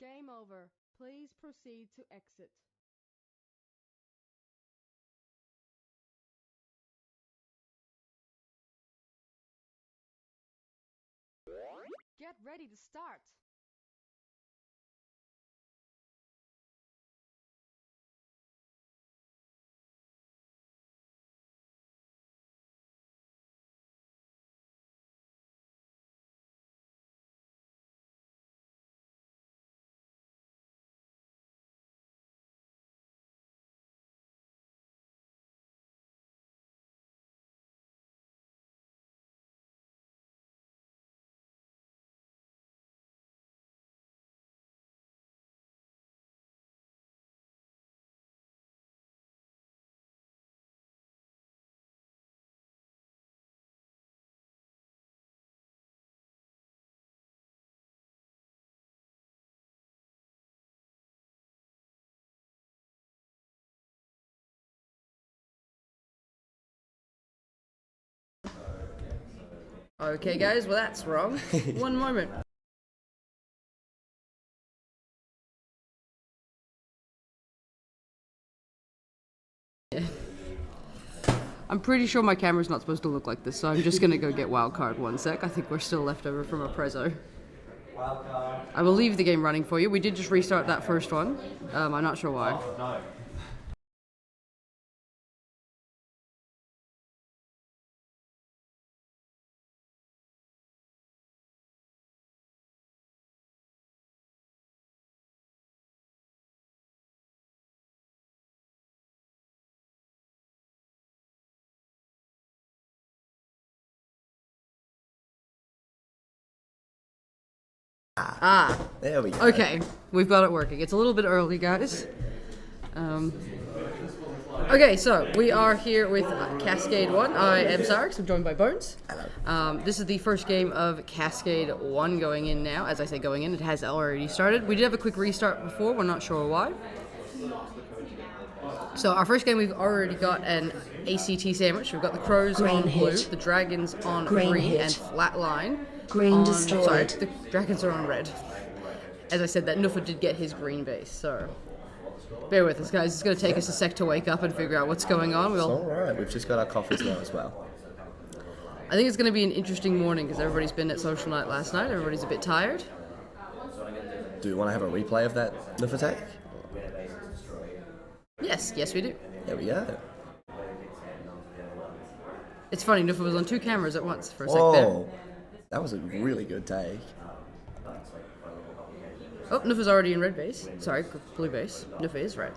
Game over. Please proceed to exit. Get ready to start. Okay, guys, well, that's wrong. One moment. I'm pretty sure my camera's not supposed to look like this, so I'm just gonna go get wildcard 1 sec. I think we're still left over from a prezzo. I will leave the game running for you. We did just restart that first one. I'm not sure why. There we go. Okay, we've got it working. It's a little bit early, guys. Okay, so we are here with Cascade 1. I am Sarx. I'm joined by Bones. Hello. This is the first game of Cascade 1 going in now. As I say going in, it has already started. We did have a quick restart before. We're not sure why. So our first game, we've already got an ACT sandwich. We've got the crows on blue, the dragons on green, and flatline. Green destroyed. Sorry, the dragons are on red. As I said, that Nuffa did get his green base, so bear with us, guys. It's going to take us a sec to wake up and figure out what's going on. It's all right. We've just got our coffees now as well. I think it's going to be an interesting morning because everybody's been at social night last night. Everybody's a bit tired. Do we want to have a replay of that ZLTAC? Yes, we do. There we go. It's funny, Nuffa was on 2 cameras at once for a sec Whoa. there. That was a really good take. Oh, Nuffa's already in red base. Sorry, blue base. Nuffa is red.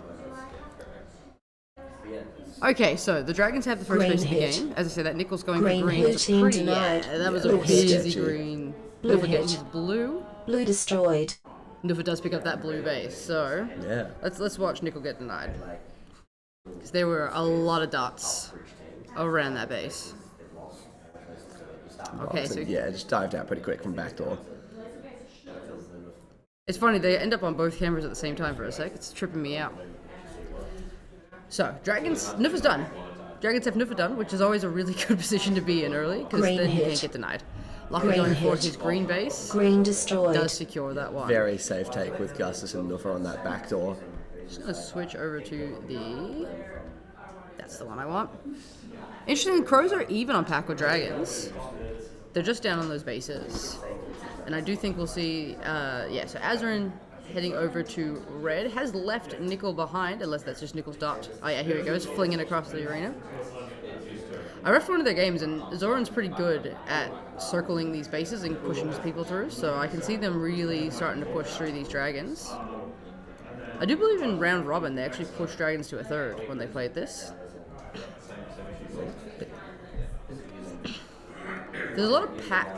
Okay, so the dragons have the first Green base of the hit. game. As I said, that Nickel's going Green for green. hit, It's a team pretty, denied. that was a Blue busy sketchy. green. Blue Nuffa gets hit. his blue. Blue destroyed. Nuffa does pick up that blue base, so Yeah. let's watch Nickel get denied. Because there were a lot of dots around that base. Okay, so Yeah, just dived out pretty quick from backdoor. it's funny, they end up on both cameras at the same time for a sec. It's tripping me out. So, dragons, Nuffa's done. Dragons have Nuffa done, which is always a really good position to be in early, because Green then he hit. can't get denied. Locker Green going for hit. his green base Green destroyed. does secure that one. Very safe take with Gustus and Nuffa on that backdoor. Just gonna switch over to the... That's the one I want. Interesting, the crows are even on pack with dragons. They're just down on those bases. And I do think we'll see, so Azarin heading over to red has left Nickel behind, unless that's just Nickel's dot. Oh yeah, here he goes, flinging across the arena. I refed one of their games, and Zoran's pretty good at circling these bases and pushing his people through, so I can see them really starting to push through these dragons. I do believe in round robin they actually pushed dragons to a third when they played this. There's a lot of pack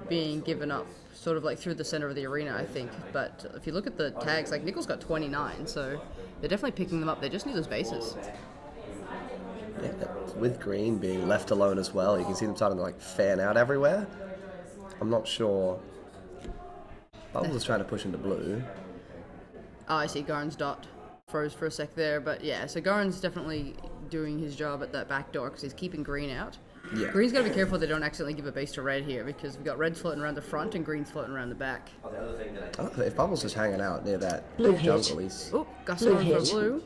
being given up, sort of like through the center of the arena, I think. But if you look at the tags, like Nickel's got 29, so they're definitely picking them up. They just need those bases. Yeah, with green being left alone as well, you can see them starting to like fan out everywhere. I'm not sure. Bubbles is trying to push into blue. Oh, I see. Garn's dot froze for a sec there, but yeah. So Garn's definitely doing his job at that back door because he's keeping green out. Yeah. Green's got to be careful they don't accidentally give a base to red here, because we've got red's floating around the front and green's floating around the back. Oh, if Bubble's just hanging out near that Blue hit. jungle, he's Oh, Gus Blue on for hit. blue.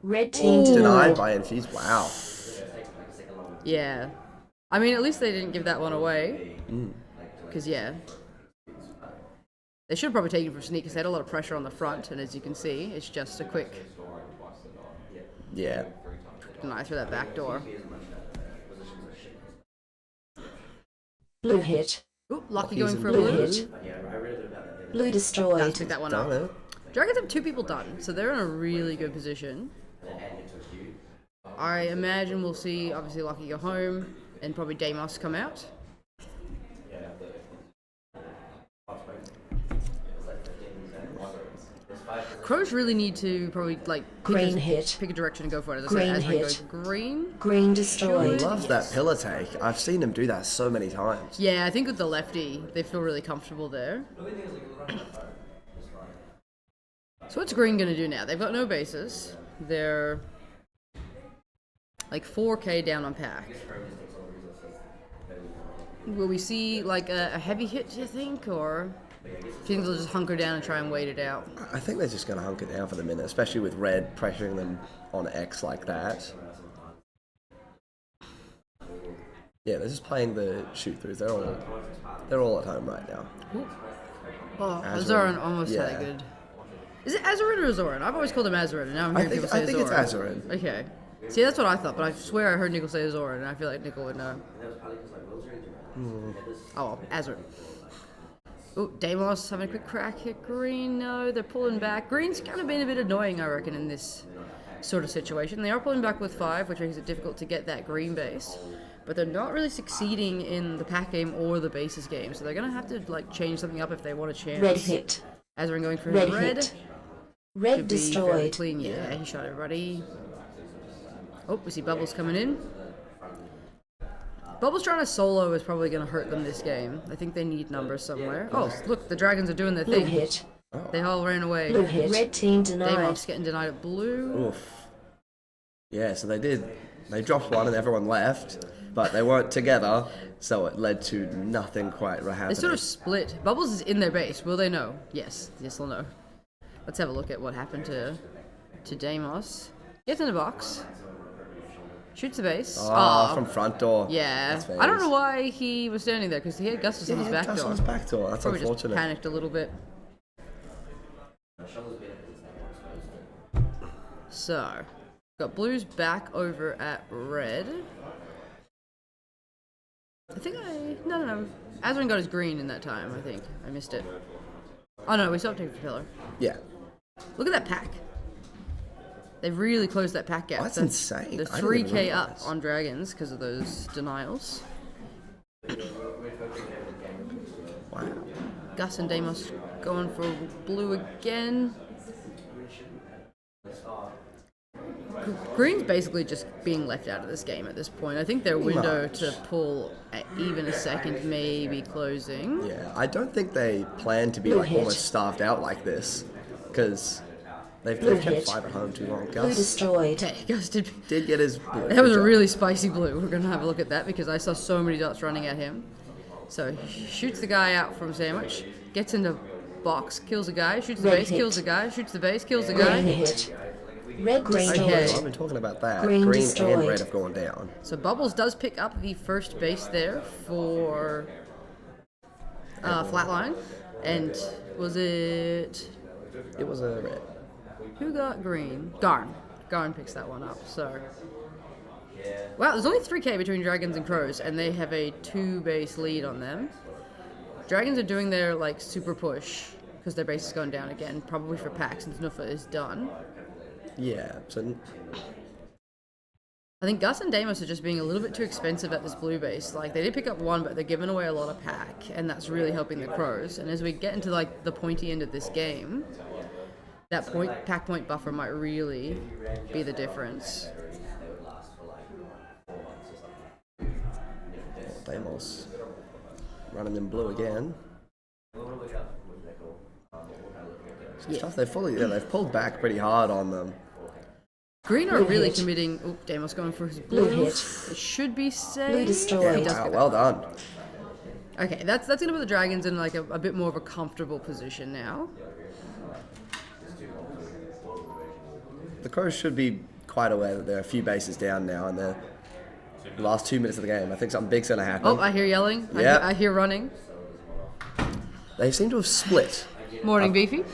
Red team denied denied. by Infuse. Wow. Yeah. I mean, at least they didn't give that one away. Because, yeah. They should have probably taken it for sneak, because they had a lot of pressure on the front, and as you can see, it's just a quick Yeah. deny through that back door. Blue hit. Ooh, Lucky Lucky's going in for a Blue blue. hit. Blue Let's destroyed. pick that one Done up. it. Dragons have 2 people done, so they're in a really good position. I imagine we'll see, obviously, Lucky go home, and probably Deimos come out. Crows really need to probably, like, Green hit. pick a direction and go for it. As I Green said, Asrin hit. goes green. Green He destroyed. loves that pillar take. I've seen him do that so many times. Yeah, I think with the lefty, they feel really comfortable there. So what's green going to do now? They've got no bases. They're like 4k down on pack. Will we see like a heavy hit, do you think? Or do you think they'll just hunker down and try and wait it out? I think they're just going to hunker down for the minute, especially with Red pressuring them on X like that. Yeah, they're just playing the shoot-throughs. They're all at home right now. Oh, Azurin. Azurin almost had Yeah. a good... Is it Azurin or Azorin? I've always called him Azurin, and now I'm hearing people say I think it's Azorin. Azurin. Okay. See, that's what I thought, but I swear I heard Nickel say Azorin, and I feel like Nickel would know. Oh, well, Azurin. Oh, Deimos having a quick crack at green. No, they're pulling back. Green's kind of been a bit annoying, I reckon, in this sort of situation. They are pulling back with 5, which makes it difficult to get that green base. But they're not really succeeding in the pack game or the bases game, so they're going to have to like change something up if they want a chance. Red hit. Azurin going for Red his red. hit. Red Should be fairly destroyed. clean. Yeah, he shot everybody. Oh, we see Bubbles coming in. Bubbles trying to solo is probably going to hurt them this game. I think they need numbers somewhere. Oh, look, the dragons are doing their Blue thing. hit. They all ran away. Blue hit. Red team denied. Deimos getting denied at blue. Oof. Yeah, so they did. They dropped one and everyone left, but they weren't together, so it led to nothing quite happening. They sort of split. Bubbles is in their base. Will they know? Yes. Yes, they'll know. Let's have a look at what happened to Deimos. Gets in the box. Shoots the base. From front door. Yeah. That's I don't phase. know why he was standing there, because he had Gustus on his back Gus door. on his back door. That's Probably just unfortunate. panicked a little bit. So, got blues back over at red. I think no. Azurin got his green in that time, I think. I missed it. Oh no, we still have to take the pillar. Yeah. Look at that pack. They've really closed that pack gap. That's insane. They're I didn't even 3k up realize. on dragons because of those denials. Wow. Gus and Deimos going for blue again. Green's basically just being left out of this game at this point. I think their window Much. to pull at even a second may be closing. Yeah, I don't think they plan to be Blue like hit. almost starved out like this, because they've Blue kept hit. 5 at home too long. Blue Gus destroyed. Okay, Gus did. did get his blue. That was Good a job. really spicy blue. We're going to have a look at that because I saw so many dots running at him. So he shoots the guy out from sandwich, gets into box, kills a guy, shoots the Red base, hit. kills a guy, shoots the base, kills the Green guy. hit. Red Okay. destroyed. I've been talking about that. Green Green destroyed. and red have gone down. So Bubbles does pick up the first base there for Flatline. And was it... It was a red. Who got green? Garn. Garn picks that one up, so... Wow, there's only 3k between Dragons and Crows, and they have a 2-base lead on them. Dragons are doing their, like, super push, because their base is going down again, probably for pack, since Nufa is done. Yeah, so I think Gus and Deimos are just being a little bit too expensive at this blue base. Like, they did pick up 1, but they're giving away a lot of pack, and that's really helping the Crows. And as we get into, like, the pointy end of this game, that pack point buffer might really be the difference. Deimos running in blue again. It's tough. They've pulled back pretty hard on them. Green are Blue really hit. committing. Oh, Damos going for his Blue blue. hit. It should be safe. Blue destroyed. He does Wow, pick well up. done. Okay, that's gonna put the Dragons in like a bit more of a comfortable position now. The Crows should be quite aware that they're a few bases down now in the last 2 minutes of the game. I think something big's going to happen. Oh, I hear yelling. Yeah. I hear running. They seem to have split. Morning, Beefy.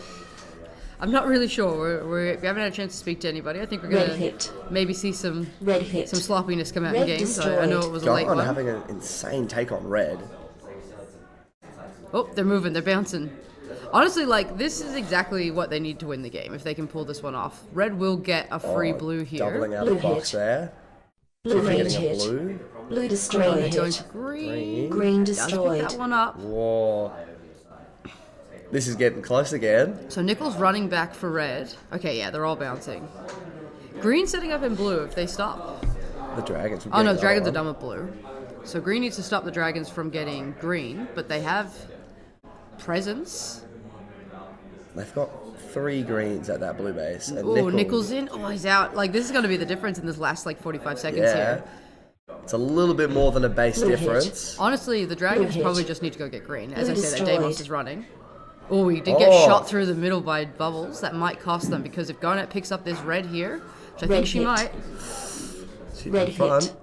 I'm not really sure. We haven't had a chance to speak to anybody. I think we're Red gonna hit. maybe see some Red hit. sloppiness come out in Red games. I know it was a late Gone one. having an insane take on red. Oh, they're moving. They're bouncing. Honestly, like, this is exactly what they need to win the game if they can pull this one off. Red will get a free blue here. Doubling out Blue the box hit. there. Blue Getting range a hit. blue. Blue They're destroyed. going to green. Green Does pick destroyed. that one up. Whoa. This is getting close again. So Nickel's running back for red. Okay, yeah, they're all bouncing. Green setting up in blue if they stop. The Dragons. Oh no, the Dragons are done with blue. So green needs to stop the Dragons from getting green, but they have presence. They've got 3 greens at that blue base. And Oh, Nickel's in. Oh, he's out. Like, this is going to be the difference in this last, like, 45 seconds Yeah. here. It's a little bit more than a base Blue hit. difference. Honestly, the Dragons hit. probably just need to go get green. As Blue I say, that destroyed. Damos is running. Oh, he did get Oh. shot through the middle by Bubbles. That might cost them, because if Garnet picks up this red here, which I Red think she hit. might, She's Red in front. hit.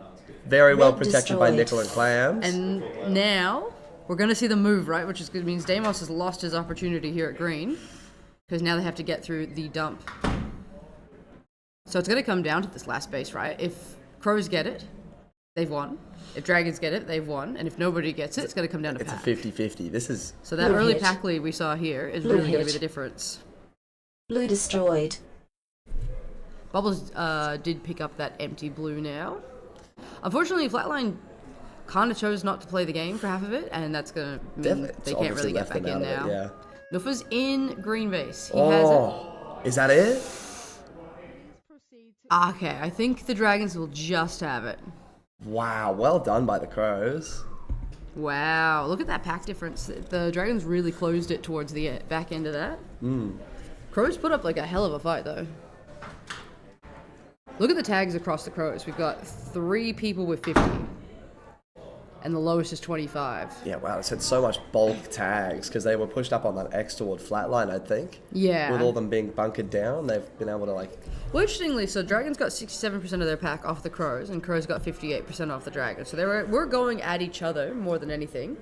Very well Red protected by destroyed. Nickel and Clams. and now we're going to see the move, right? Which is good. Means Damos has lost his opportunity here at green, because now they have to get through the dump. So it's going to come down to this last base, right? If Crows get it, they've won. If Dragons get it, they've won. And if nobody gets it, it's going to come down to It's a pack. 50-50. This is... So that Blue early hit. pack lead we saw here is Blue really going to be hit. the difference. Blue destroyed. Bubbles did pick up that empty blue now. Unfortunately, Flatline kind of chose not to play the game for half of it, and that's going to mean It's they can't obviously really get left them back in out of it, now. yeah. Nufa's in green base. He has it. Oh, is that it? Proceed to Okay, I think the Dragons will just have it. Wow, well done by the Crows. Wow, look at that pack difference. The Dragons really closed it towards the back end of that. Crows put up like a hell of a fight, though. Look at the tags across the Crows. We've got 3 people with 50. And the lowest is 25. Yeah, wow, it's had so much bulk tags because they were pushed up on that X toward flatline, I think. Yeah. With all them being bunkered down, they've been able to, like... Well, interestingly, so Dragons got 67% of their pack off the Crows, and Crows got 58% off the Dragons. So we're going at each other more than anything.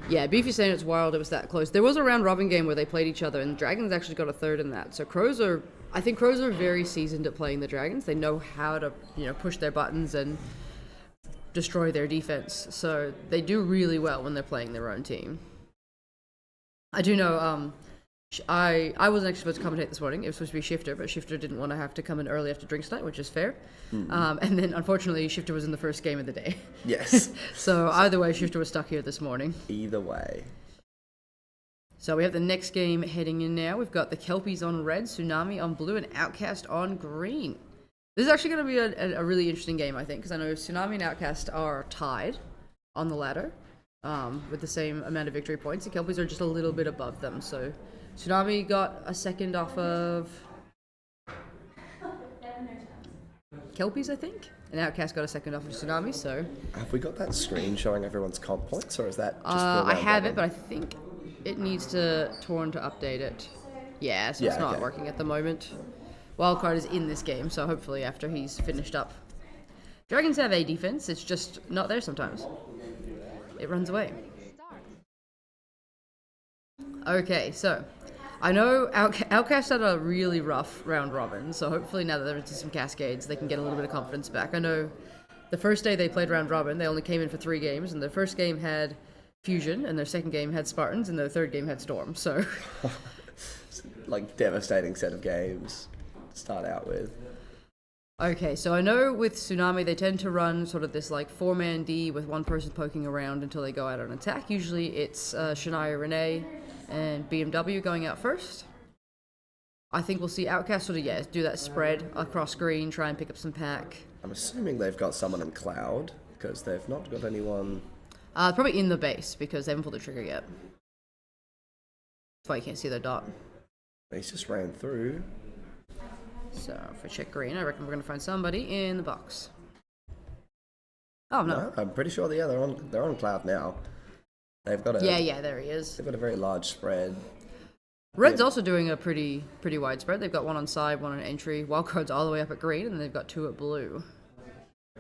Yeah, Beefy's saying it's wild it was that close. There was a round robin game where they played each other, and Dragons actually got a third in that. So I think Crows are very seasoned at playing the Dragons. They know how to, push their buttons and destroy their defense. So they do really well when they're playing their own team. I do know, I wasn't actually supposed to commentate this morning. It was supposed to be Shifter, but Shifter didn't want to have to come in early after drinks night, which is fair. And then, unfortunately, Shifter was in the first game of the day. Yes. So either way, Shifter was stuck here this morning. Either way. So we have the next game heading in now. We've got the Kelpies on red, Tsunami on blue, and Outcast on green. This is actually going to be a really interesting game, I think, because I know Tsunami and Outcast are tied on the ladder with the same amount of victory points. The Kelpies are just a little bit above them. So Tsunami got a second off of Kelpies, I think, and Outcast got a second off of Tsunami. So Have we got that screen showing everyone's comp points, or is that just for I round have it, robin? but I think it needs to Torn to update it. Yeah, so it's Yeah, not okay. working at the moment. Wildcard is in this game, so hopefully after he's finished up. Dragons have a defense, it's just not there sometimes. It runs away. start. Okay, so I know Outcast had a really rough round robin, so hopefully now that they're into some Cascades, they can get a little bit of confidence back. I know the first day they played round robin, they only came in for 3 games, and their first game had Fusion, and their second game had Spartans, and their third game had Storm, so... Like, devastating set of games to start out with. Okay, so I know with Tsunami, they tend to run sort of this like 4-man D with one person poking around until they go out on attack. Usually it's Shania Renee and BMW going out first. I think we'll see Outcast sort of, do that spread across screen, try and pick up some pack. I'm assuming they've got someone in Cloud, because they've not got anyone... Probably in the base, because they haven't pulled the trigger yet. That's why you can't see their dot. He's just ran through. So if I check green, I reckon we're going to find somebody in the box. Oh, no. No, I'm pretty sure they're on cloud now. They've got a Yeah, there he is. They've got a very large spread. Red's also doing a pretty wide spread. They've got one on side, one on entry. Wildcard's all the way up at green, and then they've got 2 at blue.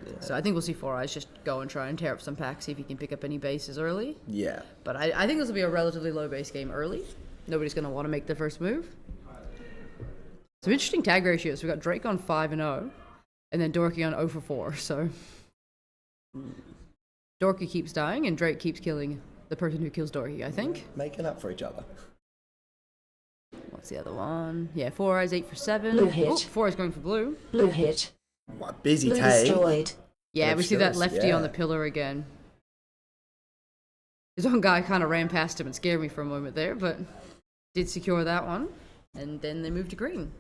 Yeah. So I think we'll see Four Eyes just go and try and tear up some packs, see if he can pick up any bases early. Yeah. But I think this will be a relatively low base game early. Nobody's going to want to make the first move. Some interesting tag ratios. We've got Drake on 5-0, and then Dorky on 0 for 4. So Dorky keeps dying, and Drake keeps killing the person who kills Dorky, I think. Making up for each other. What's the other one? Yeah, Four Eyes 8 for 7. Blue hit. Oh, Four Eyes going for blue. Blue hit. What busy Blue take. destroyed. Yeah, we see that Obscurus, lefty on yeah. the pillar again. His own guy kind of ran past him and scared me for a moment there, but did secure that one. And then they moved to green.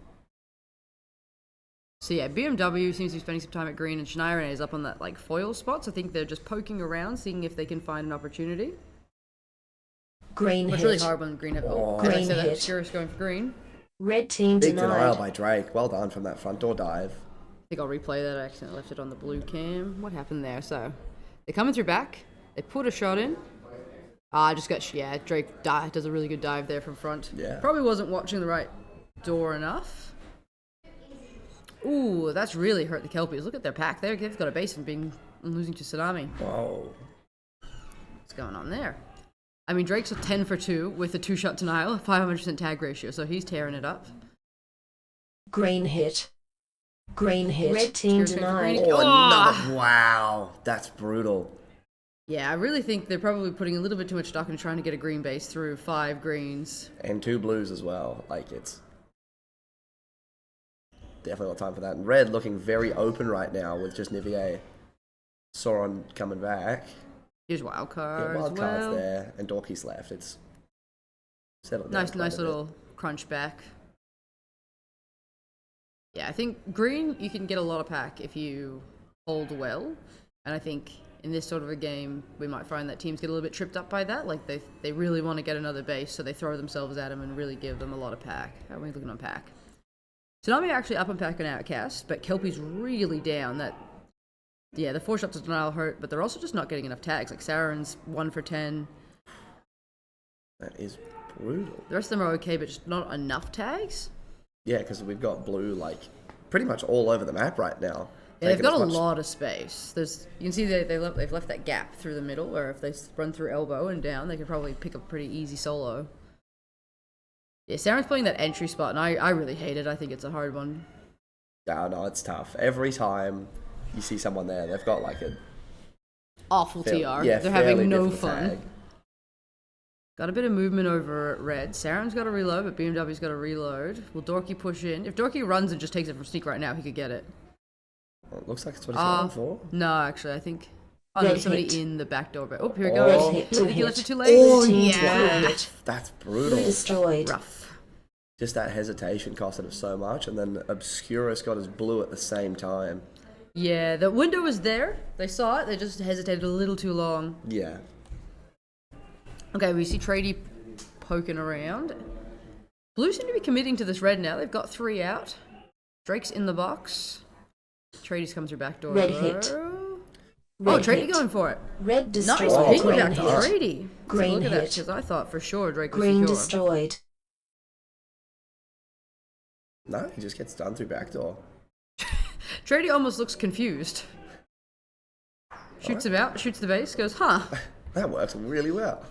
So yeah, BMW seems to be spending some time at green, and Schneider is up on that like foil spot. So I think they're just poking around, seeing if they can find an opportunity. Green It's hit. really hard when green have. Oh, Green so that hit. Obscurus going for green. Red team Big denial denied. by Drake. Well done from that front door dive. I think I'll replay that. I accidentally left it on the blue cam. What happened there? So they're coming through back. They put a shot in. I just got, yeah, Drake does a really good dive there from front. Yeah. Probably wasn't watching the right door enough. Ooh, that's really hurt the Kelpies. Look at their pack. They've got a base and losing to Tsunami. Whoa. What's going on there? I mean, Drake's a 10 for 2 with a 2-shot denial, 500% tag ratio, so he's tearing it up. Green hit. Green hit. Red team Obscurus going for denied. green. Oh, Ah! another. Wow. That's brutal. Yeah, I really think they're probably putting a little bit too much stock into trying to get a green base through 5 greens. And 2 blues as well. Like, it's definitely not time for that. And red looking very open right now with just Nivier. Sauron coming back. Here's Wildcard Yeah, wild as cards well. there. And Dorky's left. It's settled down Nice quite a bit. little crunch back. Yeah, I think green, you can get a lot of pack if you hold well. And I think in this sort of a game, we might find that teams get a little bit tripped up by that. Like, they really want to get another base, so they throw themselves at them and really give them a lot of pack. How are we looking on pack? Tsunami actually up on pack and Outcast, but Kelpie's really down. Yeah, the 4 shots of denial hurt, but they're also just not getting enough tags. Like, Saren's 1 for 10. That is brutal. The rest of them are okay, but just not enough tags. Yeah, because we've got blue, like, pretty much all over the map right now. Yeah, they've Taking got a as much- lot of space. You can see they've left that gap through the middle, where if they run through elbow and down, they could probably pick up a pretty easy solo. Yeah, Saren's playing that entry spot, and I really hate it. I think it's a hard one. No, it's tough. Every time you see someone there, they've got, like, a Awful TR. yeah, They're fairly having no difficult fun. tag. Got a bit of movement over at red. Saren's got to reload, but BMW's got to reload. Will Dorky push in? If Dorky runs and just takes it from sneak right now, he could get it. Well, it looks like it's what he's going for. No, actually, I think... Oh, no, Red there's somebody hit. in the back door. But, oh, here we Oh. go. Red I hit. think Blue he left hit. it too late. Oh, yeah. Blue hit. That's Blue brutal. destroyed. Rough. Just that hesitation costed him so much, and then Obscurus got his blue at the same time. Yeah, the window was there. They saw it. They just hesitated a little too long. Yeah. Okay, we see Trady poking around. Blue seem to be committing to this red now. They've got 3 out. Drake's in the box. Trady's come through back door. Red hit. Oh, Red Trady hit. going for it. Red destroyed. Nice Oh, ping green back to hit. Trady. Green Look at that, hit. because I thought for sure Drake was Green secure. destroyed. No, he just gets done through backdoor. Trady almost looks confused. Shoots him out, shoots the base, goes, huh. That works really well.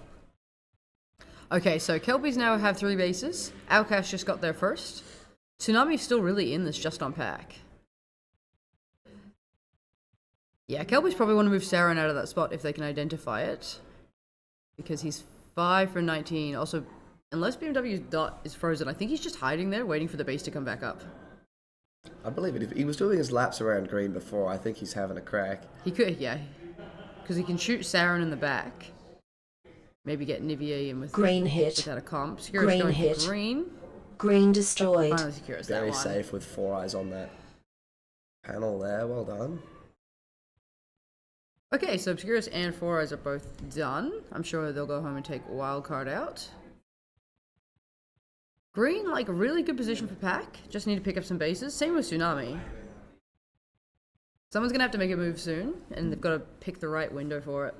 Okay, so Kelpies now have 3 bases. Outcast just got there first. Tsunami's still really in this just on pack. Yeah, Kelpies probably want to move Saren out of that spot if they can identify it. Because he's 5 for 19. Also, unless BMW's dot is frozen, I think he's just hiding there, waiting for the base to come back up. I believe it. If he was doing his laps around green before, I think he's having a crack. He could, yeah. Because he can shoot Saren in the back. Maybe get Nivier in with Green hit. without a comp. Securus Green going hit. for green. Green destroyed. Finally Securus that Very one. safe with 4 eyes on that panel there. Well done. Okay, so Obscurus and 4 Eyes are both done. I'm sure they'll go home and take Wildcard out. Green, like, a really good position for pack. Just need to pick up some bases. Same with Tsunami. Someone's gonna have to make a move soon, and they've got to pick the right window for it.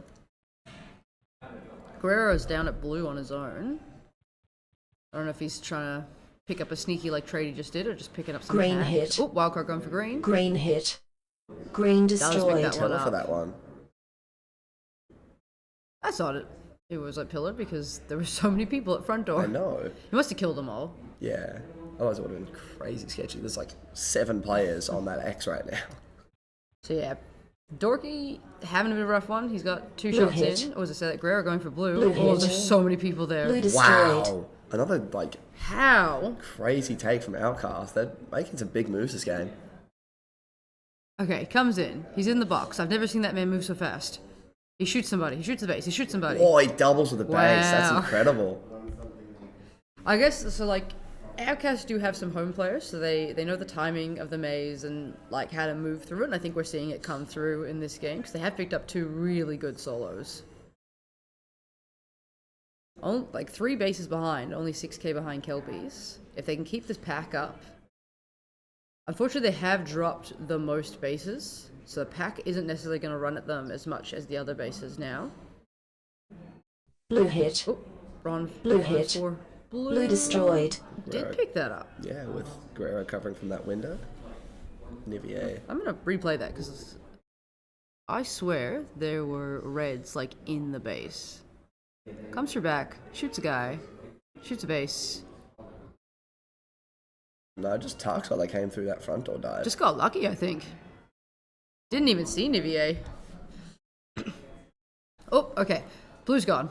Guerrero's down at blue on his own. I don't know if he's trying to pick up a sneaky like trade he just did, or just picking up some Green pack. hit. Oh, wildcard going for green. Green hit. Green Does pick destroyed. that one Pillar for up. that one. I thought it was like pillared because there were so many people at front door. I know. He must have killed them all. Yeah. Otherwise, it would have been crazy sketchy. There's like 7 players on that X right now. So yeah, Dorky having a bit of a rough one. He's got 2 Blue shots hit. in. Or was it say that Guerrero going for blue? Blue Oh, hit. there's so many people there. Blue destroyed. Wow. Another like How? crazy take from Outcast. They're making some big moves this game. Okay, comes in. He's in the box. I've never seen that man move so fast. He shoots somebody. He shoots the base. He shoots somebody. Oh, he doubles with the base. That's Wow. incredible. I guess so. Like, Outcasts do have some home players, so they know the timing of the maze and like how to move through it. And I think we're seeing it come through in this game because they have picked up 2 really good solos. Like 3 bases behind, only 6k behind Kelpies. If they can keep this pack up. Unfortunately, they have dropped the most bases, so the pack isn't necessarily going to run at them as much as the other bases now. Blue hit. Oh, Ron. Blue Ron hit. for blue. Blue destroyed. Did pick that up. Yeah, with Guerrero covering from that window. Nivier. I'm going to replay that because I swear there were reds like in the base. Comes through back, shoots a guy, shoots a base. No, just Tarks while they came through that front door dive. Just got lucky, I think. Didn't even see Nivier. Oh, okay. Blue's gone.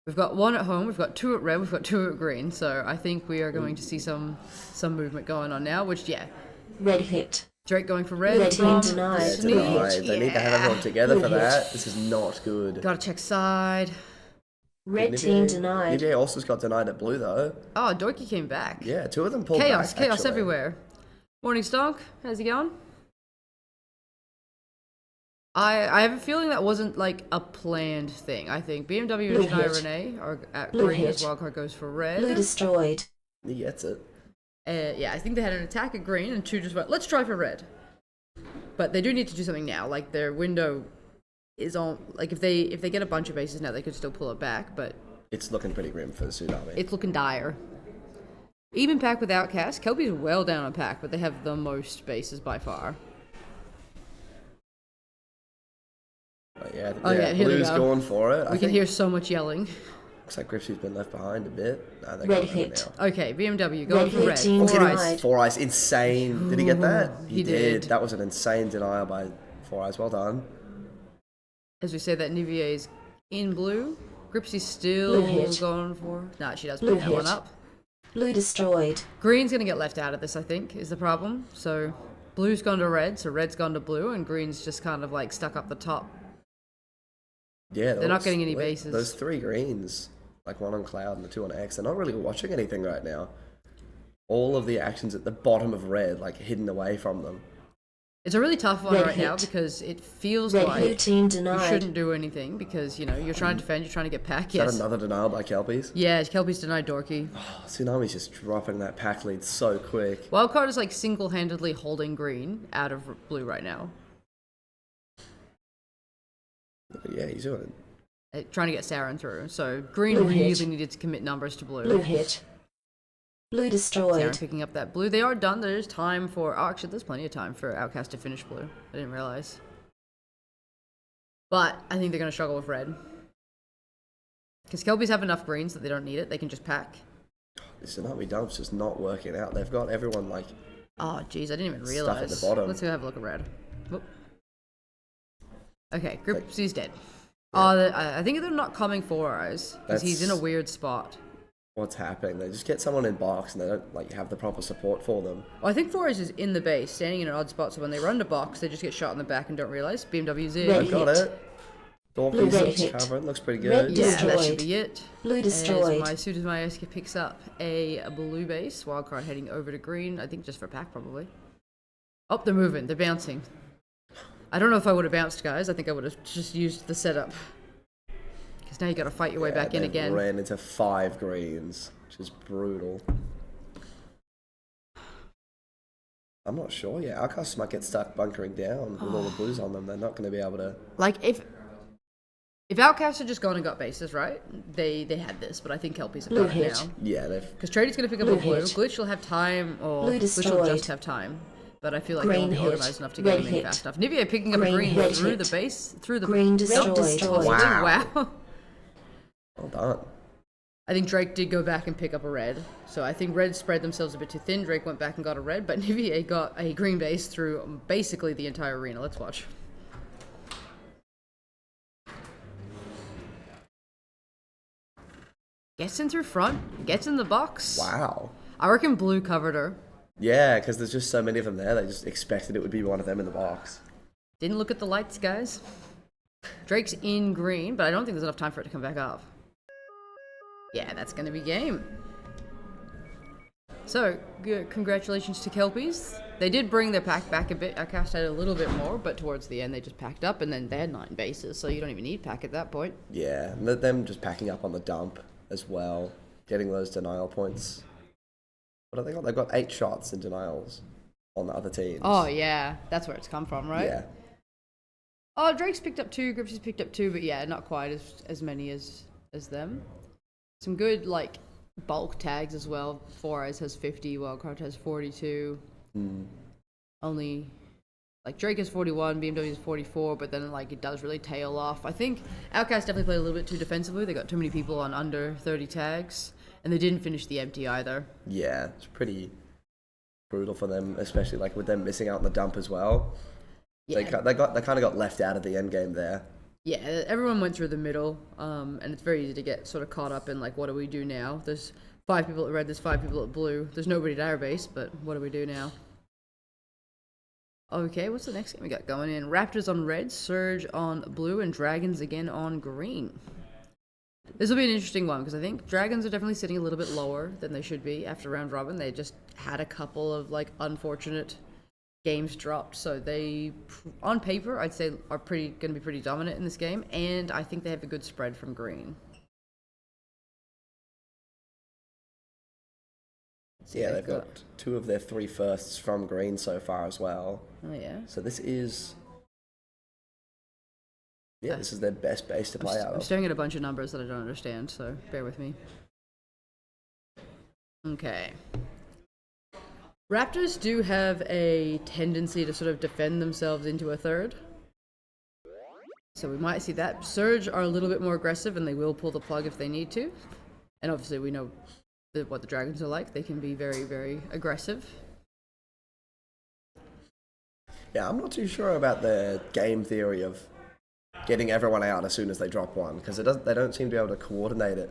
We've got 1 at home, we've got 2 at red, we've got 2 at green. So I think we are going to see some movement going on now, which, yeah. Red hit. Drake going for red. Red team Ron, denied. Yeah, Sneak. denied. They need to have everyone together for Blue hit. that. This is not good. Gotta check side. Red team denied. Nivier also got denied at blue though. Oh, Dorky came back. Yeah, 2 of them pulled Chaos, back. chaos actually. everywhere. Morning Stonk, how's he going? I have a feeling that wasn't like a planned thing. I think BMW Blue and Shania hit. Renee are at Blue green as hit. wildcard goes for red. Blue destroyed. He gets it. Yeah, I think they had an attack at green and 2 just went, let's try for red. But they do need to do something now. Like their window is on. Like if they get a bunch of bases now, they could still pull it back. But It's looking pretty grim for the Tsunami. it's looking dire. Even pack with Outcast. Kelpie's well down on pack, but they have the most bases by far. But yeah, Oh, yeah, here they Blue's go. going for it. I We can think hear so much yelling. looks like Gripsy's been left behind a bit. No, they're Red going over hit. now. Okay, BMW going Red for hit red. team 4 eyes. denied. 4 Eyes, insane. Did he get that? He did. That was an insane denial by 4 Eyes. Well done. As we say that Nivier is in blue. Gripsy's still Blue hit. going for. Nah, she does Blue pick that one hit. up. Blue destroyed. Green's gonna get left out of this, I think, is the problem. So blue's gone to red, so red's gone to blue, and green's just kind of like stuck up the top. Yeah, They're not getting any bases. Those 3 greens, like 1 on Cloud and the 2 on X, they're not really watching anything right now. All of the actions at the bottom of red, like hidden away from them. It's a really tough one Red right now hit. because it feels Red blue like team you denied. shouldn't do anything because, you know, you're trying to defend, you're trying to get pack. Is Yes. that another denial by Kelpies? Yeah, Kelpie's denied Dorky. Oh, Tsunami's just dropping that pack lead so quick. Wildcard is like single-handedly holding green out of blue right now. But yeah, he's doing it. Trying to get Saren through. So green Blue really hit. needed to commit numbers to blue. Blue hit. Blue Saren destroyed. picking up that blue. They are done. There's time for... Oh, actually, there's plenty of time for Outcast to finish blue. I didn't realize. But I think they're going to struggle with red. Because Kelpies have enough greens that they don't need it. They can just pack. The Tsunami dump's just not working out. They've got everyone like... Oh, jeez. I didn't even Stuff realize. at the bottom. Let's go have a look at red. Whoop. Okay, Gripsy's dead. Oh, I think they're not coming for eyes. Because he's in a That's- weird spot. What's happening? They just get someone in box and they don't like have the proper support for them. Well, I think Forrest is in the base, standing in an odd spot, so when they run to box, they just get shot in the back and don't realize. BMW's in. Red They've got hit. it. Blue Dorky's red looks hit. covering. Looks pretty Red good. Yeah, destroyed. that should be it. Blue destroyed. As soon as my Eska picks up a blue base, wildcard heading over to green, I think just for pack probably. Oh, they're moving, they're bouncing. I don't know if I would have bounced, guys. I think I would have just used the setup. Because now you got to fight your way back in They've again. Ran into 5 greens. which is brutal. I'm not sure. Yeah, Outcasts might get stuck bunkering down with all the blues on them. They're not going to be able to. Like if Outcasts had just gone and got bases, right? They had this, but I think Kelpies have Blue got it hit. now. Yeah, they've. Because Trady's going to pick up Blue a blue. hit. Glitch will have time, or Blue Glitch will destroyed. just have time. But I feel like they Green won't be hit. organized enough to get Red them in hit. fast enough. Nivea picking up a Green green hit. through the base, through the Green Nope, destroyed. Wow. Well done. I think Drake did go back and pick up a red. So I think red spread themselves a bit too thin. Drake went back and got a red, but Nivea got a green base through basically the entire arena. Let's watch. Gets in through front, gets in the box. Wow. I reckon blue covered her. Yeah, because there's just so many of them there. They just expected it would be one of them in the box. Didn't look at the lights, guys. Drake's in green, but I don't think there's enough time for it to come back up. Yeah, that's going to be game. So, good, congratulations to Kelpies. They did bring their pack back a bit. I cast out a little bit more, but towards the end they just packed up, and then they had 9 bases, so you don't even need pack at that point. Yeah, and them just packing up on the dump as well, getting those denial points. What have they got? They've got 8 shots in denials on the other teams. Oh, yeah. That's where it's come from, right? Yeah. Oh, Drake's picked up 2, Gripsy's picked up 2, but yeah, not quite as many as them. Some good, like, bulk tags as well. 4eyes has 50, Wildcard has 42. Only, like, Drake has 41, BMW has 44, but then, like, it does really tail off. I think Outcast definitely played a little bit too defensively. They got too many people on under 30 tags, and they didn't finish the empty either. Yeah, it's pretty brutal for them, especially, like, with them missing out on the dump as well. Yeah. They kind of got left out of the end game there. Yeah, everyone went through the middle, and it's very easy to get sort of caught up in, like, what do we do now? There's 5 people at red, there's 5 people at blue. There's nobody at our base, but what do we do now? Okay, what's the next game we got going in? Raptors on red, Surge on blue, and Dragons again on green. This will be an interesting one, because I think Dragons are definitely sitting a little bit lower than they should be after round robin. They just had a couple of, like, unfortunate games dropped, so they, on paper, I'd say are going to be pretty dominant in this game, and I think they have a good spread from green. Yeah, they've got 2 of their 3 firsts from green so far as well. Oh yeah. So this is, yeah, this is their best base to play out I'm of. staring at a bunch of numbers that I don't understand, so bear with me. Okay. Raptors do have a tendency to sort of defend themselves into a third. So we might see that. Surge are a little bit more aggressive, and they will pull the plug if they need to. And obviously we know what the Dragons are like. They can be very, very aggressive. Yeah, I'm not too sure about the game theory of getting everyone out as soon as they drop one, because they don't seem to be able to coordinate it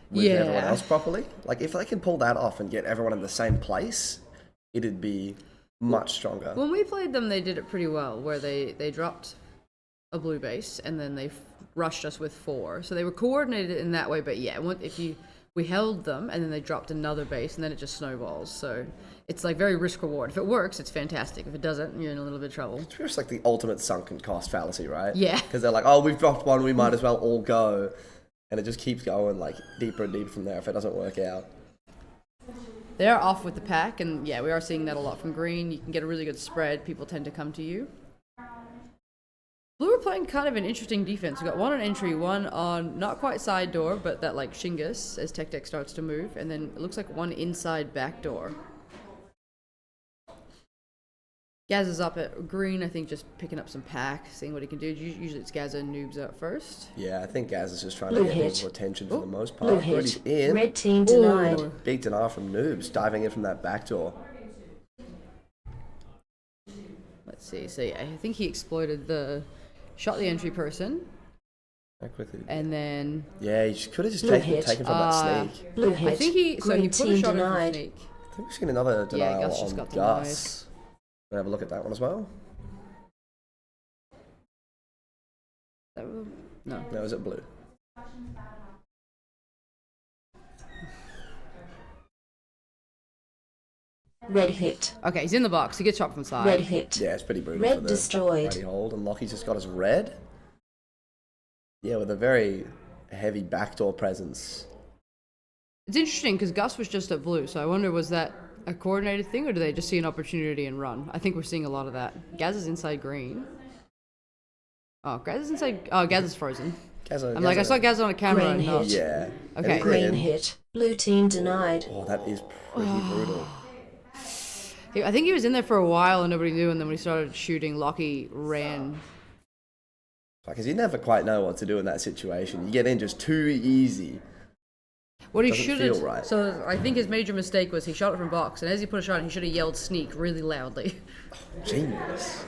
with everyone else properly. Like, if they can pull that off and get everyone in the same place, it'd be much stronger. When we played them, they did it pretty well, where they dropped a blue base, and then they rushed us with 4. So they were coordinated in that way, but yeah, we held them, and then they dropped another base, and then it just snowballs. So it's like very risk reward. If it works, it's fantastic. If it doesn't, you're in a little bit of trouble. It's just like the ultimate sunken cost fallacy, right? Yeah. Because they're like, oh, we've dropped one, we might as well all go. And it just keeps going, like, deeper and deeper from there if it doesn't work out. They are off with the pack, and yeah, we are seeing that a lot from green. You can get a really good spread. People tend to come to you. Blue are playing kind of an interesting defense. We've got 1 on entry, 1 on not quite side door, but that, like, Shingus as Tech Deck starts to move, and then it looks like 1 inside back door. Gaz is up at green, I think, just picking up some pack, seeing what he can do. Usually it's Gaz and Noobs out first. Yeah, I think Gaz is just trying Blue to get hit. people's attention for the most Blue part. But he's hit. in. Red team denied. Ooh. Big denial from Noobs, diving in from that back door. Let's see. So yeah, I think he exploited shot the entry person, How quickly did and then Yeah, he could have just Blue taken hit. from that sneak. Blue hit. I think he Green put a team shot in for denied. sneak. I think we've seen another denial Gus just on got Gus. We'll have a look at that one as well. No. No, is it blue? Red hit. Okay, he's in the box. He gets shot from side. Red hit. Yeah, it's pretty brutal Red for the destroyed. righty hold. And Lockie's just got his red. Yeah, with a very heavy backdoor presence. It's interesting because Gus was just at blue, so I wonder, was that a coordinated thing, or do they just see an opportunity and run? I think we're seeing a lot of that. Gaz is inside green. Oh, Gaz is inside... Oh, Gaz is frozen. I saw Gaz on a camera and not... Yeah. Okay. Green hit. Blue team denied. Oh, that is pretty brutal. I think he was in there for a while and nobody knew, and then when he started shooting, Lockie ran. Because you never quite know what to do in that situation. You get in just too easy. What he Doesn't should feel have... right. So I think his major mistake was he shot it from box, and as he put a shot in, he should have yelled sneak really loudly. Genius.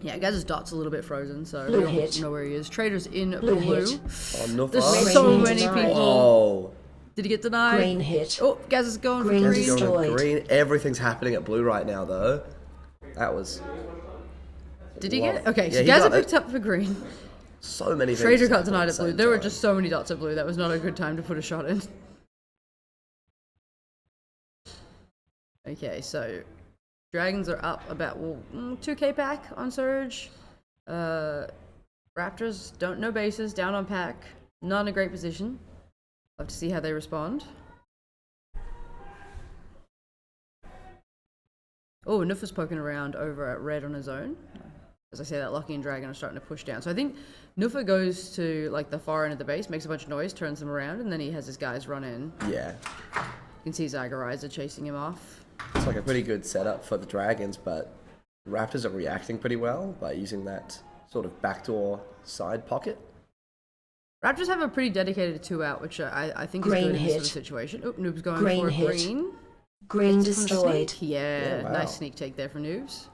Yeah, Gaz's dot's a little bit frozen, so Blue we don't hit. know where he is. Trader's in Blue blue. hit. Oh, no There's fuck. so Green many denied. people. Oh. Did he get denied? Green hit. Oh, Gaz is going Green for Gaz green. is going destroyed. green. Everything's happening at blue right now, though. That was... Did he Wow. get it? Okay, so Yeah, he Gaz got picked it. up for green. So many things. Trader got happening denied the at blue. same There were time. just so many dots at blue. That was not a good time to put a shot in. Okay, so Dragons are up about 2k pack on Surge. Raptors don't know bases, down on pack. Not in a great position. Love to see how they respond. Oh, Nuff is poking around over at red on his own. As I say that, Lockie and Dragon are starting to push down. So I think Nufa goes to like the far end of the base, makes a bunch of noise, turns them around, and then he has his guys run in. Yeah. You can see Zagorizer chasing him off. It's like a pretty good setup for the Dragons, but Raptors are reacting pretty well by using that sort of backdoor side pocket. Raptors have a pretty dedicated 2-out, which I think is Green good in this sort of hit. situation. Oh, Noob's going Green for a hit. green. Green From the destroyed. sneak. Yeah, Yeah, wow. nice sneak take there for Noobs.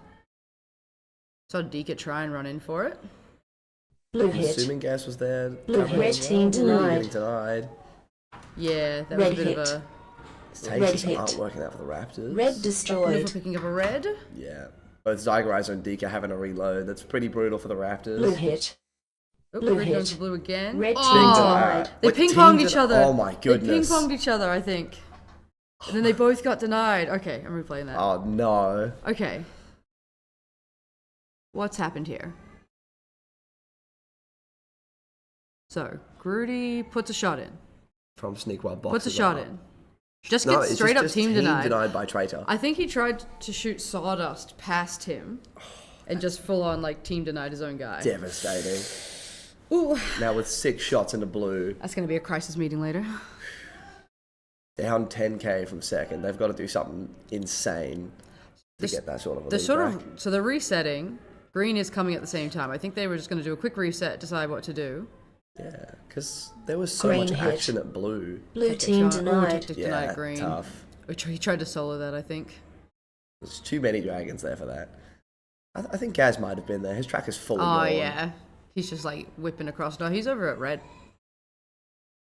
Saw Deka try and run in for it. Blue I'm hit. assuming Gas was there. Blue covering red as well. team denied. Getting denied. Yeah, that Red was a bit of hit. a... His takes Red just hit. aren't working out for the Raptors. Red Nufa destroyed. picking up a red. Yeah. Both Zygorizer and Deka having a reload. That's pretty brutal for the Raptors. Blue hit. Oh, Blue red hit. goes to blue again. Red Oh! team denied. They What ping-ponged team each did- other. Oh my goodness. They ping-ponged each other, I think. And then they both got denied. Okay, I'm replaying that. Oh no. Okay. What's happened here? So, Grudy puts a shot in. From Sneak while boxes Puts a shot up. in. Just No, gets it's straight up just team denied. by Traitor. I think he tried to shoot Sawdust past him. And just full on, like, team denied his own guy. Devastating. Ooh. Now with 6 shots into blue, That's going to be a crisis meeting later. down 10k from second. They've got to do something insane to get that sort of a The lead sort back. of so the resetting. Green is coming at the same time. I think they were just going to do a quick reset, decide what to do. Yeah, because there was so Green much hit. action at blue. Blue Tactic team shot. Ooh, denied. tactic Yeah, denied green. tough. He tried to solo that, I think. There's too many dragons there for that. I think Gaz might have been there. His track is fully Oh gone. yeah, he's just like whipping across. No, he's over at red.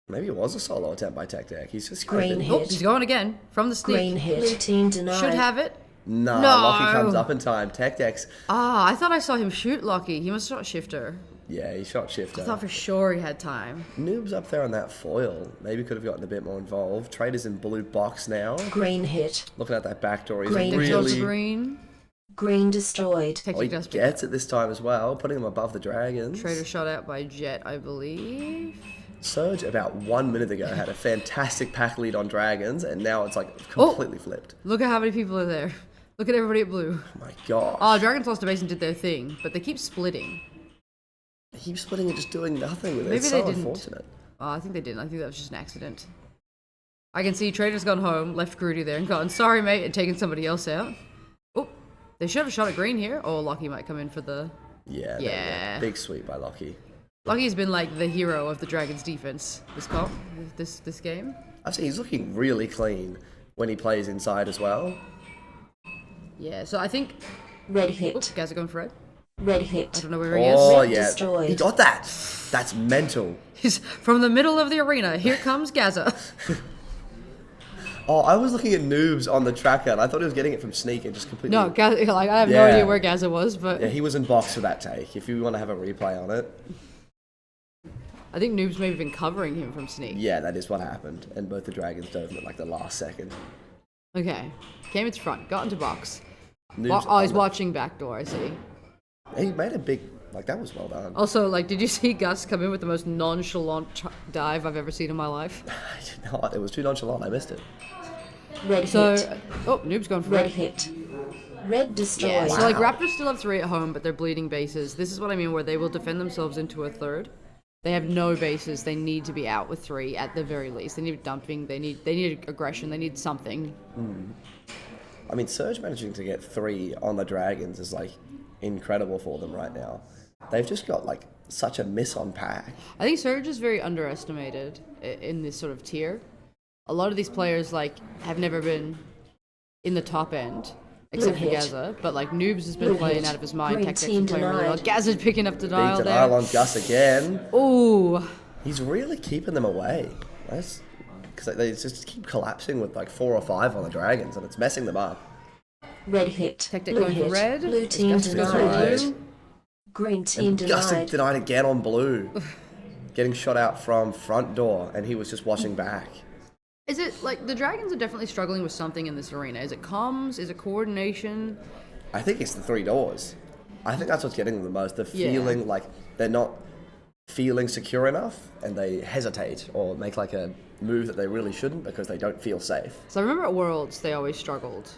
Maybe it was a solo attempt by Tech Deck. He's just Green hoping. hit. Oh, he's going again from the sneak. Green hit. Blue team denied. Should have it. No, No. Lockie comes up in time. Tech Deck's... Ah, I thought I saw him shoot Lockie. He must have shot Shifter. Yeah, he shot Shifter. I thought for sure he had time. Noob's up there on that foil. Maybe could have gotten a bit more involved. Trader's in blue box now. Green hit. Looking at that back door, he's Green Dick Jones really... green. Green destroyed. Oh, he Technic does gets it this time as well, putting him above the dragons. Trader shot out by Jet, I believe. Surge about 1 minute ago had a fantastic pack lead on dragons, and now it's like completely flipped. Look at how many people are there. Look at everybody at blue. Oh my gosh. Oh, Dragons lost a base and did their thing, but they keep splitting. They keep splitting and just doing nothing with it. Maybe It's they so didn't. unfortunate. Oh, I think they didn't. I think that was just an accident. I can see Trader's gone home, left Grudy there, and gone, sorry, mate, and taken somebody else out. Oh, they should have a shot at green here. Or Lockie might come in for the... Yeah, there you go. Yeah. Big sweep by Lockie. Lockie's been like the hero of the Dragons defense this game. I've seen he's looking really clean when he plays inside as well. Yeah, so I think... Red Oh, hit. guys are going for red. Red I hit. don't know where he is. Oh Red yeah, destroyed. he got that. That's mental. He's from the middle of the arena. Here comes Gaza. Oh, I was looking at noobs on the tracker, and I thought he was getting it from Sneak and just completely... No, Gaza, like, I have no Yeah. idea where Gaza was, but Yeah, he was in box for that take. If you want to have a replay on it, I think Noob's maybe been covering him from Sneak. yeah, that is what happened. And both the dragons dove him at like the last second. Okay. Came into front, got into box. Noobs Oh, he's on it. watching backdoor, I see. He made a big Like, that was well done. Also, like, did you see Gus come in with the most nonchalant dive I've ever seen in my life? I did not. It was too nonchalant. I missed it. Red So, hit. oh, Noob's going for Red red. hit. Red destroyed. Yeah, so like Wow. Raptors still have 3 at home, but they're bleeding bases. This is what I mean, where they will defend themselves into a third. They have no bases. They need to be out with 3 at the very least. They need dumping. They need aggression. They need something. I mean, Surge managing to get 3 on the Dragons is, like, incredible for them right now. They've just got, like, such a miss on pack. I think Surge is very underestimated in this sort of tier. A lot of these players like have never been in the top end, except for Blue hit. Gaza. But like Noobs has been Blue playing hit. out of his mind. Green Tech Tech's team been playing really well. denied. Gaza's picking up the dial Big there. denial on Gus again. Ooh. He's really keeping them away. That's because they just keep collapsing with like 4 or 5 on the Dragons, and it's messing them up. Red hit. Tech Tech Blue going for hit. red. Blue As team Gus goes for denied. blue. Green team And Gus denied. denied again on blue, getting shot out from front door, and he was just watching back. Is it like the Dragons are definitely struggling with something in this arena? Is it comms? Is it coordination? I think it's the 3 doors. I think that's what's getting them the most. They're Yeah. feeling like they're not feeling secure enough, and they hesitate or make like a move that they really shouldn't because they don't feel safe. So I remember at Worlds they always struggled.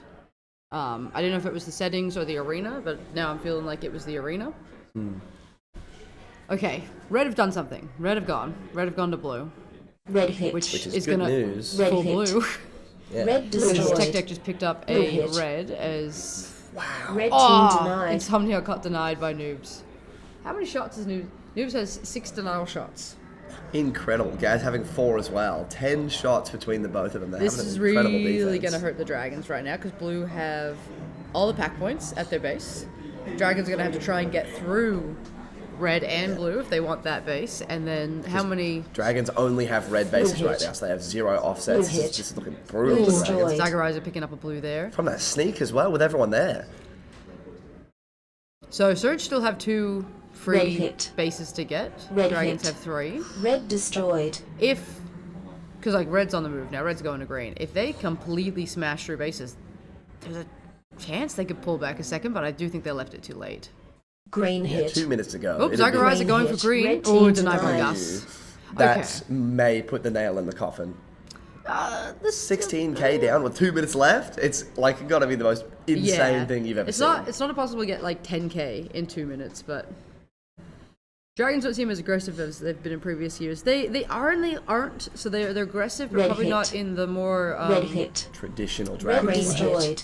I didn't know if it was the settings or the arena, but now I'm feeling like it was the arena. Okay, red have done something. Red have gone. Red have gone to blue, Red hit. which is is good gonna news. Red full hit. blue. Yeah. Red Because Tech destroyed. Tech just picked up Blue a hit. red as Red team oh, denied. Insomnia got denied by Noobs. How many shots is Noobs? Noobs has 6 denial shots. Incredible. Guys having 4 as well. 10 shots between the both of them. They're This having is an incredible really defense. going to hurt the Dragons right now because Blue have all the pack points at their base. Dragons are going to have to try and get through red and blue if they want that base. And then how many... Dragons only have red bases Blue right hit. now, so they have 0 offsets. Blue hit. This is looking brutal Blue for the Dragons. destroyed. Zagarizer picking up a blue there. From that sneak as well, with everyone there. So Surge still have 2 Red free hit. bases to get. Red Dragons hit. have 3. Red destroyed. If... Because like red's on the move now. Red's going to green. If they completely smash through bases, there's a chance they could pull back a second, but I do think they left it too late. Green Yeah, hit. 2 minutes to go. Oops, It'd be- Zagarizer Green going hit. for green. Red Oh, team denied by denied. Gus. That may put the nail in the coffin. This 16k down with 2 minutes left. It's like got to be the most insane thing you've ever it's seen. It's not impossible to get like 10k in 2 minutes, but Dragons don't seem as aggressive as they've been in previous years. They are and they aren't. So they're aggressive, but Red probably hit. not in the more Red hit. Traditional Red Dragon. Green destroyed.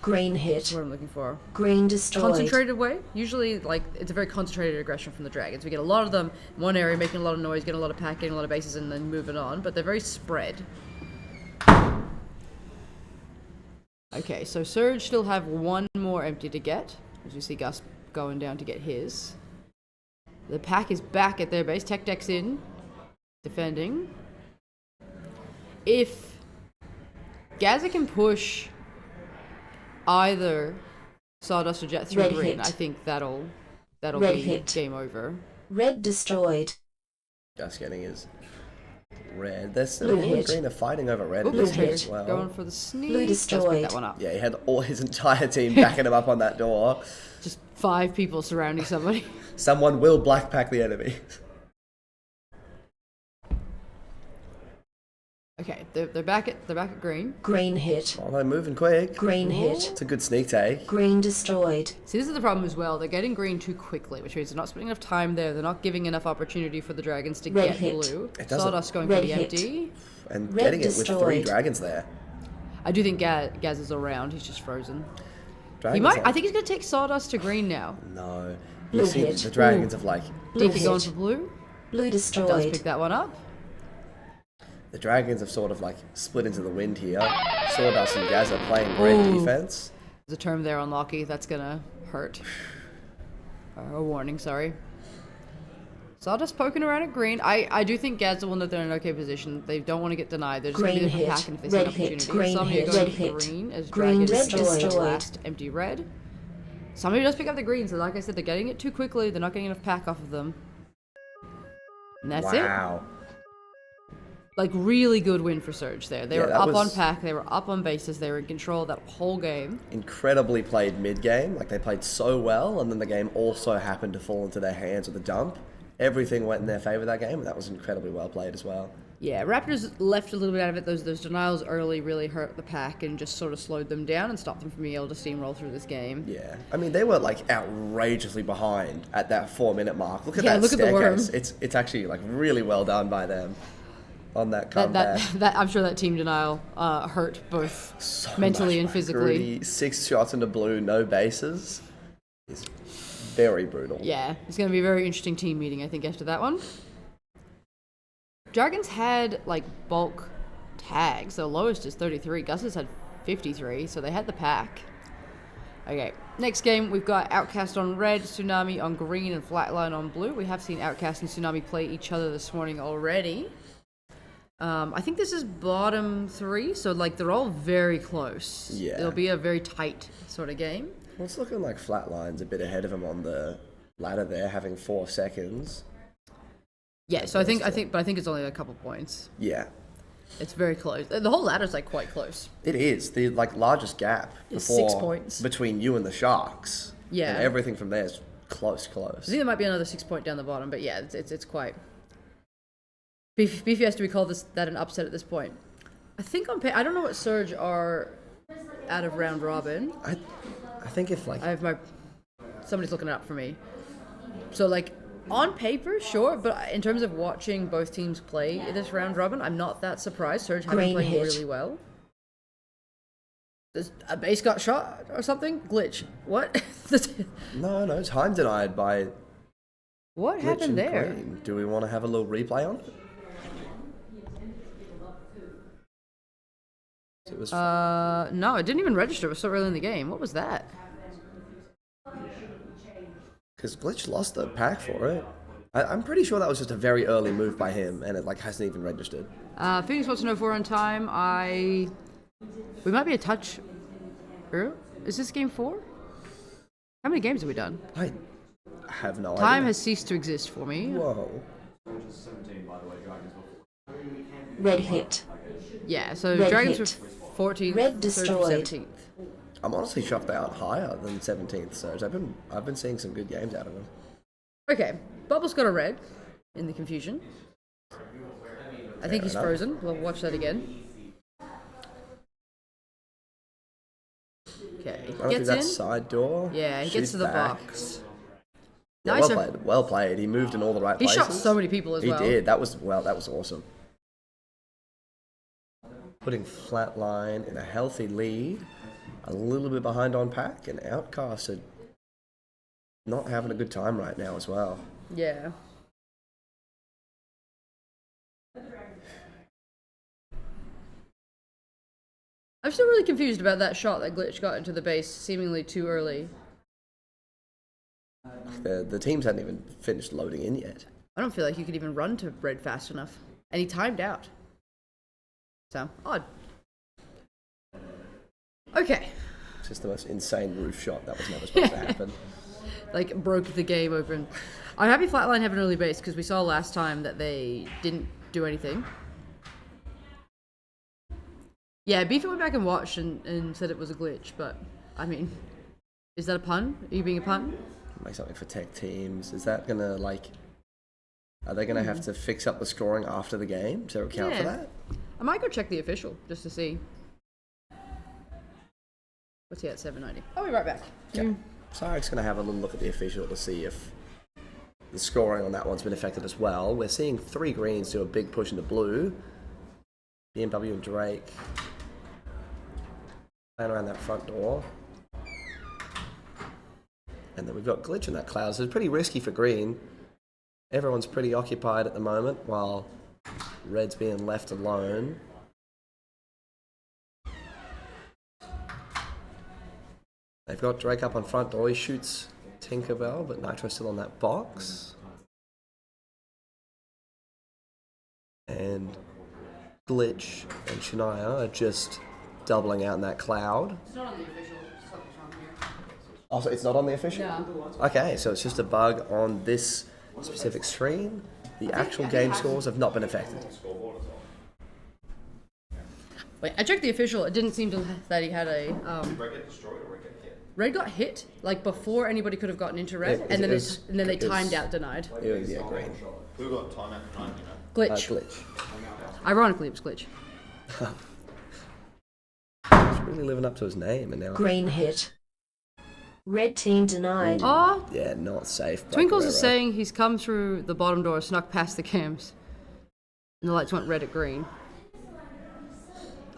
Green That's hit. what I'm looking for. Green destroyed. Concentrated way. Usually, like it's a very concentrated aggression from the Dragons. We get a lot of them in one area, making a lot of noise, getting a lot of pack, getting a lot of bases, and then moving on. But they're very spread. Okay, so Surge still have 1 more empty to get. As you see Gus going down to get his. The pack is back at their base. Tech Deck's in. Defending. If Gaza can push either Sawdust or Jet through Red green, hit. I think that'll Red be hit. game over. Red destroyed. Just getting his red. There's Blue blue and hit. green are fighting over red Oops, in this hit. game as well. Going for the sneak. Blue Let's pick destroyed. that one up. Yeah, he had all his entire team backing him up on that door. Just 5 people surrounding somebody. Someone will black pack the enemy. Okay, they're back at green. Green hit. Oh, they're moving quick. Green hit. It's a good sneak take. Green destroyed. See, this is the problem as well. They're getting green too quickly, which means they're not spending enough time there. They're not giving enough opportunity for the Dragons to Red get hit. blue. It doesn't- Sawdust going Red for the hit. empty. And Red getting it with 3 destroyed. dragons there. I do think Gaz is around. He's just frozen. Dragons He might. like- I think he's going to take Sawdust to green now. No. Blue You see hit. the dragons have like... Blue DK going hit. for blue. Blue Does destroyed. pick that one up. The dragons have sort of like split into the wind here. Sawdust and Gaz are playing red Ooh. defense. There's a term there on Locky that's going to hurt. A warning, sorry. Sawdust poking around at green. I do think Gaza will know they're in an okay position. They don't want to get denied. They're just going to Green be there hit. for packing if they see an Red hit. opportunity. Green Somebody hit. goes Red for hit. green as Green Dragons destroyed. last empty red. Somebody does pick up the green, so like I said, they're getting it too quickly. They're not getting enough pack off of them. And that's it. Wow. Like, really good win for Surge there. They Yeah, were that up on was- pack, they were up on bases, they were in control of that whole game. Incredibly played mid-game. Like, they played so well, and then the game also happened to fall into their hands with a dump. Everything went in their favor that game, and that was incredibly well played as well. Yeah, Raptors left a little bit out of it. Those denials early really hurt the pack and just sort of slowed them down and stopped them from being able to steamroll through this game. Yeah. I mean, they were, like, outrageously behind at that 4-minute mark. Look at Yeah, that look at the worm. staircase. It's actually, like, really well done by them on that comeback. That I'm sure that team denial hurt both So mentally much, and like, physically. gritty. 6 shots into blue, no bases. It's very brutal. Yeah, it's going to be a very interesting team meeting, I think, after that one. Dragons had, like, bulk tags. The lowest is 33. Gus's had 53, so they had the pack. Okay, next game, we've got Outcast on red, Tsunami on green, and Flatline on blue. We have seen Outcast and Tsunami play each other this morning already. I think this is bottom 3, so, like, they're all very close. Yeah. It'll be a very tight sort of game. Well, it's looking like Flatline's a bit ahead of him on the ladder there, having 4 seconds. Yeah, so I think it's only a couple points. Yeah. It's very close. The whole ladder's, like, quite close. It is. The, like, largest gap Is before, 6 points. between you and the Sharks. Yeah. And everything from there is close. I think there might be another 6 point down the bottom, but yeah, it's quite. Beefy has to be called that an upset at this point. I think I don't know what Surge are out of round robin. I think if, like... I have somebody's looking it up for me. So, like, on paper, sure, but in terms of watching both teams play this round robin, I'm not that surprised. Surge have been Green playing hit. really well. Does a base got shot or something? Glitch. What? No, it's time denied by What Glitch happened and there? Green. Do we want to have a little replay on it? It was No, it didn't even register. It was so early in the game. What was that? because Glitch lost the pack for it. I'm pretty sure that was just a very early move by him, and it like hasn't even registered. Phoenix wants to know 4 on time. We might be a touch. Is this game 4? How many games have we done? I have no Time idea. has ceased to exist for me. Whoa. Red hit. Yeah, so Red Dragons hit. were 14th, Red Surge were destroyed. 17th. I'm honestly shocked they aren't higher than 17th Surge. I've been seeing some good games out of them. Okay, Bubble's got a red in the confusion. I think he's enough. frozen. We'll watch that again. Okay, I he don't think gets in. that's side door. Yeah, he Shoots gets to the back. box. Yeah, Nice. well played. He moved in all the right He places. shot so many people as He well. did. That was awesome. Putting Flatline in a healthy lead, a little bit behind on pack, and Outcast are not having a good time right now as well. Yeah. I'm still really confused about that shot that Glitch got into the base seemingly too early. The teams hadn't even finished loading in yet. I don't feel like you could even run to red fast enough. And he timed out. So, odd. Okay. It's just the most insane roof shot that was never supposed to happen. Like, broke the game open. I'm happy Flatline have an early base because we saw last time that they didn't do anything. Yeah, Beefy went back and watched and said it was a glitch, but, I mean, is that a pun? Are you being a pun? Make something for tech teams. Is that gonna like? Are they gonna have to fix up the scoring after the game to account for Yeah. that? I might go check the official just to see. What's he at 790? I'll be right back. Yeah. Sarek's gonna have a little look at the official to see if the scoring on that one's been affected as well. We're seeing 3 greens do a big push into blue. BMW and Drake playing around that front door. And then we've got Glitch in that cloud, so it's pretty risky for green. Everyone's pretty occupied at the moment, while red's being left alone. They've got Drake up on front door, he shoots Tinkerbell, but Nitro's still on that box. And Glitch and Shania are just doubling out in that cloud. It's not on the official. Something's wrong here. Also, it's not on the official? No. Okay, so it's just a bug on this specific screen. The actual game scores have not been affected. Wait, I checked the official. It didn't seem that he had a. Did Red get destroyed or Red get hit? Red got hit like before anybody could have gotten into red, and then they timed out denied. It was, yeah, green. Who got time out tonight, you know? Glitch. Glitch. Ironically, it was glitch. He's really living up to his name, and now. Green hit. Red team denied. Oh, Yeah, not safe. by Twinkles is Guerrero. saying he's come through the bottom door, snuck past the cams, and the lights went red at green.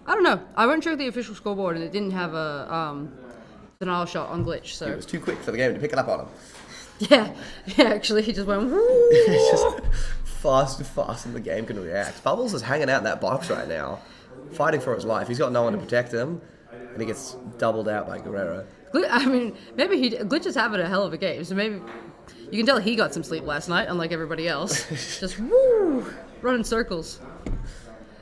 I don't know. I went and checked the official scoreboard, and it didn't have a denial shot on glitch. He So was too quick for the game to pick it up on him. yeah, actually, he just went. Woo! It's just fast than the game can react. Bubbles is hanging out in that box right now, fighting for his life. He's got no one to protect him, and he gets doubled out by Guerrero. I mean, maybe Glitch is having a hell of a game, so maybe you can tell he got some sleep last night, unlike everybody else. Just woo, running circles.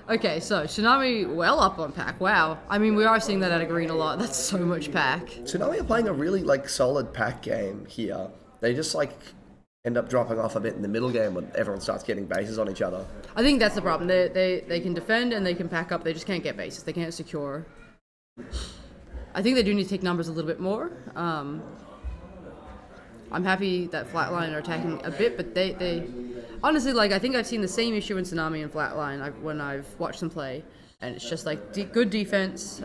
Okay, so Tsunami well up on pack. Wow. I mean, we are seeing that out of green a lot. That's so much pack. Tsunami are playing a really solid pack game here. They just end up dropping off a bit in the middle game when everyone starts getting bases on each other. I think that's the problem. They can defend and they can pack up. They just can't get bases. They can't secure. I think they do need to take numbers a little bit more. I'm happy that Flatline are attacking a bit, but they honestly, I think I've seen the same issue in Tsunami and Flatline when I've watched them play, and it's just good defense,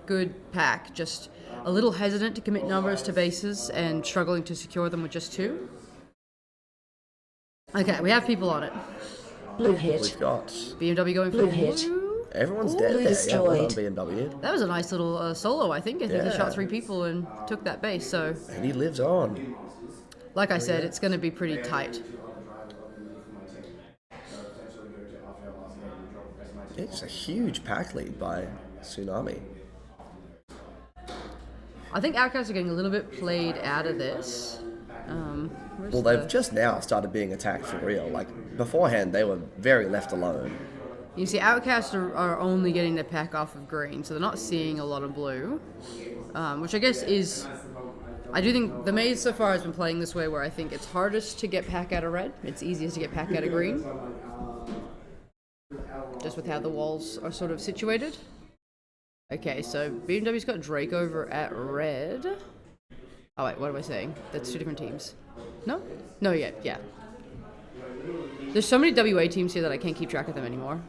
good pack, just a little hesitant to commit numbers to bases and struggling to secure them with just 2. Okay, we have people on it. Blue hit. We've got BMW going for Blue hit. blue. everyone's Ooh, dead there. Yeah, well done, destroyed. BMW. That was a nice little solo, I think. I think he Yeah. shot 3 people and took that base. So, And he lives on. like I said, it's going to be pretty tight. It's a huge pack lead by Tsunami. I think Outcasts are getting a little bit played out of this. Where's Well, they've the- just now started being attacked for real. Beforehand, they were very left alone. You see, Outcasts are only getting their pack off of green, so they're not seeing a lot of blue. Which I guess is... I do think the maze so far has been playing this way where I think it's hardest to get pack out of red. It's easiest to get pack out of green. Just with how the walls are sort of situated. Okay, so BMW's got Drake over at red. Oh wait, what am I saying? That's 2 different teams. No? No, yeah. There's so many WA teams here that I can't keep track of them anymore.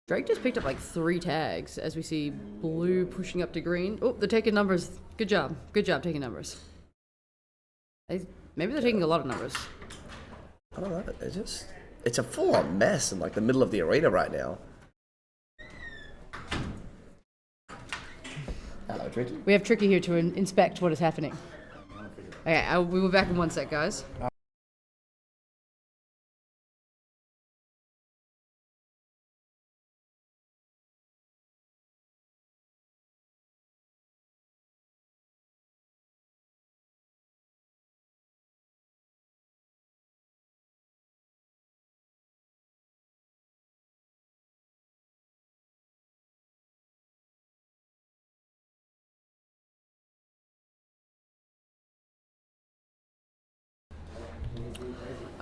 Drake just picked up 3 tags as we see blue pushing up to green. Oh, they're taking numbers. Good job taking numbers. Maybe they're taking a lot of numbers. I don't know. It's a full-on mess in the middle of the arena right now. Hello, Tricky. We have Tricky here to inspect what is happening. Okay, we will be back in 1 sec, guys.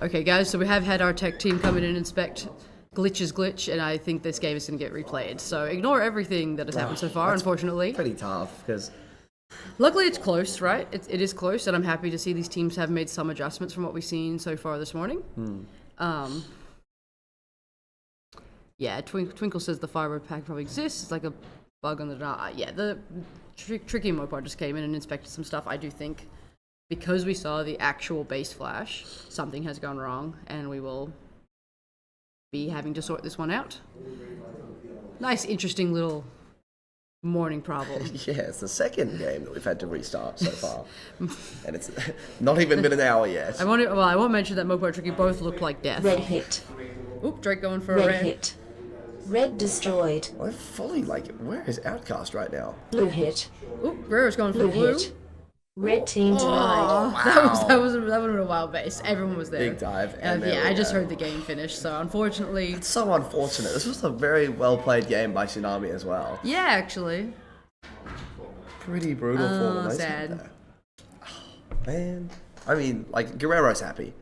Okay, guys, so we have had our tech team come in and inspect Glitch's glitch, and I think this game is going to get replayed. So ignore everything that has happened so far, That's unfortunately. Pretty tough, because Luckily, it's close, right? It is close, and I'm happy to see these teams have made some adjustments from what we've seen so far this morning. Yeah, Twinkle says the firebird pack probably exists. It's like a bug on the... yeah, the Tricky and Mopar just came in and inspected some stuff. I do think because we saw the actual base flash, something has gone wrong, and we will be having to sort this one out. Nice, interesting little morning problem. yeah, it's the second game that we've had to restart so far. And it's not even been an hour yet. I won't mention that Mopar and Tricky both look like death. Red hit. Oop, Drake going for a Red red. hit. Red destroyed. We're fully where is Outcast right now? Blue hit. Oop, Guerrero's going for Blue blue. hit. Red team denied. That was a wild base. Everyone was there. Big dive, And and there yeah, we I just go. heard the game finish. So unfortunately, It's so unfortunate. This was a very well played game by Tsunami as well. yeah, actually, Pretty brutal for them. sad. Man, I mean, Guerrero's happy.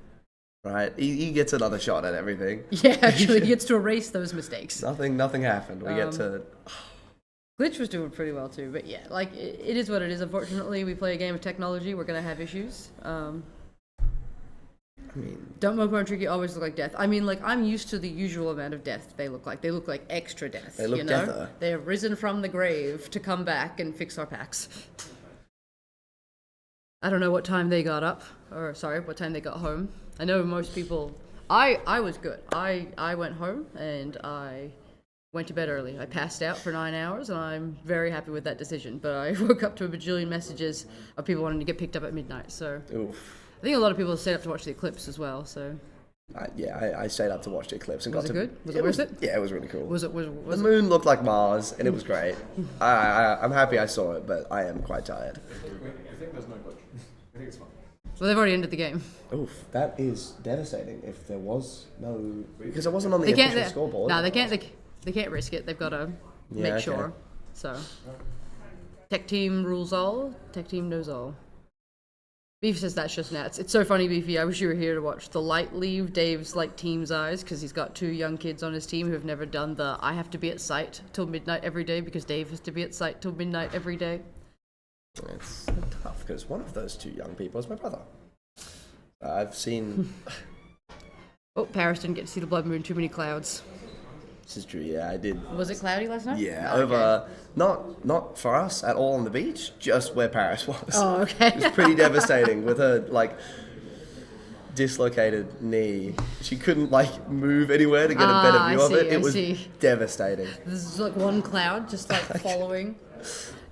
Right? He gets another shot at everything. Yeah, actually, he gets to erase those mistakes. Nothing happened. We get to... Glitch was doing pretty well too, but yeah, like it is what it is. Unfortunately, we play a game of technology. We're gonna have issues. I mean... Don't Mopo and Tricky always look like death. I mean, like, I'm used to the usual amount of death they look like. They look like extra death. They look you know? deather. They have risen from the grave to come back and fix our packs. I don't know what time they got up, or sorry, what time they got home. I know most people... I was good. I went home and I went to bed early. I passed out for 9 hours and I'm very happy with that decision. But I woke up to a bajillion messages of people wanting to get picked up at midnight, so... Oof. I think a lot of people stayed up to watch the eclipse as well, so... I stayed up to watch the eclipse and Was got it to... good? Was it worth it? Yeah, it was really cool. Was it The moon looked like Mars, and it was great. I'm happy I saw it, but I am quite tired. I think there's no glitch. I think it's fine. Well, they've already ended the game. Oof, that is devastating. If there was no... Because it wasn't on the They can't... official scoreboard. No, they can't risk it. They've got to Yeah, make okay. sure. So... Tech team rules all. Tech team knows all. Beef says that's just nuts. It's so funny, Beefy. I wish you were here to watch the light leave Dave's like team's eyes because he's got 2 young kids on his team who have never done the I have to be at site till midnight every day because Dave has to be at site till midnight every day. It's tough because one of those 2 young people is my brother. I've seen... Oh, Paris didn't get to see the blood moon. Too many clouds. This is true, yeah, I did. Was it cloudy last night? Yeah, Oh, okay. over... Not for us at all on the beach, just where Paris was. Oh, okay. It was pretty devastating with her, like, dislocated knee. She couldn't, like, move anywhere to get a better view of it. It was devastating. This is like one cloud just like following.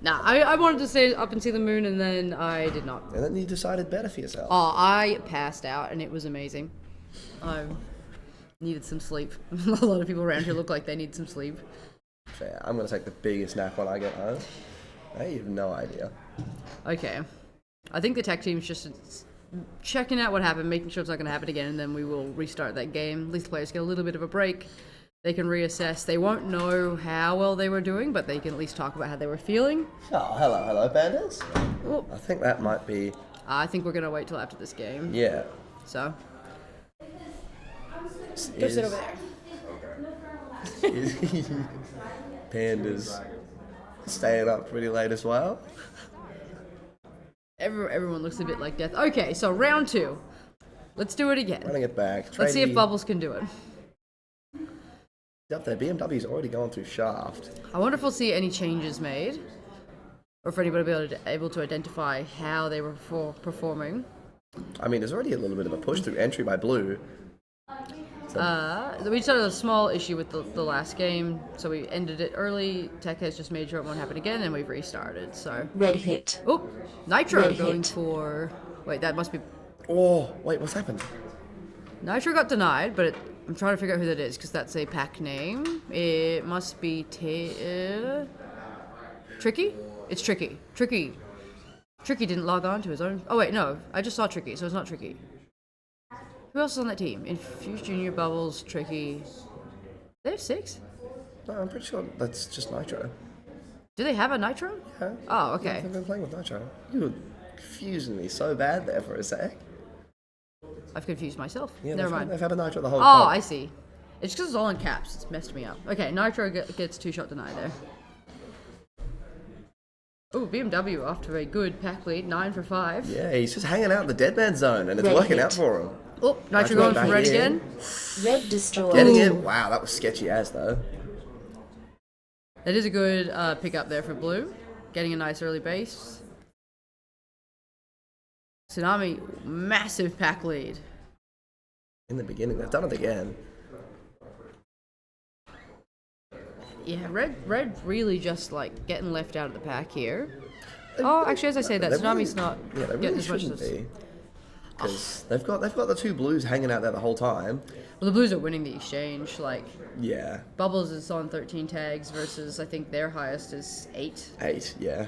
Nah, I wanted to stay up and see the moon and then I did not. And then you decided better for yourself. Oh, I passed out and it was amazing. I needed some sleep. A lot of people around here look like they need some sleep. Fair. I'm going to take the biggest nap when I get home. I have no idea. Okay. I think the tech team's just checking out what happened, making sure it's not going to happen again, and then we will restart that game. At least the players get a little bit of a break. They can reassess. They won't know how well they were doing, but they can at least talk about how they were feeling. Oh, hello, Banders. Oh, I think that might be... I think we're going to wait till after this game. Yeah. So, Go sit over there. Pandas staying up pretty late as well. Everyone looks a bit like death. Okay, so round 2. Let's do it again. Running it back. Let's see if Tradie- Bubbles can do it. Up there, BMW's already going through shaft. I wonder if we'll see any changes made, or if anybody will be able to identify how they were performing. I mean, there's already a little bit of a push through entry by Blue. We just had a small issue with the last game, so we ended it early. Tech has just made sure it won't happen again, and we've restarted. So, Red hit. oh, Nitro Red going hit. for. Wait, that must be. Oh, wait, what's happened? Nitro got denied, but I'm trying to figure out who that is because that's a pack name. It must be Tricky. It's Tricky. Tricky didn't log on to his own. Oh wait, no, I just saw Tricky, so it's not Tricky. Who else is on that team? Infused Junior, Bubbles, Tricky. They have 6? No, I'm pretty sure that's just Nitro. Do they have a Nitro? Yeah. Oh, okay. They've been playing with Nitro. You were confusing me so bad there for a sec. I've confused myself. Yeah, Never mind. They've had a Nitro the whole Oh, time. I see. It's because it's all in caps. It's messed me up. Okay, Nitro gets 2-shot deny there. Oh, BMW off to a good pack lead, 9 for 5. Yeah, he's just hanging out in the dead man zone, and it's Red working hit. out for him. Oh, Nitro Nitro going back for red in. again. Red destroyed. Getting it? Wow, that was sketchy as though. That is a good pick-up there for Blue. Getting a nice early base. Tsunami, massive pack lead. In the beginning, they've done it again. Yeah, red really just like getting left out of the pack here. Oh, actually, as I say that, They Tsunami's really- not Yeah, they getting really as much shouldn't as... be. Because they've got the 2 Blues hanging out there the whole time. Well, the Blues are winning the exchange. Like, Yeah, Bubbles is on 13 tags versus, I think, their highest is 8. 8, yeah.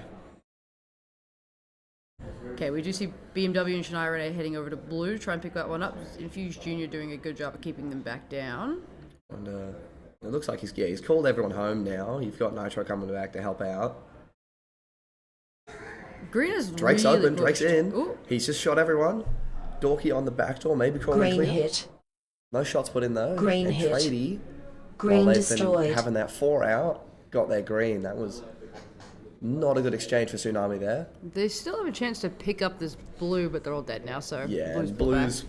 Okay, we do see BMW and Shania Renee heading over to Blue to try and pick that one up. Infused Junior doing a good job of keeping them back down. And it looks like he's called everyone home now. You've got Nitro coming back to help out. Green is Drake's really open, pushed. Drake's in. Ooh, He's just shot everyone. Dorky on the back door, maybe crawling Green clear. hit. No shots put in though. Green and hit. Tradie, Green while they've destroyed. been having that 4 out, got their green. That was not a good exchange for Tsunami there. They still have a chance to pick up this blue, but they're all dead now, so Yeah, Blues and pull back. Blues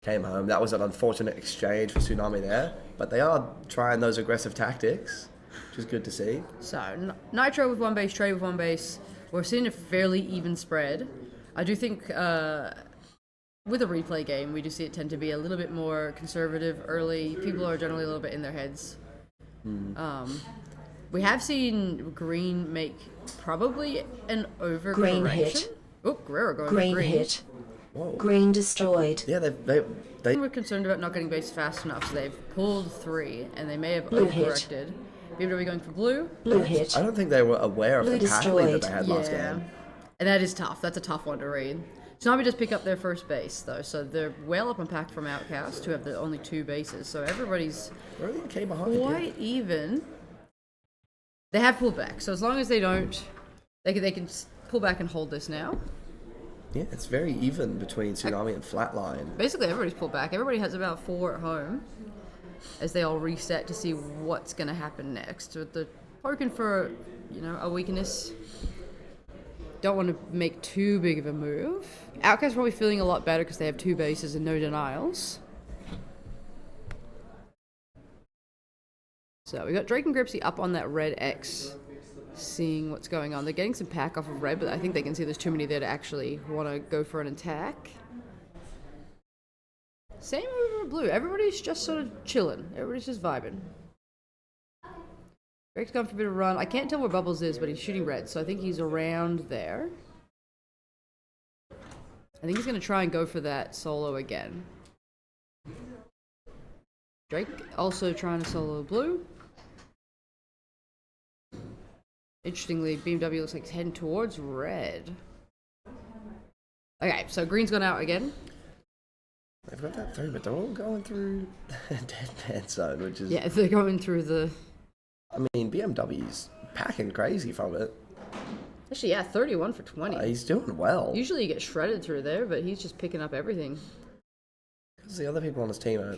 came home. That was an unfortunate exchange for Tsunami there, but they are trying those aggressive tactics, which is good to see. So, Nitro with 1 base, Trade with 1 base. We're seeing a fairly even spread. I do think with a replay game, we do see it tend to be a little bit more conservative early. People are generally a little bit in their heads. We have seen Green make probably an overcorrection. Green hit. Oh, Guerrero going Green for green. hit. Whoa. Green destroyed. Yeah, they We're concerned about not getting base fast enough, so they've pulled 3, and they may have Blue hit. overcorrected. BMW going for blue. Blue hit. I don't think they were aware of Blue the pack lead that destroyed. they had last game. And that is tough. That's a tough one to read. Tsunami just pick up their first base, though, so they're well up on pack from Outcast, who have the only 2 bases, so everybody's They're only a K behind. quite even. They have pulled back, so as long as they don't, they can pull back and hold this now. Yeah, it's very even between Tsunami and Flatline. Basically, everybody's pulled back. Everybody has about 4 at home as they all reset to see what's going to happen next. With the hoping for, a weakness. Don't want to make too big of a move. Outcast probably feeling a lot better because they have 2 bases and no denials. So we got Drake and Gripsy up on that red X, seeing what's going on. They're getting some pack off of red, but I think they can see there's too many there to actually want to go for an attack. Same over blue. Everybody's just sort of chilling. Everybody's just vibing. Drake's gone for a bit of a run. I can't tell where Bubbles is, but he's shooting red, so I think he's around there. I think he's going to try and go for that solo again. Drake also trying to solo blue. Interestingly, BMW looks like he's heading towards red. Okay, so green's gone out again. They've got that through, but they're all going through Deadman Zone, which is... Yeah, they're going through the... I mean, BMW's packing crazy from it. Actually, yeah, 31 for 20. He's doing well. Usually you get shredded through there, but he's just picking up everything. Because the other people on his team are,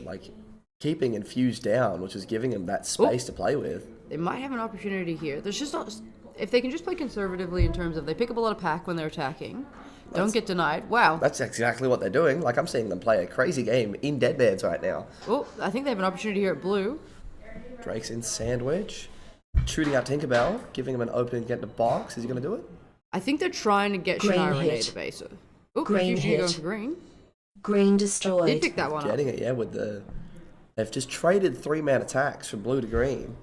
keeping Infused down, which is giving him that space to play with. They might have an opportunity here. There's just not... If they can just play conservatively in terms of they pick up a lot of pack when they're attacking, don't get denied. Wow. That's exactly what they're doing. I'm seeing them play a crazy game in Deadman's right now. Oh, I think they have an opportunity here at blue. Drake's in Sandwich, shooting out Tinkerbell, giving him an opening to get in the box. Is he going to do it? I think they're trying to get Green Shania Renee hit. to base. Oh, Green Refugee hit. going for green. Green destroyed. Did pick that one up. Getting it, yeah, with the... They've just traded 3-man attacks from blue to green.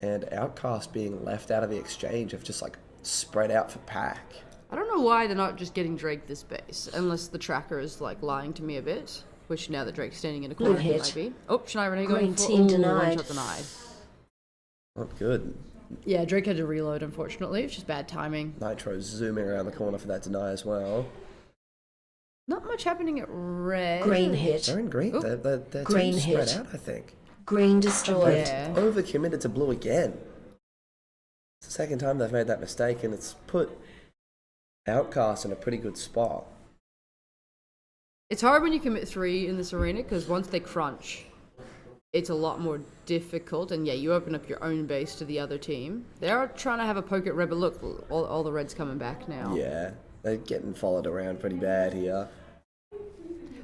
And Outcast being left out of the exchange have just, spread out for pack. I don't know why they're not just getting Drake this base, unless the tracker is, lying to me a bit. Which, now that Drake's standing in a corner, Blue it hit. might be. Oh, Shania Renee going Green for... team Ooh, denied. one shot denied. Not good. Yeah, Drake had to reload, unfortunately. It's just bad timing. Nitro zooming around the corner for that deny as well. Not much happening at red. Green hit. They're in green. Oop. They're Green too spread hit. out, I think. Green destroyed. Yeah. Overcommitted to blue again. It's the second time they've made that mistake, and it's put Outcast in a pretty good spot. It's hard when you commit 3 in this arena, because once they crunch, it's a lot more difficult, and yeah, you open up your own base to the other team. They are trying to have a poke at red, but look, all the red's coming back now. Yeah, they're getting followed around pretty bad here.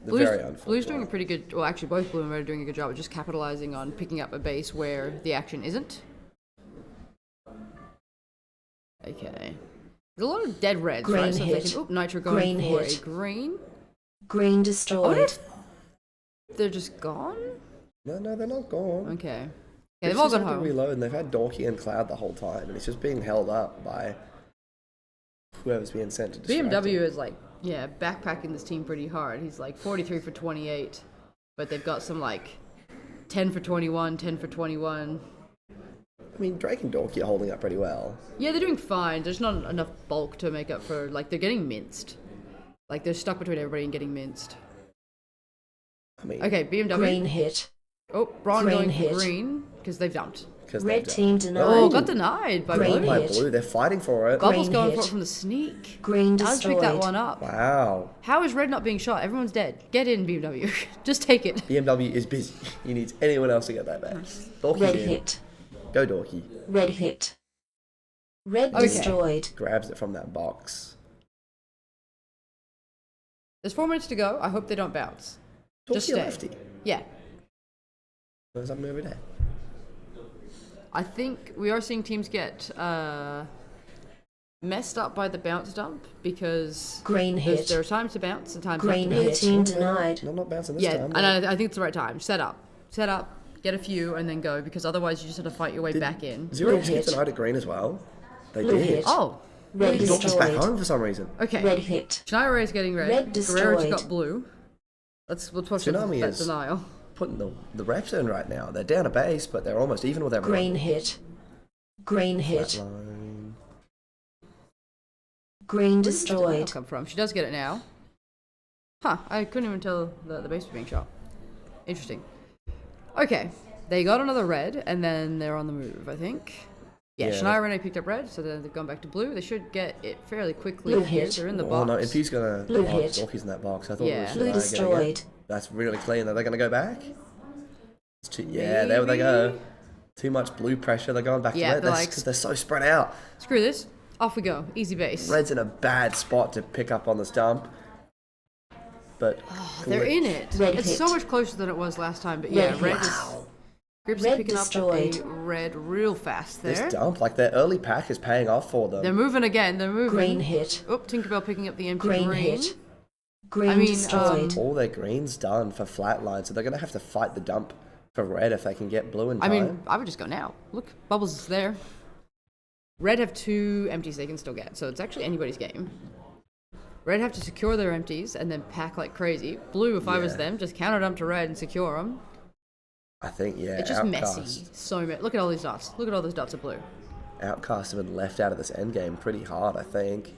They're very unfortunate. Blue's doing a pretty good, well actually both blue and red are doing a good job of just capitalizing on picking up a base where the action isn't. Okay. There's a lot of dead reds, Green right? So if hit. they can, Nitro going Green for hit. a green. Green I wonder destroyed. if they're just gone? No, they're not gone. Okay. Yeah, they've all gone home. Reload, and they've had Dorky and Cloud the whole time, and it's just being held up by whoever's being sent to distract BMW him. is backpacking this team pretty hard. He's 43 for 28, but they've got some 10 for 21, 10 for 21. I mean, Drake and Dorky are holding up pretty well. Yeah, they're doing fine. There's not enough bulk to make up for, they're getting minced. They're stuck between everybody and getting minced. I mean, Okay, BMW. Green hit. Oh, Braun Green going hit. for green, because they've dumped. Because Red team denied. Oh, got denied by Green blue. by hit. blue. They're fighting for it. Bubbles Green going hit. for it from the sneak. Green Does pick that destroyed. one up. Wow. How is red not being shot? Everyone's dead. Get in, BMW. Just take it. BMW is busy. He needs anyone else to get that base. Dorky's Red in. hit. Go Dorky. Red hit. Red Okay. destroyed. Grabs it from that box. There's 4 minutes to go. I hope they don't bounce. Just Dorky a stay. lefty. Yeah. There's something over there. I think we are seeing teams get messed up by the bounce dump because Green hit. there are times to bounce and times Green not to hit. bounce. Team denied. No, not bouncing this Yeah, time. and I think it's the right time. Set up, get a few, and then go because otherwise you just have to fight your way back in. Zero Blue skip hit. denied at green as well. They Blue did. hit. Oh, Red Dorky's back destroyed. home for some reason. okay. Red hit. Shania Ray's getting red. Red Guerrero's destroyed. got blue. We'll talk Tsunami about is- that denial. Putting the reps in right now. They're down a base, but they're almost even with everyone. Green hit. Green hit. Flatline. Green Where did the destroyed. denial come from? She does get it now. Huh, I couldn't even tell that the base was being shot. Interesting. Okay, they got another red, and then they're on the move, I think. Yeah, Yeah. Shania and Renee picked up red, so then they've gone back to blue. They should get it fairly quickly. Blue here. hit. They're in the Oh box. no, if he's gonna... Blue oh, hit. Dorky's in that box. I thought Yeah. it was Blue Shania getting destroyed. it. That's really clean. Are they gonna go back? It's too, yeah, there they Maybe. go. Too much blue pressure. They're going back Yeah, to red. they're That's like- because they're so spread out. Screw this. Off we go. Easy base. Red's in a bad spot to pick up on the stump. But They're in it. Red It's hit. so much closer than it was last time, but Red yeah, hit. red is... wow. Grips Red are picking destroyed. up a red real fast there. This dump, like their early pack is paying off for them. They're moving again. They're moving. Green hit. Oh, Tinkerbell picking up the empty Green green. hit. Green I mean, destroyed. All their green's done for flatline, so they're gonna have to fight the dump for red if they can get blue in I time. mean, I would just go now. Look, Bubbles is there. Red have 2 empties they can still get, so it's actually anybody's game. Red have to secure their empties and then pack like crazy. Blue, if I was Yeah. them, just counter dump to red and secure them. I think, yeah, It's just Outcast. messy. So look at all these dots. Look at all those dots of blue. Outcast have been left out of this endgame pretty hard, I think.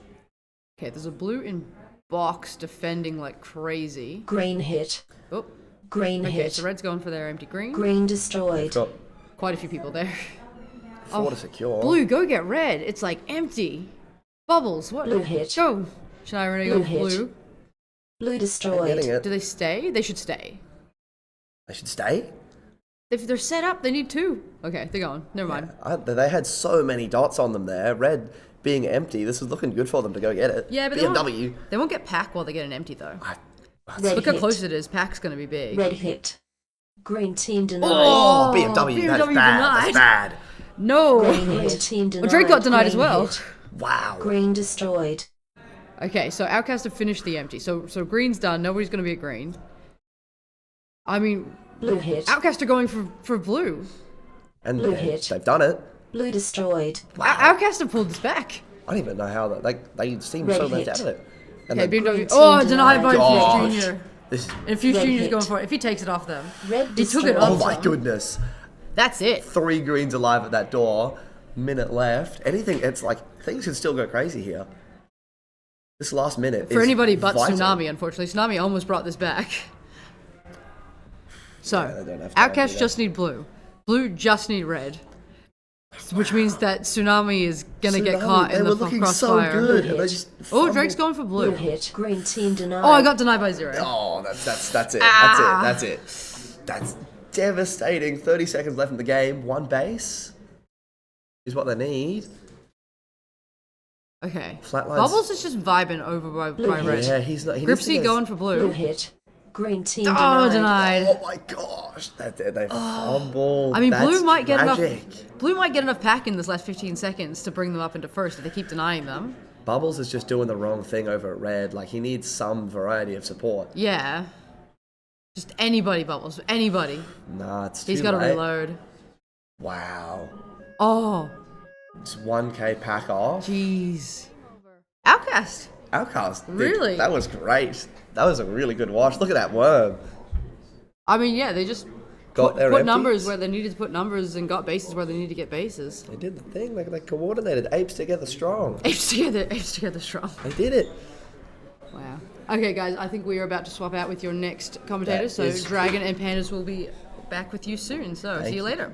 Okay, there's a blue in box defending like crazy. Green hit. Oh, Green okay, hit. so red's going for their empty green. Green They've destroyed. got Quite a few people there. 4 to secure. Blue, go get red. It's like empty. Bubbles, what? Blue hit. Go. Shania Renee Blue go hit. blue. Blue They're getting destroyed. it. Do they stay? They should stay. They should stay. If they're set up, they need 2. Okay, they're going. Never mind. They had so many dots on them there. Red being empty, this is looking good for them to go get it. Yeah, but BMW. they won't get pack while they get an empty though. Red Look how hit. close it is. Pack's gonna be big. Red hit. Green team denied. Oh, BMW, that's BMW bad. denied. That's bad. No. Green hit. Team denied. Well, Drake got denied as Green well. hit. Wow. Green destroyed. Okay, so Outcast have finished the empty. So green's done. Nobody's gonna be at green. I mean, Blue hit. Outcast are going for blue. And Blue hit. they've done it. Blue destroyed. Outcast have pulled this back. I don't even know how they seem Red so left hit. out of it. And Okay, then- BMW. Green Oh, team denied by denied. Fuse Junior. this, And Fuse Red Junior's hit. going for it. If he takes it off them, Red he took it destroyed. off. oh my them. goodness. That's it. 3 greens alive at that door. Minute left. Anything, it's like, things can still go crazy here. This last minute For is anybody but vital. Tsunami, unfortunately. Tsunami almost brought this back. So, Yeah, they don't have to Outcast do that. just need blue. Blue just need red. Which means that Tsunami is going to get Tsunami, caught they in were the looking so crossfire. good. Blue and they hit. just Oh, Drake's fumbled. going for Blue blue. hit. Green team denied. Oh, I got denied by 0. Oh, that's it. Ah. That's it. That's devastating. 30 seconds left in the game. 1 base is what they need. Okay. Flatlines. Bubbles is just vibing over by red. Yeah, he's not. He needs to Gripsy get- going for Blue blue. hit. Green team Oh, denied. denied. Oh my gosh, that's it. They fumbled. I mean, That's blue might get tragic. enough. Blue might get enough pack in this last 15 seconds to bring them up into first if they keep denying them. Bubbles is just doing the wrong thing over at red. Like he needs some variety of support. Yeah. Just anybody, Bubbles. Anybody. Nah, it's too He's got to late. reload. Wow, Oh, it's 1K pack off. jeez. Outcast. Outcast. Dude, Really? that was great. That was a really good watch. Look at that worm. I mean, yeah, they just Got their put empties. numbers where they needed to put numbers and got bases where they needed to get bases. They did the thing. They coordinated. Apes together strong. Apes together strong. They did it. Wow. Okay, guys, I think we are about to swap out with your next commentator. That So is- Dragon and Pandas will be back with you soon. So see you you. later.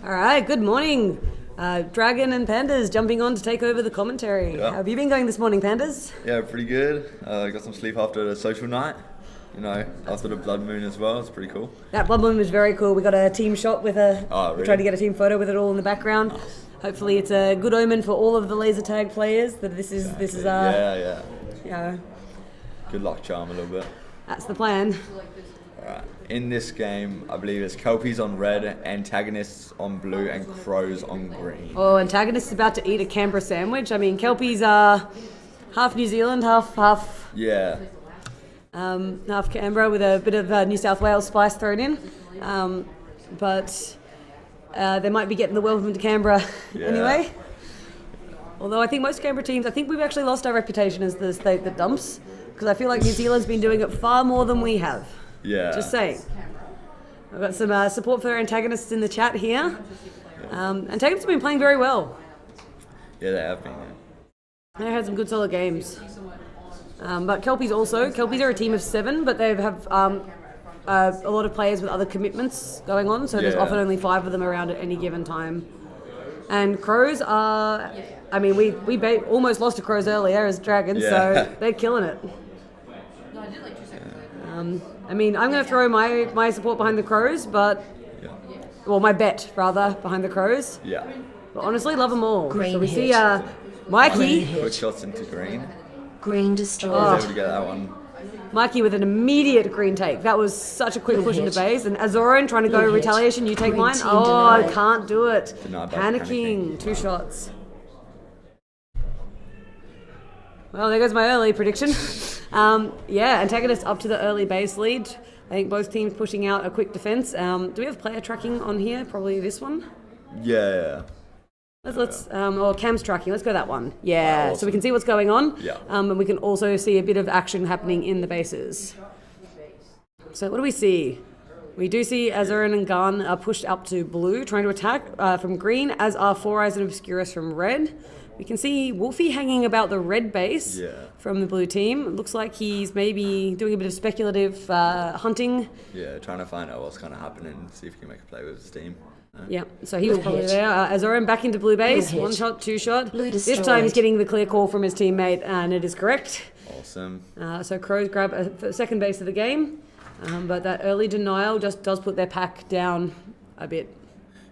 All right, good morning. Dragon and Pandas jumping on to take over the commentary. Yeah. How have you been going this morning, Pandas? Yeah, pretty good. Got some sleep after the social night. You know, after the blood moon as well. It's pretty cool. That blood moon was very cool. We got a team shot with a... Oh, really? We tried to get a team photo with it all in the background. Nice. Hopefully it's a good omen for all of the laser tag players that this is Yeah. you know, Good luck charm a little bit. that's the plan. Alright. In this game, I believe it's Kelpies on red, antagonists on blue, and crows on green. Oh, antagonist is about to eat a Canberra sandwich. I mean, Kelpies are half New Zealand, half Yeah. half Canberra with a bit of New South Wales spice thrown in. But they might be getting the welcome to Canberra Yeah. anyway. Although I think most Canberra teams, I think we've actually lost our reputation as the state that dumps, because I feel like New Zealand's been doing it far more than we have. Yeah. Just saying. I've got some support for their antagonists in the chat here. Antagonists have been playing very well. Yeah, they have been. They had some good solid games. But Kelpies are a team of 7, but they have a lot of players with other commitments going on, so there's Yeah. often only 5 of them around at any given time. And Crows are, I mean, we almost lost to Crows earlier as Dragons, Yeah. so they're killing it. I mean, I'm going to throw my support behind the Crows, but, Yeah. well, my bet, rather, behind the Crows. Yeah. But honestly, love them all. Green so we hit. see Mikey. Green Quick hit. shots into green. Green I destroyed. was able to get that one. Mikey with an immediate green take. That was such a quick Good push into hit. base. And Azoran trying to go Good hit. retaliation. You take Green mine. team Oh, I denied. can't do it. Denied by Panicking. panicking. 2 shots. Well, there goes my early prediction. Antagonist up to the early base lead. I think both teams pushing out a quick defense. Do we have player tracking on here? Probably this one. Yeah. Or Cam's tracking. Let's go that one. Yeah, Awesome. so we can see what's going on. Yeah. And we can also see a bit of action happening in the bases. So what do we see? We do see Azurin and Garn are pushed up to blue, trying to attack from green, as are Four Eyes and Obscurus from red. We can see Wolfie hanging about the red base Yeah. from the blue team. It looks like he's maybe doing a bit of speculative hunting. Yeah, trying to find out what's kind of happening, see if he can make a play with his team. Yeah, so he was Blue probably hit. there. Azoran back into blue base. Blue hit. 1 shot, 2 shot. Blue This destroyed. time he's getting the clear call from his teammate, and it is correct. Awesome. So Crows grab a second base of the game, but that early denial just does put their pack down a bit.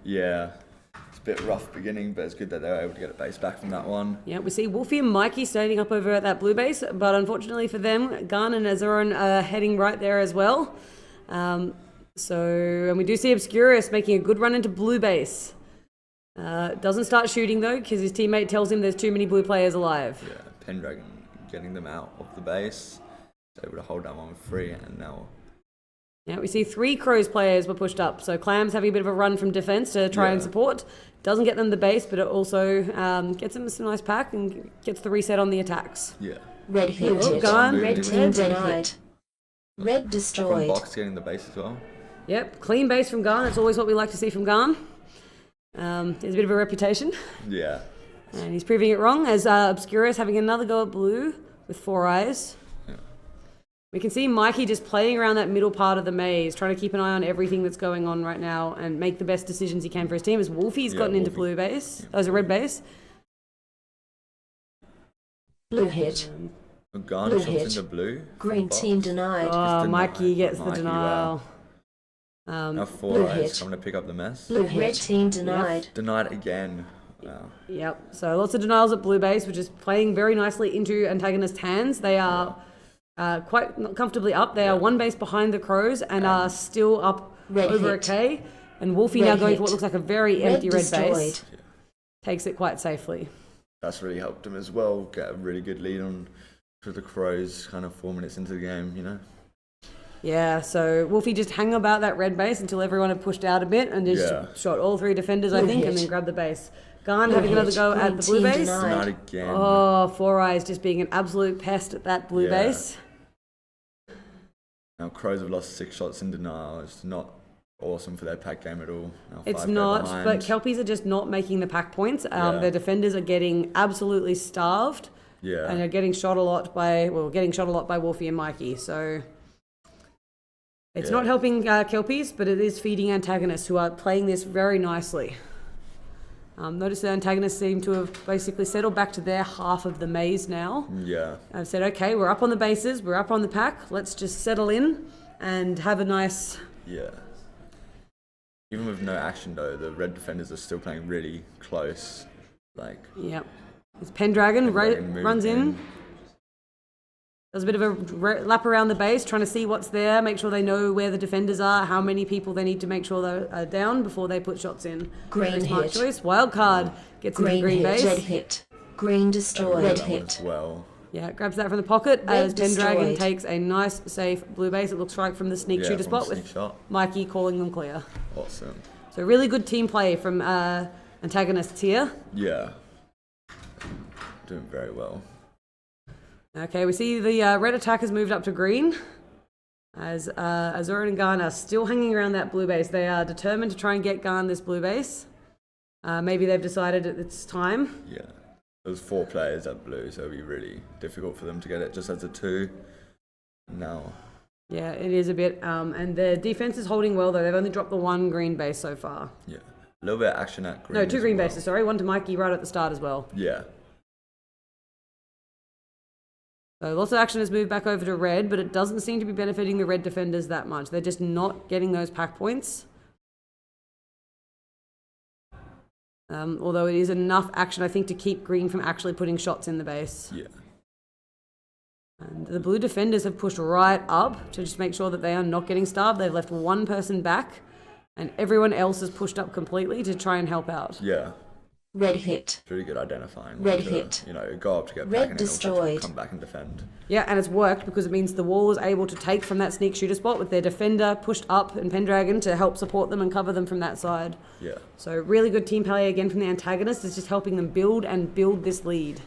Yeah. It's a bit rough beginning, but it's good that they were able to get a base back from that one. Yeah, we see Wolfie and Mikey standing up over at that blue base, but unfortunately for them, Gun and Azoran are heading right there as well. And we do see Obscurus making a good run into blue base. Doesn't start shooting though, because his teammate tells him there's too many blue players alive. Yeah, Pendragon getting them out of the base. Was able to hold that one free, and now Yeah, we see 3 Crows players were pushed up. So Clams having a bit of a run from defense to try and Yeah. support. Doesn't get them the base, but it also gets them some nice pack and gets the reset on the attacks. yeah. Red hit. Oh, gone. Red team Red denied. Red From destroyed. box getting the base as well. Yep, clean base from Garn. That's always what we like to see from Garn. There's a bit of a reputation, Yeah. and he's proving it wrong as Obscurus having another go at blue with 4 eyes. Yeah. We can see Mikey just playing around that middle part of the maze, trying to keep an eye on everything that's going on right now and make the best decisions he can for his team. As Wolfie's Yeah, gotten into Wolfie. blue base, that was a red base. Blue hit. Garn Blue shots hit. into blue. Green Box. team denied. Oh, denied. Mikey gets the Mikey, denial. Now Four Blue Eyes hit. coming to pick up the mess. Blue hit. Red team denied. Denied again. Wow. Yep. So lots of denials at blue base, which is playing very nicely into antagonist hands. They are quite comfortably up. They are 1 base behind the Crows and are still up Red over hit. a K. And Wolfie Red now going hit. for what looks like a very Red empty red destroyed. base. Takes it quite safely. That's really helped him as well. Get a really good lead on to the Crows kind of 4 minutes into the game, you know? Yeah, so Wolfie just hung about that red base until everyone had pushed out a bit and just Yeah. shot all 3 defenders, I Blue think, and hit. then grabbed the base. Garn Blue having another hit. go at Green the blue team base. denied. Denied again. Oh, Four Eyes just being an absolute pest at that blue Yeah. base. Now Crows have lost 6 shots in denial. It's not awesome for their pack game at all. Now It's 5 go not, behind. but Kelpies are just not making the pack points. Yeah. Their defenders are getting absolutely starved Yeah. and are getting shot a lot by Wolfie and Mikey. So It's Yeah. not helping Kelpies, but it is feeding antagonists who are playing this very nicely. Notice the antagonists seem to have basically settled back to their half of the maze now. Yeah. I've said, okay, we're up on the bases, we're up on the pack, let's just settle in and have a nice... Yeah. Even with no action though, the red defenders are still playing really close. Like, Yep. It's Pendragon, Pendragon moved runs in. Does a bit of a lap around the base, trying to see what's there, make sure they know where the defenders are, how many people they need to make sure they're down before they put shots in. Green Very smart hit. choice. Wild card gets into the green hit. base. Red hit. Green destroyed. Red that one as hit. well. Yeah, grabs that from the pocket Red as Pendragon destroyed. takes a nice, safe blue base. It looks like from the sneak Yeah, shooter from spot sneak with shot. Mikey calling them clear. Awesome. So really good team play from antagonists here. Yeah. Doing very well. Okay, we see the red attack has moved up to green. As Azurin and Garn are still hanging around that blue base. They are determined to try and get Garn this blue base. Maybe they've decided it's time. Yeah. There's 4 players at blue, so it'll be really difficult for them to get it just as a 2. Now. Yeah, it is a bit. And their defense is holding well, though. They've only dropped the 1 green base so far. Yeah. A little bit of action at green. No, 2 as green well. bases, sorry. 1 to Mikey right at the start as well. Yeah. So lots of action has moved back over to red, but it doesn't seem to be benefiting the red defenders that much. They're just not getting those pack points. Although it is enough action, I think, to keep green from actually putting shots in the base. Yeah. And the blue defenders have pushed right up to just make sure that they are not getting starved. They've left 1 person back, and everyone else has pushed up completely to try and help out. Yeah. Red hit. It's really good identifying. Red when to, hit. You know, go up to get Red back and then also destroyed. come back and defend. Yeah, and it's worked because it means the wall was able to take from that sneak shooter spot with their defender pushed up and Pendragon to help support them and cover them from that side. Yeah. So really good team play again from the antagonist. Is just helping them build this lead.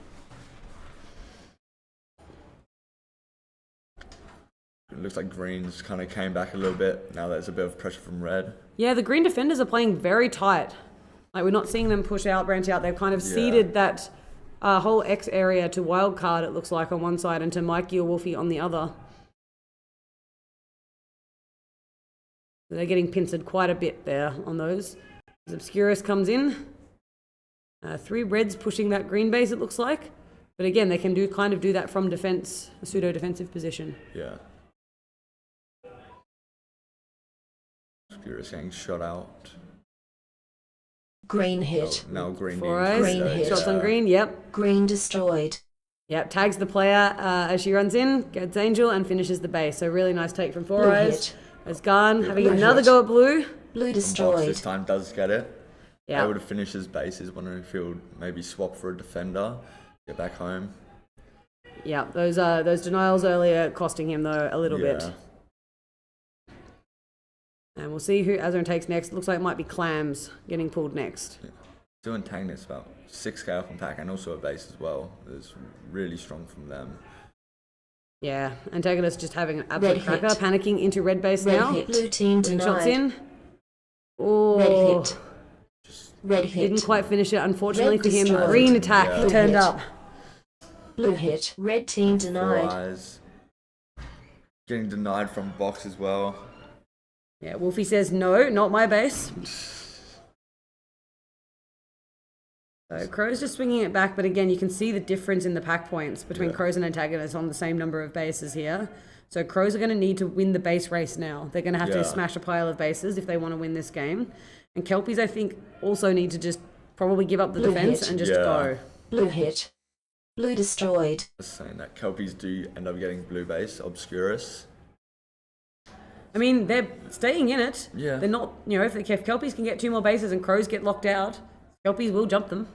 It looks like green's kind of came back a little bit. Now there's a bit of pressure from red. Yeah, the green defenders are playing very tight. Like, we're not seeing them push out, branch out. They've kind of Yeah. ceded that whole X area to Wildcard, it looks like, on one side, and to Mikey or Wolfie on the other. So they're getting pincered quite a bit there on those. As Obscurus comes in. 3 reds pushing that green base, it looks like. But again, they can do that from defense, a pseudo-defensive position. Yeah. Obscurus getting shot out. Green hit. Now green. Four needs eyes. Green to- hit. Shots on yeah. green, yep. Green destroyed. Yep, tags the player as she runs in, gets Angel, and finishes the base. So really nice take from Four Blue Eyes. hit. As Garn having Blue another hit. go at blue. Blue And Box destroyed. this time does get it. Yeah. Able to finish his bases. Wondering if he'll maybe swap for a defender. Get back home. Yeah, those denials earlier costing him though a little bit. Yeah. And we'll see who Azarin takes next. Looks like it might be Clams getting pulled next. Two antagonists about 6k off on pack and also a base as well. It's really strong from them. Yeah, antagonist just having an absolute Red cracker, hit. panicking into red base Red now. hit. Blue team Putting denied. shots in. Oh, Red hit. Red hit. didn't quite finish it. Unfortunately Red for him, destroyed. green attack Yeah. turned Hit. up. Blue hit. Red team Four denied. eyes. Getting denied from box as well. Yeah, Wolfie says no, not my base. So Crow's just swinging it back, but again, you can see the difference in the pack points between Yeah. Crows and antagonists on the same number of bases here. So Crows are going to need to win the base race now. They're going to have Yeah. to smash a pile of bases if they want to win this game. And Kelpies, I think, also need to just probably give up the Blue defense hit. and just Yeah. go. Blue hit. Blue destroyed. Just saying that Kelpies do end up getting blue base, Obscurus. I mean, they're staying in it. Yeah. They're not, if Kelpies can get 2 more bases and Crows get locked out, Kelpies will jump them.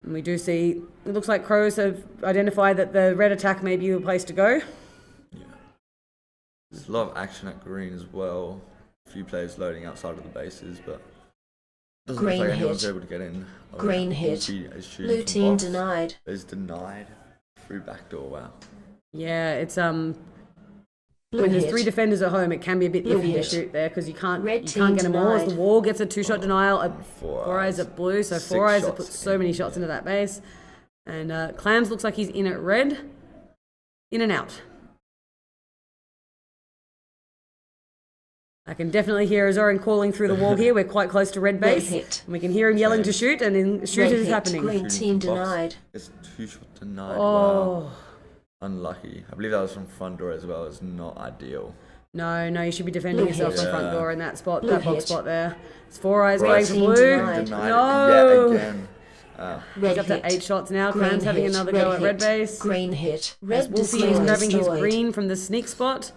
And we do see, it looks like Crows have identified that the red attack may be the place to go. Yeah. There's a lot of action at green as well. A few players loading outside of the bases, but doesn't Green look like anyone's hit. able to get in. Oh, Green yeah. hit. Wolfie is shooting Blue from team box. denied. Is denied through backdoor. Wow. Yeah, it's Blue when there's hit. 3 defenders at home, it can be a bit Blue iffy to hit. shoot there because you can't Red get team them all. As the denied. wall gets a 2-shot denial, Four Four Eyes eyes. at blue, so 6 Four Eyes have shots put so many in, shots yeah. into that base. And Clams looks like he's in at red. In and out. I can definitely hear Azoran calling through the wall here. We're quite close to red base. hit. And we can hear him yelling to shoot, and then shoot Red is hit. happening. Green team denied. It's 2-shot denied. Wow. Oh. Unlucky. I believe that was from front door as well. It's not ideal. No, you should be defending Blue yourself hit. from front Yeah. door in that spot, Blue that box hit. spot there. It's Four Eyes Right. going for Team blue. denied. Denied No. yet again. Red He's up to hit. 8 shots now. Green Clan's having hit. another go at red hit. base. Green hit. As Red Wolfie is display grabbing his destroyed. green from the sneak spot.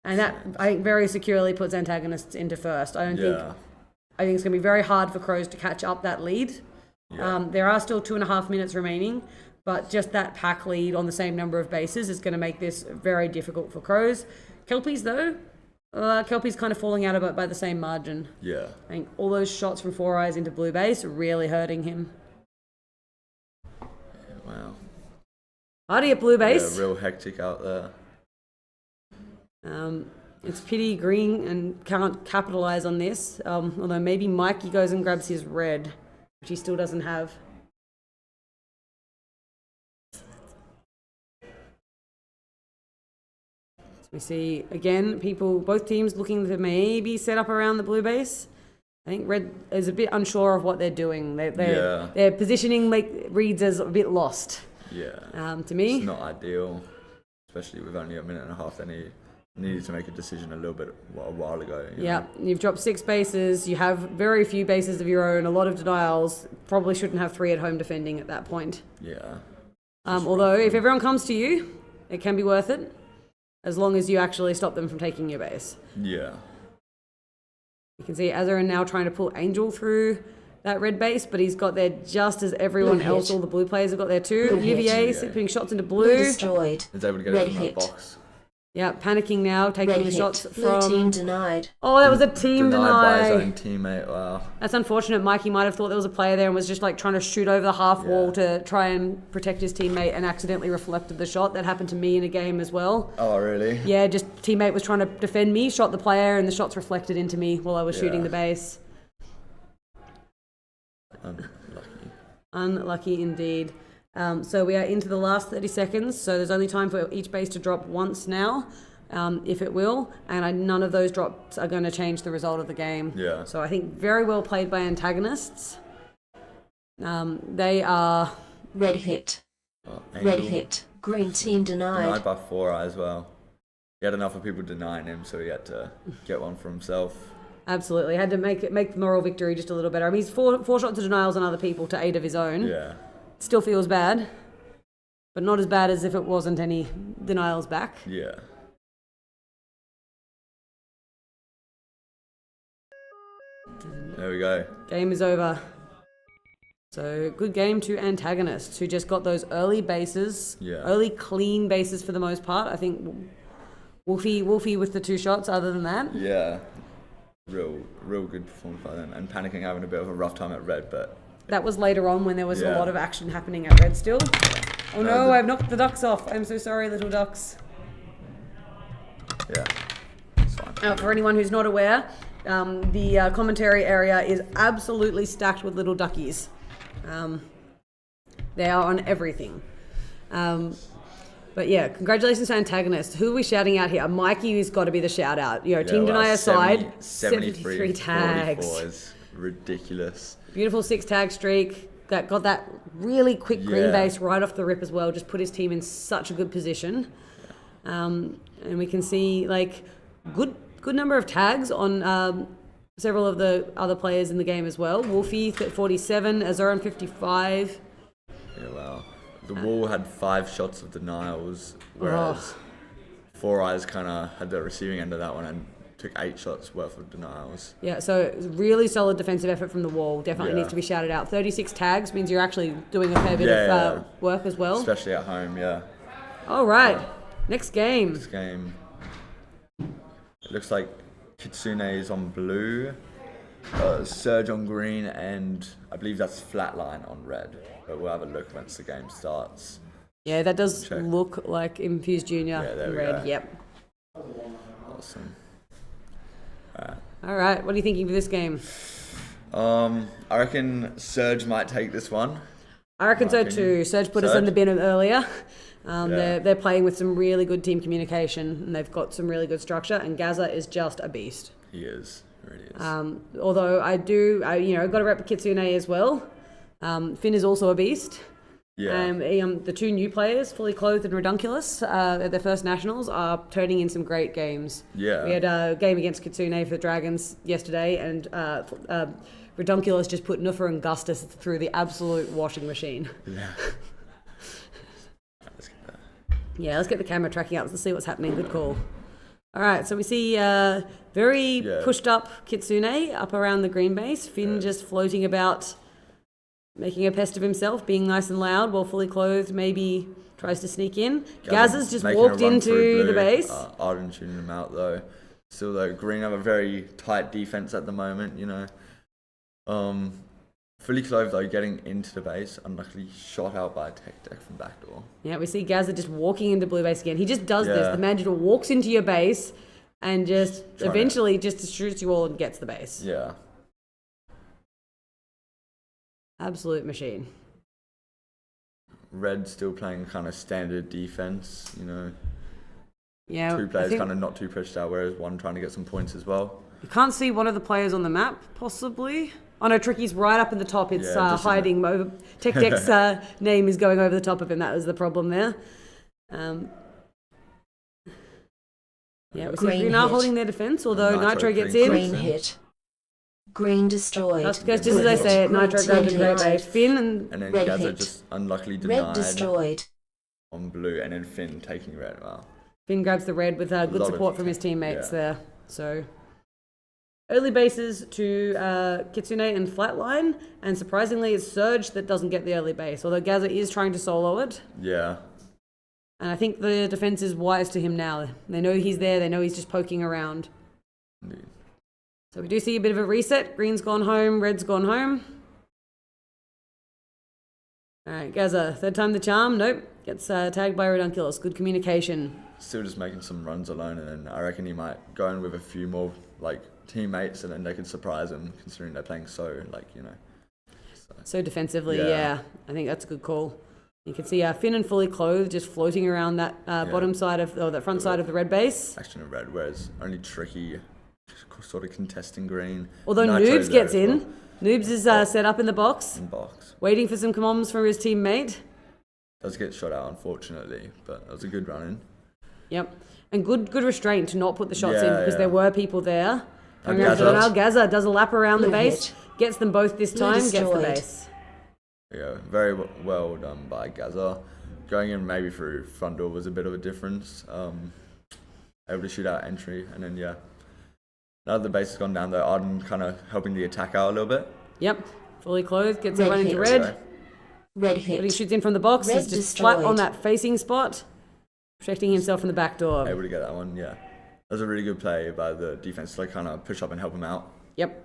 And that, I think, very securely puts antagonists into first. I think it's going to be very hard for Crows to catch up that lead. Yeah. There are still 2.5 minutes remaining, but just that pack lead on the same number of bases is going to make this very difficult for Crows. Kelpies, though, Kelpie's kind of falling out of it by the same margin. Yeah. I think all those shots from Four Eyes into blue base are really hurting him. Wow. Hardy at blue base. Yeah, real hectic out there. It's pity green and can't capitalise on this, although maybe Mikey goes and grabs his red, which he still doesn't have. So we see, again, both teams looking to maybe set up around the blue base. I think red is a bit unsure of what they're doing. Their positioning reads as a bit lost. Yeah. To me. It's not ideal, especially with only a minute and a half. They needed to make a decision a while ago. Yeah, you've dropped 6 bases. You have very few bases of your own, a lot of denials. Probably shouldn't have 3 at home defending at that point. Yeah. Although, if everyone comes to you, it can be worth it, as long as you actually stop them from taking your base. Yeah. You can see Azarin now trying to pull Angel through that red base, but he's got there just as everyone Blue else, hit. all the blue players have got there too. Blue hit. Olivier Yeah. putting shots into Blue blue. destroyed. Is able to get Red it from hit. that box. Yeah, panicking now, taking Red the hit. shots Blue team from... denied. Oh, that was a team Denied by his deny. own teammate. Wow. That's unfortunate. Mikey might have thought there was a player there and was just like trying to shoot over the half wall Yeah. to try and protect his teammate and accidentally reflected the shot. That happened to me in a game as well. Oh, really? Yeah, just teammate was trying to defend me, shot the player, and the shots reflected into me while I was shooting Yeah. the base. Unlucky. Unlucky indeed. So we are into the last 30 seconds, so there's only time for each base to drop once now, if it will, and none of those drops are going to change the result of the game. Yeah. So I think very well played by antagonists. They are... Red hit. Oh, Red Angel. hit. Green team Denied denied. by 4 as well. He had enough of people denying him, so he had to get one for himself. Absolutely. Had to make the moral victory just a little better. I mean, he's four shots of denials on other people to 8 of his own. Yeah. Still feels bad, but not as bad as if it wasn't any denials back. Yeah. There we go. Game is over. So good game to antagonists who just got those early bases, Yeah. early clean bases for the most part. I think Wolfie with the 2 shots. Other than that, Yeah. Real good performance by them. And panicking having a bit of a rough time at red, but that was later on when there was a Yeah. lot of action happening at red still. Oh No, no, the- I've knocked the ducks off. I'm so sorry, little ducks. yeah. It's fine. For anyone who's not aware, the commentary area is absolutely stacked with little duckies. They are on everything. But yeah, congratulations to antagonists. Who are we shouting out here? Mikey has got to be the shout out. You know, Team well, Deny aside, 73 tags. 44 is ridiculous. Beautiful 6 tag streak. Got that really quick green Yeah. base right off the rip as well. Just put his team in such a good position. And we can see like good number of tags on several of the other players in the game as well. Wolfie 47, Azoran 55. Yeah, wow. The wall had 5 shots of denials, whereas 4 Eyes kind of had the receiving end of that one and took 8 shots worth of denials. Yeah, so really solid defensive effort from the wall. Definitely Yeah. needs to be shouted out. 36 tags means you're actually doing a fair bit Yeah, of work as well. Especially at home, yeah. All right, next game. This game, it looks like Kitsune is on blue, Surge on green, and I believe that's Flatline on red. But we'll have a look once the game starts. Yeah, that does Check. look like Infused Junior Yeah, there in we red. go. Yep. Awesome. All right, what are you thinking for this game? I reckon Surge might take this one. I reckon my so opinion. too. Surge put us in the bin earlier. Yeah. They're playing with some really good team communication, and they've got some really good structure. And Gaza is just a beast. He is. He really is. Although I got to rep Kitsune as well. Finn is also a beast. Yeah. The two new players, Fully Clothed and Redunculus, at their first nationals, are turning in some great games. Yeah. We had a game against Kitsune for the Dragons yesterday, and Redunculus just put Nuffer and Gustus through the absolute washing machine. Yeah. Let's get that. Yeah, let's get the camera tracking up. Let's see what's happening. Good call. All right, so we see very pushed up Kitsune up around the green base. Finn just floating about, making a pest of himself, being nice and loud, while Fully Clothed maybe tries to sneak in. Gazza's just making a walked run into through the blue. base. Arden shooting him out though. Still though, Green have a very tight defense at the moment, you know. Fully Clothed though, getting into the base, unluckily shot out by a tech deck from backdoor. Yeah, we see Gazza just walking into blue base again. He just does this. Yeah. The man just walks into your base and just Trying eventually just shoots you all and gets the base. Yeah. Absolute machine. Red still playing kind of standard defense, you know. Yeah, Two I players think kind of not too pushed out, whereas one trying to get some points as well. you can't see one of the players on the map, possibly. Oh no, Tricky's right up in the top. It's Yeah, just in hiding. Over Tech Deck's name is going over the top of him. That was the problem there. Yeah, we see Green Green are hit. holding their defense, although Nitro Nitro gets putting in. Green hit. Green destroyed. That's just as I say it. Nitro grabs a great base. Finn And then Red Gaza hit. just unluckily Red denied destroyed. on blue, and then Finn taking red. Wow. Finn grabs the red with good Lot support of- from his teammates yeah. there. So early bases to Kitsune and Flatline, and surprisingly it's Surge that doesn't get the early base, although Gaza is trying to solo it. Yeah. And I think the defense is wise to him now. They know he's there, they know he's just poking around. Indeed. So we do see a bit of a reset. Green's gone home, red's gone home. Alright, Gaza, third time the charm. Nope. Gets tagged by Redunculus. Good communication. Still just making some runs alone, and then I reckon he might go in with a few more like teammates, and then they can surprise him, considering they're playing so So defensively, Yeah. yeah. I think that's a good call. You can see Finn and Fully Clothed just floating around that bottom side of, or that front side of the red base. action of red, whereas only Tricky sort of contesting green. Although Nitro Noobs there gets as in. well. Noobs is set up in the box, In box. waiting for some comms from his teammate. Does get shot out, unfortunately, but that was a good run in. Yep. And good restraint to not put the shots in, Yeah, because yeah. there were people there. And Coming around to Gaza. the now. Gaza does a lap around the Blue base, hit. gets them both this Blue time, gets the destroyed. base. Yeah, very well done by Gaza. Going in maybe through front door was a bit of a difference. Able to shoot out entry, and then now that the base has gone down though, Arden kind of helping the attack out a little bit. Yep. Fully Clothed, gets Red everyone into hit. red. So, Red But he hit. shoots in from the box. Red He's just flat on destroyed. that facing spot, protecting himself from the back door. able to get that one, yeah. That was a really good play by the defense to kind of push up and help him out. Yep.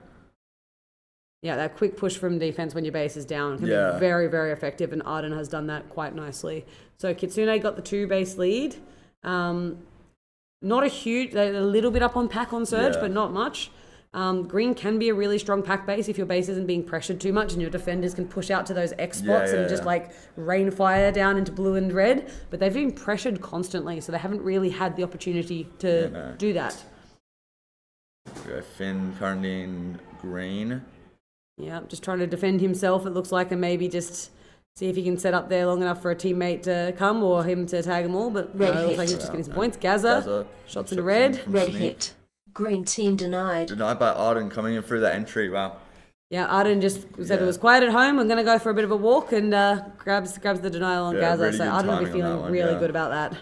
Yeah, that quick push from defense when your base is down can Yeah. be very, very effective, and Arden has done that quite nicely. So Kitsune got the 2-base lead. Not a huge, they're a little bit up on pack on Surge, Yeah. but not much. Green can be a really strong pack base if your base isn't being pressured too much and your defenders can push out to those X spots Yeah, and yeah, just yeah. like rain fire down into blue and red. But they've been pressured constantly, so they haven't really had the opportunity to Yeah, no. do that. We go Finn currently in green. Yeah, just trying to defend himself, it looks like, and maybe just see if he can set up there long enough for a teammate to come or him to tag them all. But no, Red it looks hit. like he's just getting some Yeah, points. Gaza, Gaza shots into red. from Red Sneak. hit. Green team denied. Denied by Arden coming in through that entry. Wow. Yeah, Arden just said it Yeah. was quiet at home. I'm going to go for a bit of a walk, and grabs the denial on Yeah, Gaza. really So good Arden will be timing on feeling that one, really yeah. good about that.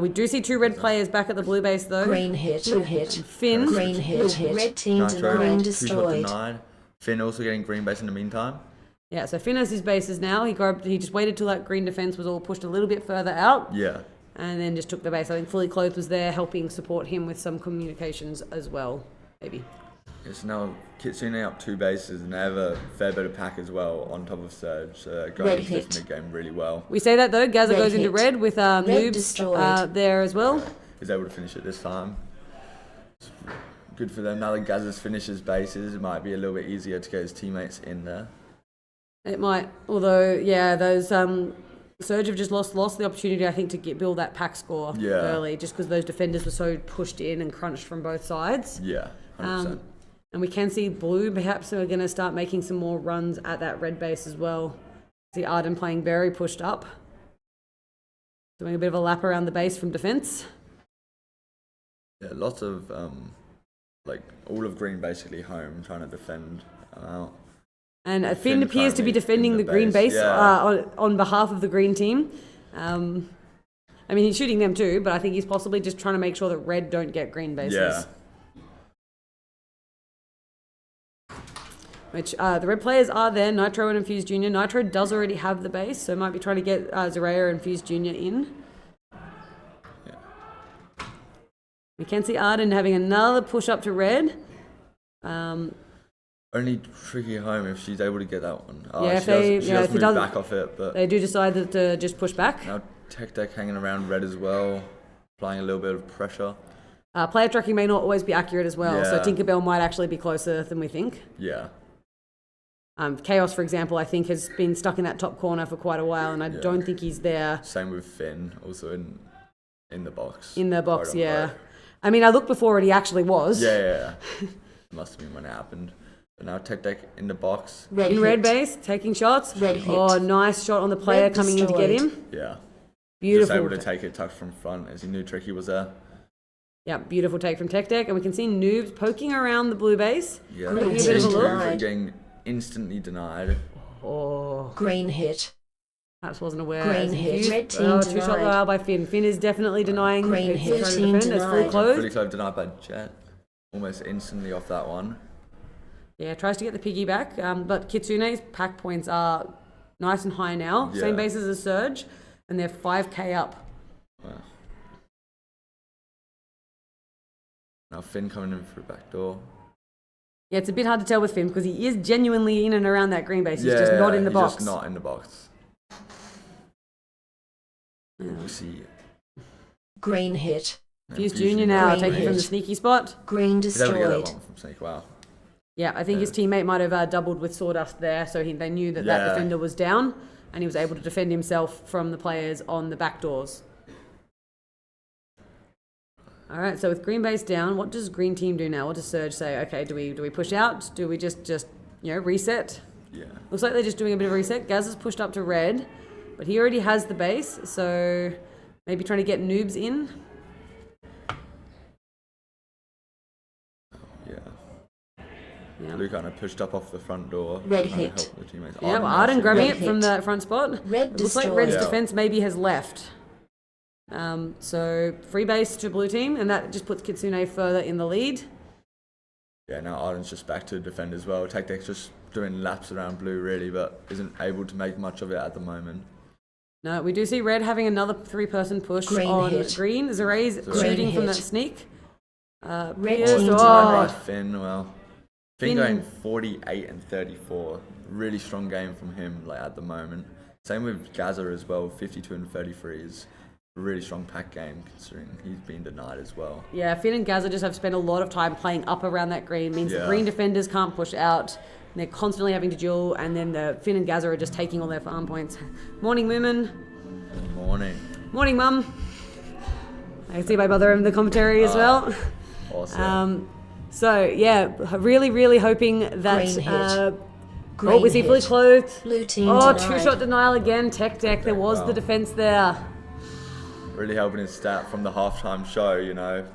We do see 2 red players back at the blue base though. Green hit. Blue hit. Finn. Green hit. Red team Nitro, denied. 2 shot Destroyed. denied. Finn also getting green base in the meantime. Yeah, so Finn has his bases now. He just waited till that green defense was all pushed a little bit further out, Yeah. and then just took the base. I think Fully Clothed was there helping support him with some communications as well, maybe. Yes, now Kitsune up 2 bases, and they have a fair bit of pack as well on top of Surge. So they're going Red into this hit. mid game really well. We say that though, Gaza Red goes into hit. red with Red Noobs destroyed. there as well. Is able to finish it this time. It's good for them. Now that Gaza's finished his bases, it might be a little bit easier to get his teammates in there. It might, although yeah, those Surge have just lost the opportunity, I think, to build that pack score early, just because those defenders were so pushed in and crunched from both sides. Yeah, 100%. And we can see Blue perhaps are going to start making some more runs at that red base as well. See Arden playing very pushed up, doing a bit of a lap around the base from defence. Yeah, lots of like all of green basically home trying to defend out. And Finn Finn appears to be currently defending in the the green base, base yeah. on behalf of the green team. I mean, he's shooting them too, but I think he's possibly just trying to make sure that red don't get green bases. Yeah. Which the red players are there, Nitro and Infused Junior. Nitro does already have the base, so might be trying to get Zaraya and Infused Junior in. Yeah. We can see Arden having another push up to red. Only tricky home if she's able to get that one. Oh, Yeah, she does if it move doesn't- back off it, but They do decide to just push back. now Tech Deck hanging around red as well, applying a little bit of pressure. Player tracking may not always be accurate as well, so Yeah. Tinkerbell might actually be closer than we think. Yeah. Chaos, for example, I think has been stuck in that top corner for quite a while, and I don't think he's there Same with Finn, also in the box. in the box. Right on Yeah, right. I mean, I looked before and he actually was. Yeah. It must have been when it happened. But now Tech Deck in the box. Red In hit. red base, taking shots. Red hit. Oh, nice shot on the player Red coming in to get destroyed. him. Yeah. Beautiful. Just able to take it tucked from front as he knew Tricky was there. Yeah, beautiful take from Tech Deck, and we can see Noobs poking around the blue base. Yeah. Green Give it a hit. look. Denied. Getting instantly denied. Oh, Green hit. perhaps wasn't aware. Green as hit. confused. Red team Oh, two shot denied. denial by Finn. Finn is definitely denying. Green He's hit. trying to Team defend as full denied. clothed. Fully clove denied by Jet. Almost instantly off that one. Yeah, tries to get the piggyback, but Kitsune's pack points are nice and high now. Same Yeah. bases as Surge, and they're 5k up. Wow. Now Finn coming in through back door. Yeah, it's a bit hard to tell with Finn because he is genuinely in and around that green base. He's just not in the he's box. just not in the box. We'll see. Green hit. Fuse Junior now Green taking from the hit. sneaky spot. Green He's able to get that destroyed. one from Snake. Wow. Yeah, I think his teammate might have doubled with Sawdust there, so they knew that Yeah. defender was down, and he was able to defend himself from the players on the back doors. All right, so with green base down, what does green team do now? What does Surge say? Okay, do we push out? Do we just reset? Yeah. Looks like they're just doing a bit of a reset. Gaz has pushed up to red, but he already has the base, so maybe trying to get Noobs in. Yeah. Yeah. Blue kind of pushed up off the front door. Red trying to hit. help the teammates. Yeah, well, now Arden should- grabbing Red it from hit. the front spot. Red It looks like destroyed. Red's Yeah. defense maybe has left. So free base to blue team, and that just puts Kitsune further in the lead. Yeah, now Arden's just back to defend as well. Tech Deck's just doing laps around blue really, but isn't able to make much of it at the moment. No, we do see Red having another three-person push Green on hit. green. Zaray's Green shooting from hit. that sneak. Red Pierce, team Right, oh, Finn, well. Finn Finn- going 48 and 34. Really strong game from him like at the moment. Same with Gaza as well, 52 and 33 is a really strong pack game considering he's been denied as well. yeah, Finn and Gaza just have spent a lot of time playing up around that green. Means the Yeah. green defenders can't push out. And they're constantly having to duel, and then the Finn and Gaza are just taking all their farm points. Morning, Moomin. Morning. Morning, Mum. I can see my mother in the commentary as well. Awesome. So yeah, really hoping that. Green hit. Oh, Green was he fully hit. clothed? Blue team Oh, denied. two-shot denial again. Tech Deck. There was Wow. the defense there. Really helping his stat from the halftime show, you know,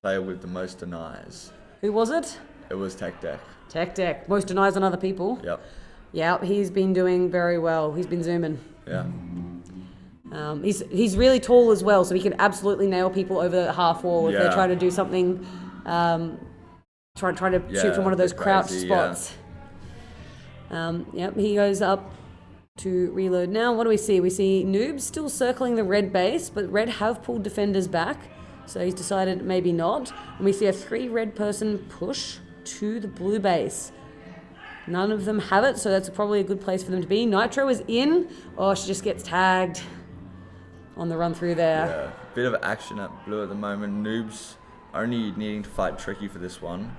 player with the most denies. Who was it? It was Tech Deck. Tech Deck. Most denies on other people. Yep. Yeah, he's been doing very well. He's been zooming. Yeah. He's really tall as well, so he can absolutely nail people over the half wall if they're Yeah. trying to do something. Trying to shoot Yeah, from one of those a bit crouch crazy, yeah. spots. Yep, he goes up to reload now. What do we see? We see Noobs still circling the red base, but red have pulled defenders back, so he's decided maybe not. And we see a 3 red person push to the blue base. None of them have it, so that's probably a good place for them to be. Nitro is in. Oh, she just gets tagged on the run through there. Yeah. Bit of action at blue at the moment. Noobs only needing to fight Tricky for this one.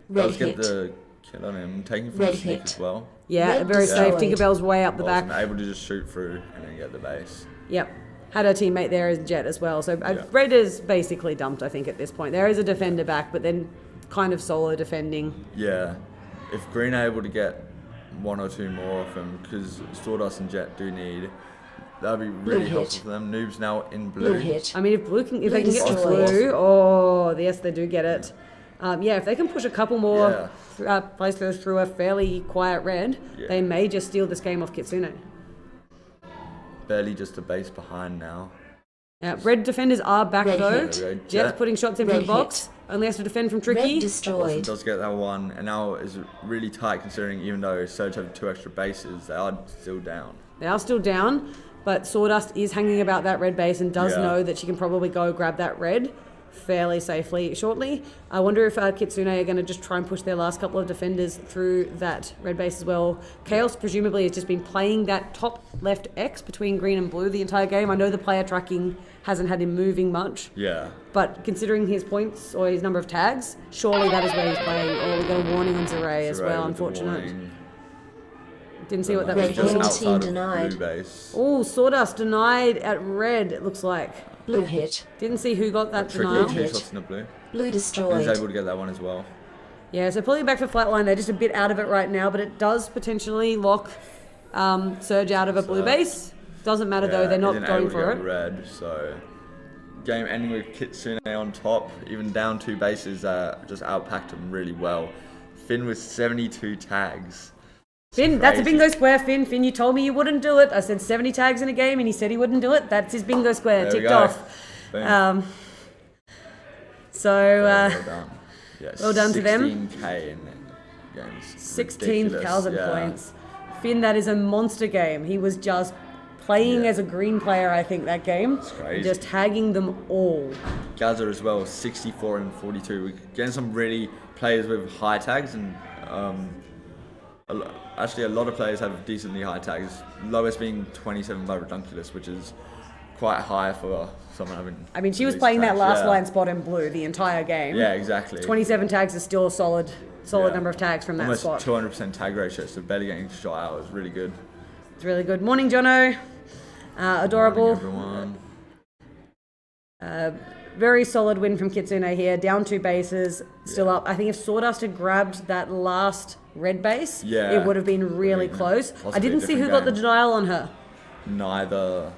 Red Does get hit. the Killing him. Taking from Red the sneak hit. as well. Yeah, Red very safe. destroyed. Tinkerbell's way up the back. Awesome. Able to just shoot through and then get the base. Yep. Had her teammate there as Jet as well. So Yeah. Red is basically dumped, I think, at this point. There is a defender back, but then kind of solo defending. Yeah. If Green are able to get one or two more of them, because Stardust and Jet do need, that would be really Blue helpful hit. for them. Noob's now in Blue blue. hit. I mean, if blue can, if they can get to destroyed. blue, oh, yes, they do get it. Yeah, if they can push a couple more plays through a fairly quiet red, Yeah. they may just steal this game off Kitsune. Barely just a base behind now. Red defenders are back Red though. hit. There we go. Jet's Jet. putting shots in from Red the box. Only has to defend from Red Tricky. Awesome destroyed. does get that one, and now is really tight considering even though Surge have 2 extra bases, they are still down. They are still down, but Sawdust is hanging about that red base and does Yeah. know that she can probably go grab that red fairly safely shortly. I wonder if Kitsune are going to just try and push their last couple of defenders through that red base as well. Chaos presumably has just been playing that top left X between green and blue the entire game. I know the player tracking hasn't had him moving much, Yeah. but considering his points or his number of tags, surely that is where he's playing. Oh, we got a warning on Zeray as Zeray well, with the unfortunate. warning. Didn't see what that Red was Just Blue for. outside team of denied. blue base. Oh, Sawdust denied at red, it looks like. Blue hit. Didn't see who got that Tricky denial. 2 hit. shots in the blue. Blue And he's destroyed. able to get that one as well. Yeah, so pulling back for flatline, they're just a bit out of it right now, but it does potentially lock Surge out of a blue Surge. base. Doesn't matter though, they're he not didn't going able to for get it. red, so game ending with Kitsune on top, even down 2 bases, just outpacked him really well. Finn with 72 tags. Finn, that's a crazy. bingo square, Finn. Finn, you told me you wouldn't do it. I said 70 tags in a game and he said he wouldn't do it. That's his bingo square, There we ticked go. off. Boom. So, Well done. Yeah, well done to them. 16k in the games. 16,000 points. Finn, that is a monster game. He was just playing Yeah. as a green player, I think, that game. crazy. Just tagging them all. Gaza as well, 64 and 42. We're getting some really players with high tags, and actually a lot of players have decently high tags. Lowest being 27 by Redunculus, which is quite high for someone having. I mean, she was these playing that tags. last Yeah. line spot in blue the entire game. Yeah, exactly. 27 tags is still a solid Yeah. number of tags from that Almost spot. 200% tag ratio, so barely getting shot out is really good. It's really good. Morning, Jono. Adorable. Morning, everyone. Very solid win from Kitsune here. Down 2 bases, still up. I think if Sawdust had grabbed that last red base, Yeah. it would have been really close. I Possibly a didn't see who different got the game. denial on her. Neither.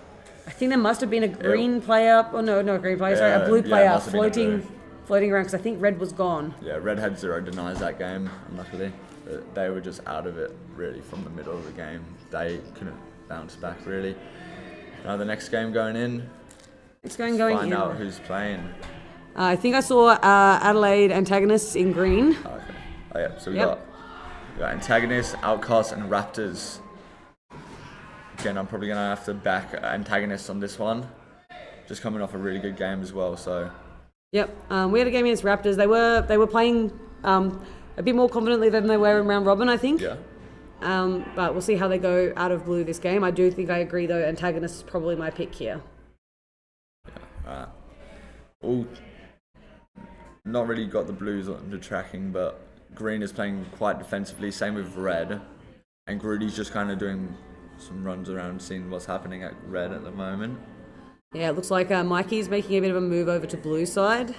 I think there must have been a green player. Oh no, not a green player. Sorry, a Yeah, blue yeah, player must have been a blue. floating around because I think red was gone. Yeah, Red had 0 denies that game, unluckily. But they were just out of it, really, from the middle of the game. They couldn't bounce back, really. Now the next game going in, It's going find in. out who's playing. I think I saw Adelaide antagonists in green. Oh, okay. Oh yeah, so we Yep. got Antagonists, Outcasts, and Raptors. Again, I'm probably going to have to back Antagonists on this one. Just coming off a really good game as well, so... Yep, we had a game against Raptors. They were playing a bit more confidently than they were in round robin, I think. Yeah. But we'll see how they go out of blue this game. I do think I agree though. Antagonist is probably my pick here. Alright. All not really got the blues on the tracking, but green is playing quite defensively. Same with red, and Grudy's just kind of doing some runs around, seeing what's happening at red at the moment. Yeah, it looks like Mikey's making a bit of a move over to blue side. Yeah.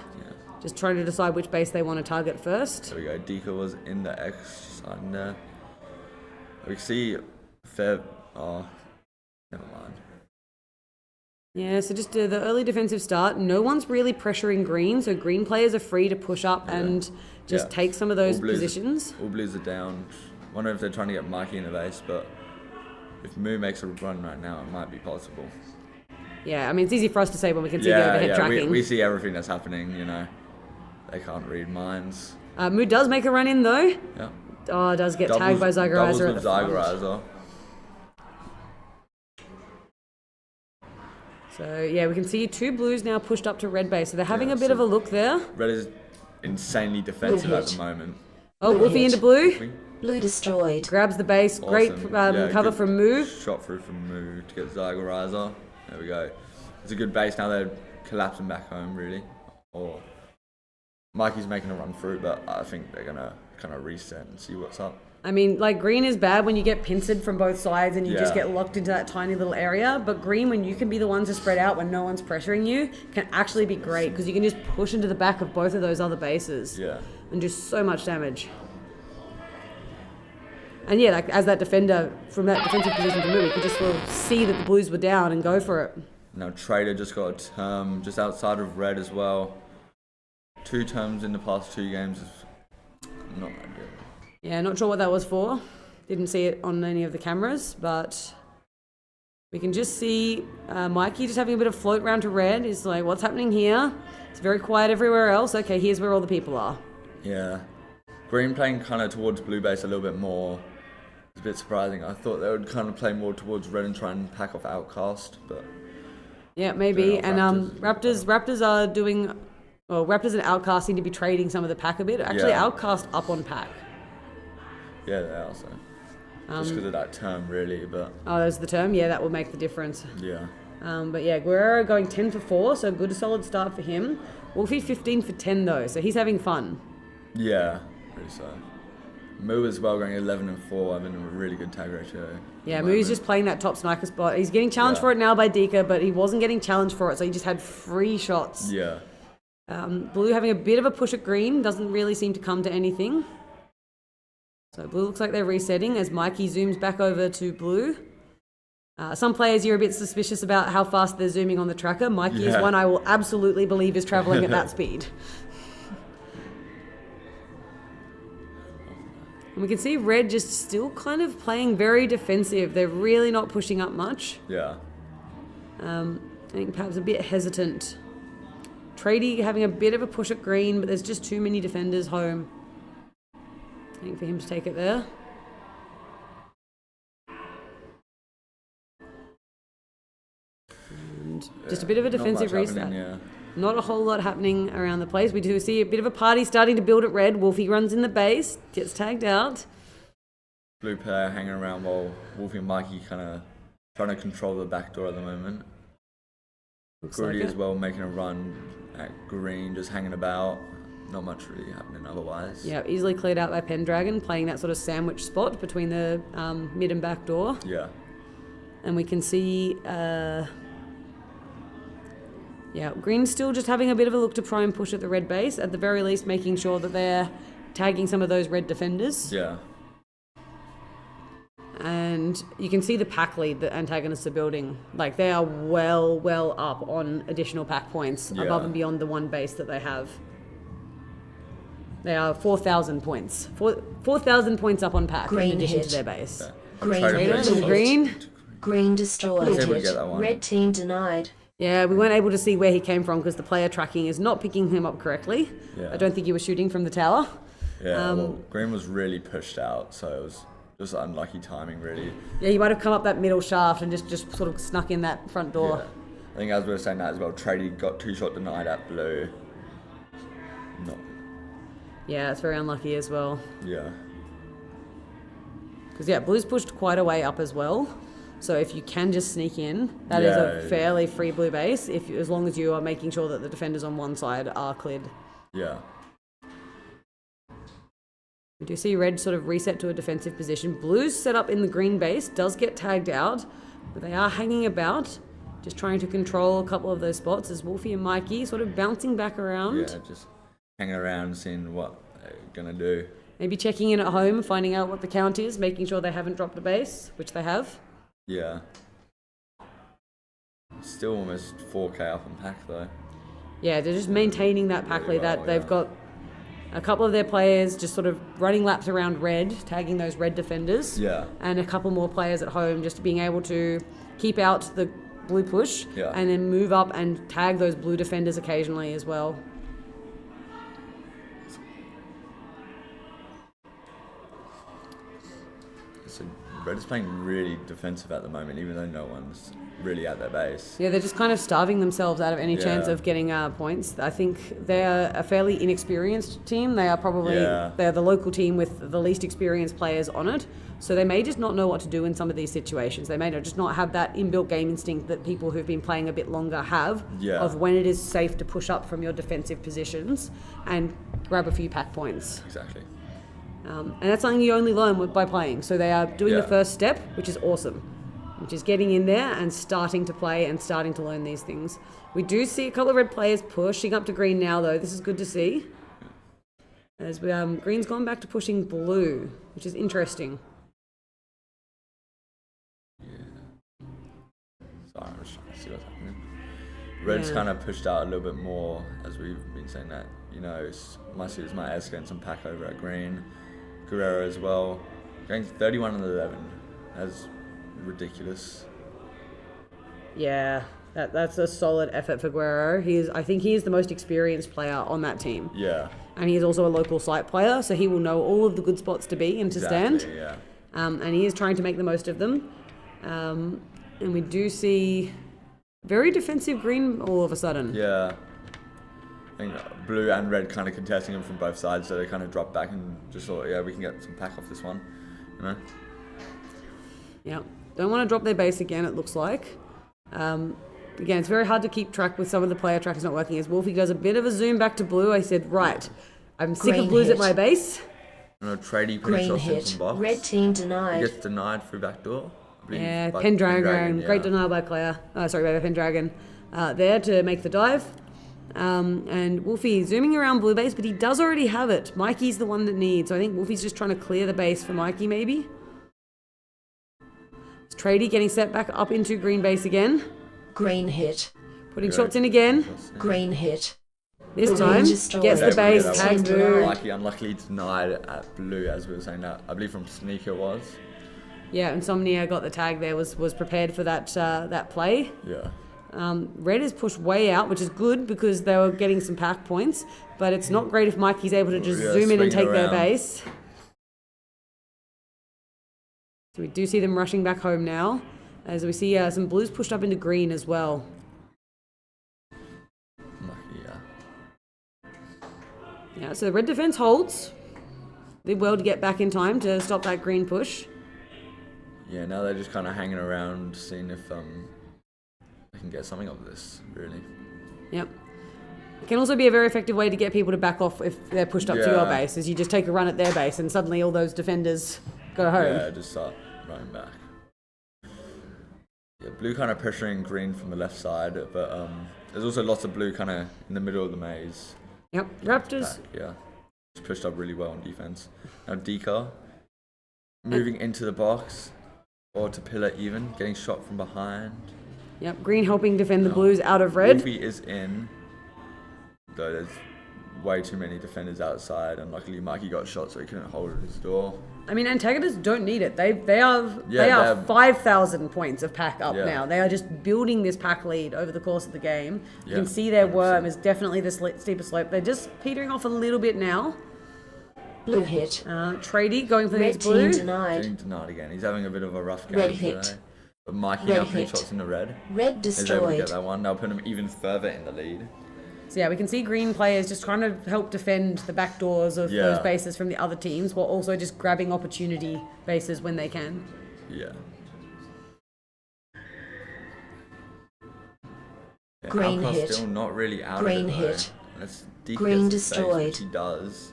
Just trying to decide which base they want to target first. There we go. Dika was in the X side there. We see fair. Oh, never mind. Yeah, so just the early defensive start. No one's really pressuring green, so green players are free to push up and just Yeah. take some of those All blues- positions. All blues are down. Wonder if they're trying to get Mikey in the base, but if Moo makes a run right now, it might be possible. Yeah, I mean, it's easy for us to say when we can see the overhead tracking. We see everything that's happening, you know. They can't read minds. Moo does make a run in though. Yeah. Oh, does get tagged Doubles- by doubles Zagarizer at with the front. Zagarizer. So yeah, we can see 2 blues now pushed up to red base. So they're having Yeah, a bit so- of a look there. Red is insanely defensive at the hit. moment. Oh, Blue Wolfie hit. into blue. Blue destroyed. Grabs the base. Great Awesome. Yeah, cover good from Moo. Shot through from Moo to get Zagarizer. There we go. It's a good base. Now they're collapsing back home, really. Or Mikey's making a run through, but I think they're going to kind of reset and see what's up. I mean, like, green is bad when you get pincered from both sides and you just Yeah. get locked into that tiny little area. But green, when you can be the ones to spread out when no one's pressuring you, can actually be great because you can just push into the back of both of those other bases Yeah. and do so much damage. And yeah, like, as that defender, from that defensive position to move, you could just sort of see that the blues were down and go for it. Now Trader just got a term just outside of red as well. 2 terms in the past 2 games is not ideal. Yeah, not sure what that was for. Didn't see it on any of the cameras, but we can just see Mikey just having a bit of float round to red. He's like, what's happening here? It's very quiet everywhere else. Okay, here's where all the people are. Yeah. Green playing kind of towards blue base a little bit more. It's a bit surprising. I thought they would kind of play more towards red and try and pack off Outcast, but Yeah, maybe. Don't know if And Raptors are doing... Well, Raptors and Outcast seem to be trading some of the pack a bit. Actually, Yeah. Outcast up on pack. yeah, they are so. Just because of that term, really, but Oh, there's the term. Yeah, that will make the difference. yeah. But yeah, Guerrero going 10 for 4, so good solid start for him. Wolfie 15 for 10 though, so he's having fun. Yeah, really so. Moo as well going 11 and 4, having a really good tag ratio. Yeah, at the Moo's moment. just playing that top sniper spot. He's getting challenged Yeah. for it now by Dika, but he wasn't getting challenged for it, so he just had free shots. Yeah. Blue having a bit of a push at green, doesn't really seem to come to anything. So blue looks like they're resetting as Mikey zooms back over to blue. Some players you're a bit suspicious about how fast they're zooming on the tracker. Mikey is Yeah. one I will absolutely believe is traveling at that speed. And we can see red just still kind of playing very defensive. They're really not pushing up much. Yeah. I think perhaps a bit hesitant. Trady having a bit of a push at green, but there's just too many defenders home. I think for him to take it there. And just a bit of a Not defensive much reset. happening, yeah. Not a whole lot happening around the place. We do see a bit of a party starting to build at red. Wolfie runs in the base, gets tagged out. Blue player hanging around while Wolfie and Mikey kind of trying to control the back door at the moment. Looks Goody like as it. well making a run at green, just hanging about. Not much really happening otherwise. Yeah, easily cleared out by Pendragon, playing that sort of sandwich spot between the mid and back door. Yeah. And we can see, green's still just having a bit of a look to try and push at the red base. At the very least, making sure that they're tagging some of those red defenders. Yeah. And you can see the pack lead that antagonists are building. Like, they are well up on additional pack points Yeah. above and beyond the one base that they have. They are 4,000 points. 4,000 points up on pack Green in addition hit. to their base. Yeah. Green Try to Trader play to the soft. green. Green destroyed. I was able to get that one. Red team denied. Yeah, we weren't able to see where he came from because the player tracking is not picking him up correctly. Yeah. I don't think he was shooting from the tower. Yeah, well, green was really pushed out, so it was just unlucky timing, really. Yeah, he might have come up that middle shaft and just sort of snuck in that front door. Yeah. I think as we were saying that as well, Trady got 2-shot denied at blue. No. Yeah, it's very unlucky as well. Yeah. Because, yeah, blue's pushed quite a way up as well. So if you can just sneak in, that is a Yeah. fairly free blue base, as long as you are making sure that the defenders on one side are cleared. Yeah. We do see red sort of reset to a defensive position. Blue's set up in the green base, does get tagged out, but they are hanging about, just trying to control a couple of those spots as Wolfie and Mikey sort of bouncing back around. Yeah, just hanging around, seeing what they're going to do. Maybe checking in at home, finding out what the count is, making sure they haven't dropped a base, which they have. Yeah. Still almost 4k up on pack, though. Yeah, they're just maintaining that pack Really lead. That well, they've yeah. got a couple of their players just sort of running laps around red, tagging those red defenders. Yeah. And a couple more players at home just being able to keep out the blue push Yeah. and then move up and tag those blue defenders occasionally as well. So red is playing really defensive at the moment, even though no one's really at their base. Yeah, they're just kind of starving themselves out of any chance Yeah. of getting points. I think they're a fairly inexperienced team. They are probably they're the local team with the least experienced players on it. So they may just not know what to do in some of these situations. They may just not have that inbuilt game instinct that people who've been playing a bit longer have of when it is safe to push up from your defensive positions and grab a few pack points. Exactly. And that's something you only learn by playing. So they are doing the first step, which is awesome, which is getting in there and starting to play and starting to learn these things. We do see a couple of red players pushing up to green now, though. This is good to see. As we, green's gone back to pushing blue, which is interesting. Sorry, I'm just trying to see what's happening. Red's kind of pushed out a little bit more, as we've been saying that, you know, my suitors might escalate some pack over at green. Guerrero as well. Going 31 and 11. That's ridiculous. Yeah, that's a solid effort for Guerrero. I think he is the most experienced player on that team. Yeah. And he is also a local site player, so he will know all of the good spots to be and to stand. Yeah. And he is trying to make the most of them. And we do see very defensive green all of a sudden. Yeah. I think blue and red kind of contesting him from both sides, so they kind of drop back and just thought, we can get some pack off this one, you know? Yeah. Don't want to drop their base again, it looks like. Again, it's very hard to keep track with some of the player trackers not working. As Wolfie does a bit of a zoom back to blue, I said, right, I'm sick of blues at my base. No, Tradie putting Green shots in hit. some box. Red team He denied. gets denied through back door. I believe, Yeah, by Pendragon. yeah. Great denial by Claire. By Pendragon. There to make the dive. And Wolfie zooming around blue base, but he does already have it. Mikey's the one that needs. So I think Wolfie's just trying to clear the base for Mikey, maybe. It's Tradie getting set back up into green base again. Green hit. Putting shots in again. Green hit. This Green time, destroyed. gets the base, that tags was blue. unluckily denied at blue, as we were saying that. I believe from Sneaker was. Yeah, Insomnia got the tag there, was prepared for that that play. Yeah. Red is pushed way out, which is good because they were getting some pack points, but it's not great if Mikey's able to just zoom in and take their base. So we do see them rushing back home now, as we see some blues pushed up into green as well. Yeah, so the red defense holds. Did well to get back in time to stop that green push. Yeah, now they're just kind of hanging around, seeing if they can get something of this, really. Yep. It can also be a very effective way to get people to back off if they're pushed up to your base, is you just take a run at their base and suddenly all those defenders go home. Yeah, just start running back. Yeah, blue kind of pressuring green from the left side, but there's also lots of blue kind of in the middle of the maze. Yep, Raptors. Yeah, it's pushed up really well on defense. Now Dika moving into the box or to pillar even, getting shot from behind. Yep, green helping defend the blues out of red. Wolfie is in, though there's way too many defenders outside, and luckily Mikey got shot so he couldn't hold his door. I mean, antagonists don't need it. They are 5,000 points of pack up now. They are just building this pack lead over the course of the game. You can see their worm is definitely the steeper slope. They're just petering off a little bit now. Blue hit. Tradie going for Red his blue. team denied. Getting denied again. He's having a bit of a rough game Red today. hit. But Mikey Red now putting hit. shots in the red. Red He's able to get destroyed. that one. Now putting him even further in the lead. So yeah, we can see green players just trying to help defend the back doors of those bases from the other teams, while also just grabbing opportunity bases when they can. Yeah. Green Alco's hit. still not really out Green of it, hit. Let's Dika Green gets the base, which destroyed. he does.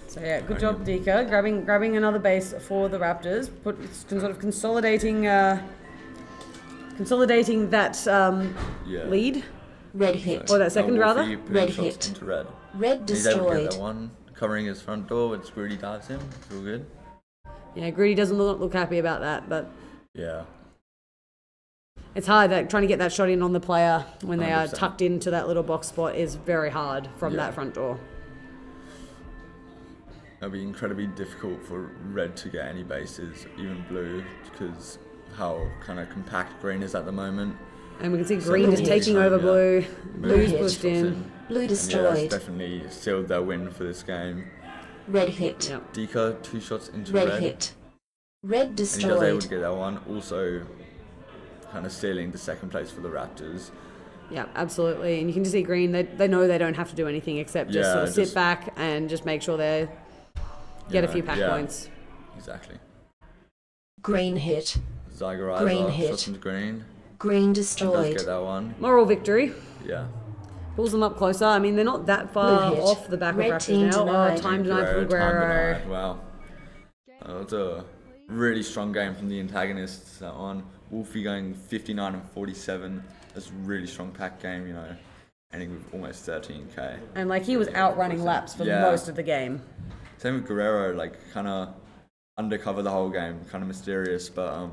So yeah, good job, Dika, grabbing another base for the Raptors, sort of consolidating that lead. Red hit. Or that second, Now rather. Wolfie putting Red shots hit. into red. Red He's able to get destroyed. that one, covering his front door, but Scrooty dives him. It's all good. Yeah, Greedy doesn't look happy about that, but Yeah. it's hard. Trying to get that shot in on the player when they are 100%. tucked into that little box spot is very hard from Yeah. that front door. It'll be incredibly difficult for red to get any bases, even blue, because how kind of compact green is at the moment. And we can see So green just Wolfie's taking home, over yeah. blue. Blue Blue's hit. pushed in. Blue And yeah, that's destroyed. definitely sealed their win for this game. Red hit. Yep. Dika, 2 shots into Red red. hit. Red And he does able destroyed. to get that one. Also, kind of sealing the second place for the Raptors. Yeah, absolutely. And you can just see green, they know they don't have to do anything except just Yeah, sort of sit just- back and just make sure they get a few pack yeah. points. Exactly. Green hit. Zygorizer Green hit. shots into green. Green Does destroyed. get that one. Moral victory. Yeah. Pulls them up closer. I mean, they're not that far Blue hit. off the back Red of Raptors team now. denied. Time denied for Time Guerrero. denied. Wow. That was a really strong game from the antagonists, that one. Wolfie going 59 and 47. That's a really strong pack game, you know. Ending with almost 13k. And like he was outrunning laps for Yeah. most of the game. Same with Guerrero, like kind of undercover the whole game, kind of mysterious, but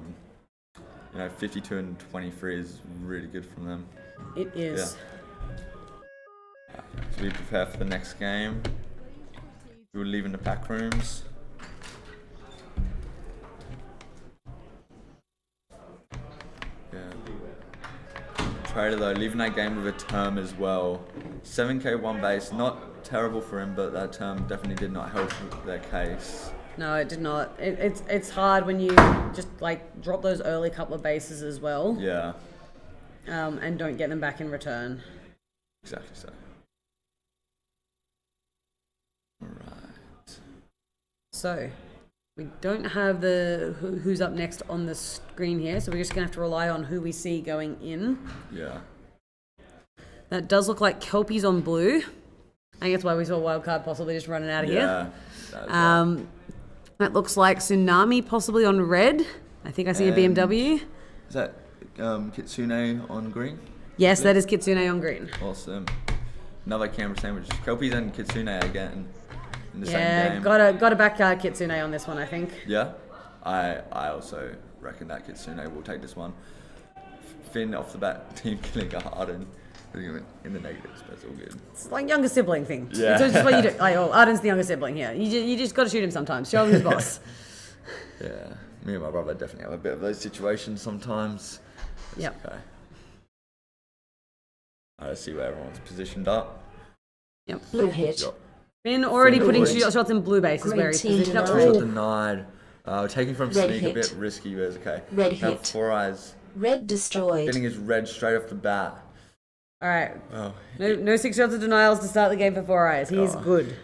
you know, 52 and 23 is really good from them. It is. So we prepare for the next game. We will leave in the pack rooms. Yeah. Trader though, leaving that game with a term as well. 7k one base, not terrible for him, but that term definitely did not help with their case. No, it did not. It's hard when you just like drop those early couple of bases as well, Yeah, and don't get them back in return. exactly so. Alright. So we don't have the who's up next on the screen here, so we're just gonna have to rely on who we see going in. Yeah. That does look like Kelpie's on blue. I think that's why we saw Wildcard possibly just running out of Yeah. here. That looks like Tsunami possibly on red. I think I see a And- BMW. Is that Kitsune on green? Yes, that is Kitsune on green. Awesome. Another camera sandwich. Kelpies and Kitsune again in the same Yeah, game. gotta back Kitsune on this one, I think. Yeah, I also reckon that Kitsune will take this one. Finn off the bat, team killing Arden. Putting him in the negatives, but it's all good. It's like younger sibling thing. Yeah. It's just what you do. Like, oh, Arden's the younger sibling here. You just gotta shoot him sometimes. Show him his boss. Yeah, me and my brother definitely have a bit of those situations sometimes. It's Yep. okay. Let's see where everyone's positioned up. Yep. Blue hit. Yep. Finn already Finn putting already. shots in blue bases Green where he's team positioned up. denied. Shot Ooh. denied. Taking from Red sneak a hit. bit risky, but it's okay. Red Now hit. Four Eyes Red destroyed. getting his red straight off the bat. All right. Oh, No 6 shots of denials to start the game for Four Eyes. He's Oh. good.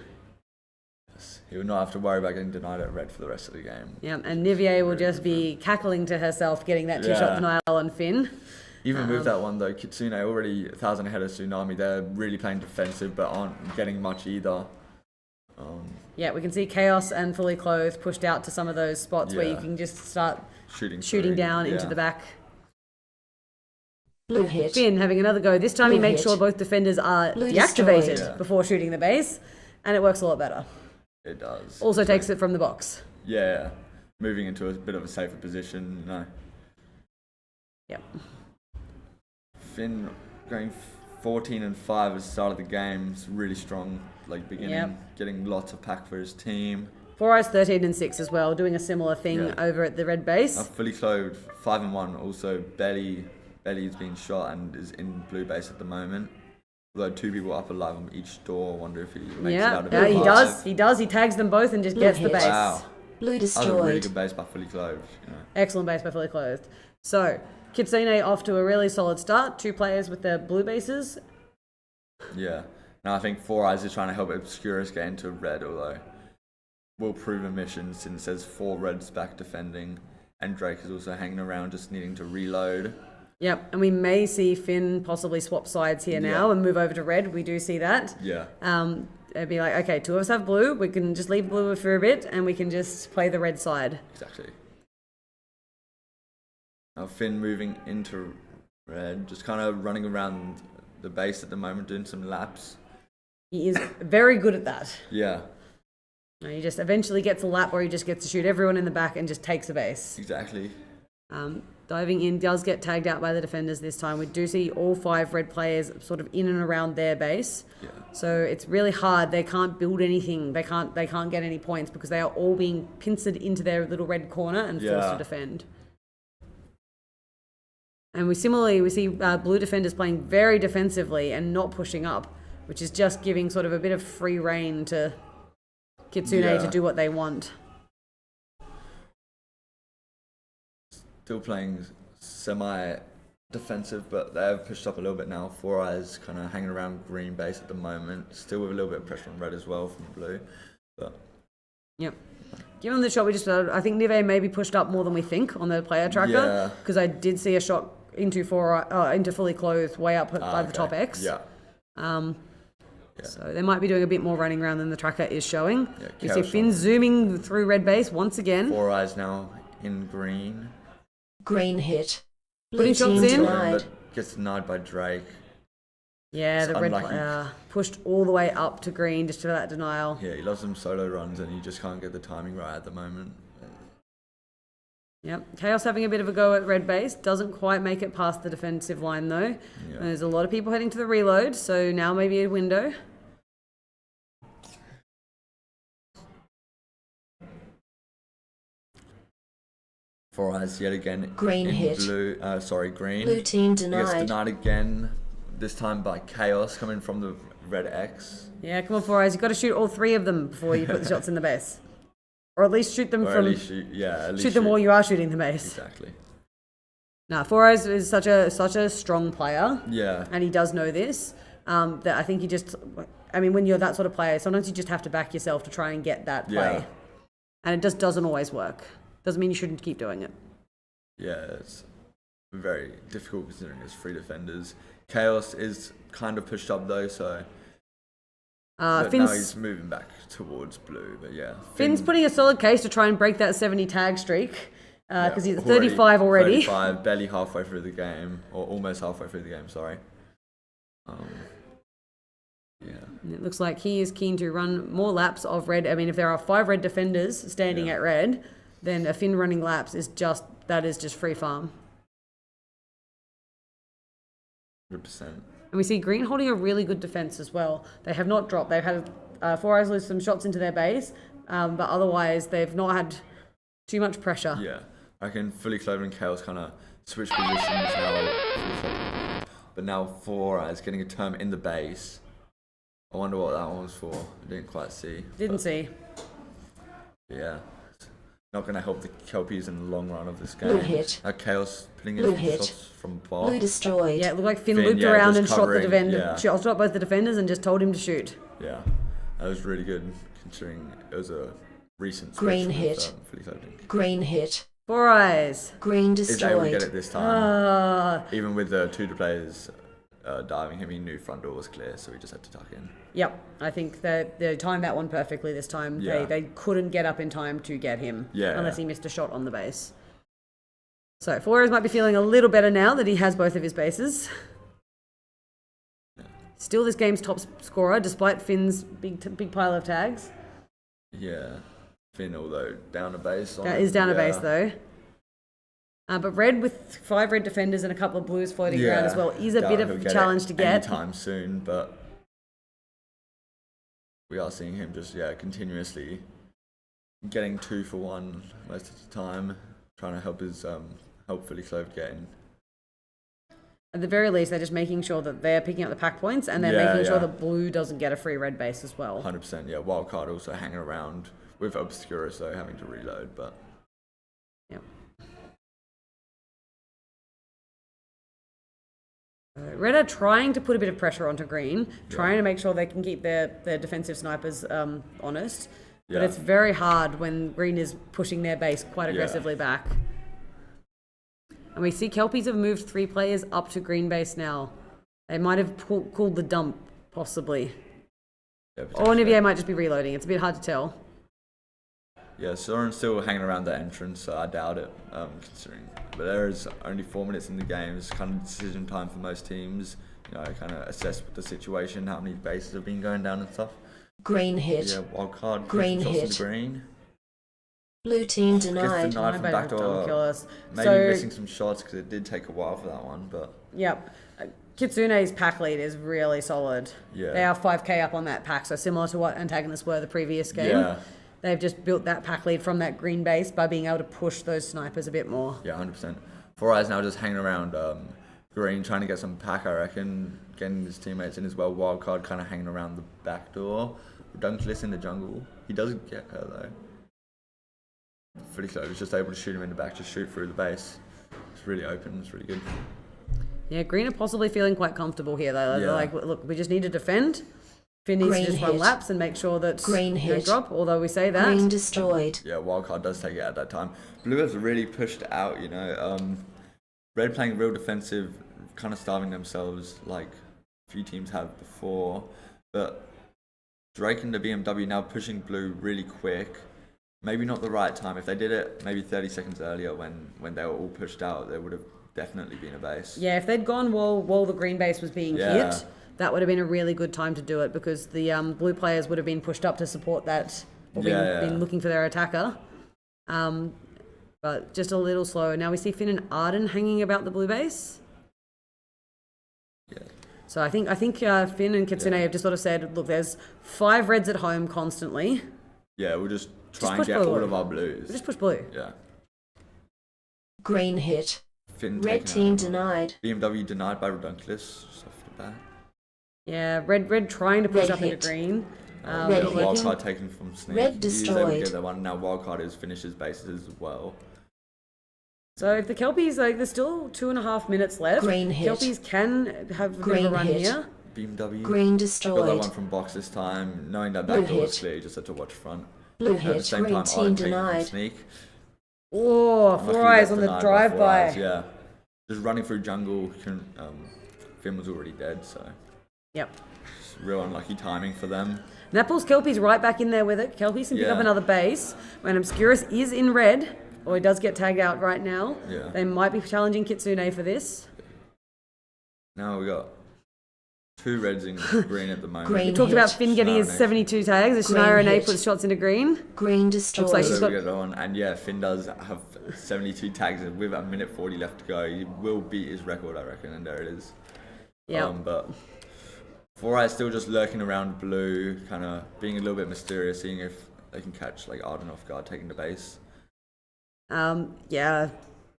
he will not have to worry about getting denied at red for the rest of the game. Yeah, and Nivier will just be cackling to herself getting that 2-shot Yeah. denial on Finn. Even with that one though, Kitsune already 1,000 ahead of Tsunami. They're really playing defensive, but aren't getting much either. Yeah, we can see Chaos and Fully Clothed pushed out to some of those spots where you Yeah. can just start Shooting shooting through, down into yeah. the back. Blue hit. Finn having another go. This time he Blue makes hit. sure both defenders are Blue deactivated destroyed. Yeah. before shooting the base, and it works a lot better. It does. Also takes it from the box. Yeah, moving into a bit of a safer position. No, Yep. Finn going 14 and 5 at the start of the game. It's really strong. Like beginning, Yep. getting lots of pack for his team. Four Eyes 13 and 6 as well, doing a similar thing Yeah. over at the red base. Fully clothed 5 and 1. Also, Belly's been shot and is in blue base at the moment. Although 2 people up alive on each door. I wonder if he makes it Yeah, out of yeah, it he alive. does. He does. He tags them both and just Blue gets the hit. base. Wow, Blue that was a really destroyed. good base by Fully Clothed. You know. Excellent base by Fully Clothed. So, Kitsune off to a really solid start. 2 players with their blue bases. Yeah. Now I think Four Eyes is trying to help Obscurus get into red, although will prove a mission since there's 4 reds back defending, and Drake is also hanging around just needing to reload. Yep, and we may see Finn possibly swap sides here now Yeah. and move over to red. We do see that. Yeah. It'd be like, okay, 2 of us have blue. We can just leave blue for a bit, and we can just play the red side. Exactly. Now Finn moving into red, just kind of running around the base at the moment, doing some laps. He is very good at that. Yeah, He just eventually gets a lap where he just gets to shoot everyone in the back and just takes a base. exactly. Diving in does get tagged out by the defenders this time. We do see all 5 red players sort of in and around their base. Yeah. So it's really hard. They can't build anything. They can't get any points because they are all being pincered into their little red corner and forced Yeah. to defend. And we see blue defenders playing very defensively and not pushing up, which is just giving sort of a bit of free reign to Kitsune Yeah. to do what they want. still playing semi-defensive, but they have pushed up a little bit now. Four Eyes kind of hanging around green base at the moment, still with a little bit of pressure on red as well from blue. But Yep. Given the shot we just started, I think Nive maybe pushed up more than we think on the player tracker, because I did see a shot into into fully clothed way up by the top X. Yeah. So they might be doing a bit more running around than the tracker is showing. Yeah, You see Finn zooming through red base once again. Four Eyes now in green. Green hit. Putting Blue shots team in. denied. But gets denied by Drake. Yeah, the It's red unlucky. player pushed all the way up to green just for that denial. Yeah, he loves some solo runs and he just can't get the timing right at the moment. Yep. Chaos having a bit of a go at red base. Doesn't quite make it past the defensive line though. Yeah. And there's a lot of people heading to the reload, so now maybe a window. Four Eyes yet again. Green in hit. Green. Blue team He gets denied. denied again, this time by Chaos coming from the red X. Yeah, come on, Four Eyes. You've got to shoot all three of them before you put the shots in the base. Or at least shoot them Or from... at least shoot them while you are shooting the base. Exactly. Nah, Four Eyes is such a strong player. Yeah. And he does know this. That I think when you're that sort of player, sometimes you just have to back yourself to try and get that play. Yeah. And it just doesn't always work. Doesn't mean you shouldn't keep doing it. Yeah, it's very difficult considering it's three defenders. Chaos is kind of pushed up though, so but now he's moving back towards blue. But yeah, Finn's putting a solid case to try and break that 70 tag streak because he's at already 35 already. 35, barely halfway through the game, or almost halfway through the game. Sorry. Yeah. And it looks like he is keen to run more laps of red. I mean, if there are 5 red defenders standing at red, then a Finn running laps is just free farm. 100%. And we see green holding a really good defense as well. They have not dropped. They've had Four Eyes lose some shots into their base, but otherwise they've not had too much pressure. Yeah, I reckon fully clothed and Chaos kind of switch positions now. But now Four Eyes getting a term in the base. I wonder what that one was for. I didn't quite see. Didn't see. Yeah. Not going to help the Kelpies in the long run of this game. Blue hit. Chaos putting in Blue some hit. shots from bot. Blue destroyed. Yeah, it looked like Finn Finn, looped yeah, around just and shot the covering, defender. yeah. Shot both the defenders and just told him to shoot. Yeah, that was really good considering it was a recent switch Green with, hit. fully clothed. Green hit. Four Eyes. Green Is able to get destroyed. it this time. Ah. Even with the two players diving him, he knew front door was clear, so he just had to tuck in. Yep, I think that they timed that one perfectly this time. Yeah. They couldn't get up in time to get him unless Yeah. he missed a shot on the base. So Four Eyes might be feeling a little better now that he has both of his bases. Still this game's top scorer despite Finn's big pile of tags. Yeah, Finn, although down a base. That is down a base though. But red with 5 red defenders and a couple of blues floating around as well is a bit of a challenge to get. Anytime soon, but we are seeing him just continuously getting 2 for 1 most of the time, trying to help his hopefully clothed game. At the very least, they're just making sure that they're picking up the pack points and they're making sure that blue doesn't get a free red base as well. 100%, yeah. Wildcard also hanging around with Obscurus though, having to reload, but Yep. Red are trying to put a bit of pressure onto green, trying to make sure they can keep their defensive snipers honest. But it's very hard when green is pushing their base quite aggressively back. And we see Kelpies have moved 3 players up to green base now. They might have called the dump, possibly. yeah, Or Nivier might just be reloading. It's a bit hard to tell. Yeah, Soren's still hanging around the entrance, so I doubt it, considering. But there is only 4 minutes in the game. It's kind of decision time for most teams. You know, kind of assess the situation, how many bases have been going down and stuff. Green hit. Yeah, wild card. Green shots in hit. the green. Blue team Gets denied. denied from backdoor. Ridiculous. Maybe So- missing some shots because it did take a while for that one, but Yep. Kitsune's pack lead is really solid. Yeah. They are 5k up on that pack, so similar to what antagonists were the previous game. Yeah. They've just built that pack lead from that green base by being able to push those snipers a bit more. yeah, 100%. Four Eyes now just hanging around green, trying to get some pack, I reckon. Getting his teammates in as well. Wildcard kind of hanging around the back door. Redunculus in the jungle. He doesn't get her though. Pretty close. He's just able to shoot him in the back, just shoot through the base. It's really open. It's really good. Yeah, green are possibly feeling quite comfortable here. They're Yeah. like, look, we just need to defend. Finn needs Green to just run hit. laps and make sure that Green you don't hit. drop, although we say that. Green destroyed. Yeah, wildcard does take it at that time. Blue has really pushed out, you know. Red playing real defensive, kind of starving themselves like a few teams have before. But Drake and the BMW now pushing blue really quick. Maybe not the right time. If they did it maybe 30 seconds earlier when they were all pushed out, there would have definitely been a base. Yeah, if they'd gone while the green base was being Yeah. hit, that would have been a really good time to do it because the blue players would have been pushed up to support that, or been looking for their attacker. But just a little slow. Now we see Finn and Arden hanging about the blue base. Yeah. So I think Finn and Kitsune have just sort of said, look, there's 5 reds at home constantly. Yeah, we'll just try and push get blue. all of our blues. We'll just push blue. Yeah. Green hit. Finn Red taken team out. denied. BMW denied by Redunculus just off the bat. Yeah, red trying to push Red up into hit. green. Red Yeah, hit. wildcard taken from Sneak. Red He was able to destroyed. get that one. Now wildcard is finishes bases as well. So if the Kelpies, like, there's still 2.5 minutes left. Green hit. Kelpies can have a bit of Green a run hit. here. BMW Green got that destroyed. one from box this time. Knowing that Blue back door was hit. clear, you just had to watch front. Blue At the hit. same Green time, team Arden taken from denied. Sneak. Oh, Luckily, 4 eyes that's on the denied by drive 4 by. eyes, yeah. Just running through jungle. Finn was already dead, so Yep. it's real unlucky timing for them. And that pulls Kelpies right back in there with it. Kelpies can pick up Yeah. another base. When Obscurus is in red, or he does get tagged out right now, Yeah. they might be challenging Kitsune for this. Now we got 2 reds in green at the moment. Green We talked about hit. Finn getting his Shania 72 tags. As Green Shania Renee hit. puts shots into green. Green destroyed. like So she's we got- get on, and yeah, Finn does have 72 tags with a minute 40 left to go. He will beat his record, I reckon, and there it is. Yeah. But 4 eyes still just lurking around blue, kind of being a little bit mysterious, seeing if they can catch like Arden off guard, taking the base. Yeah.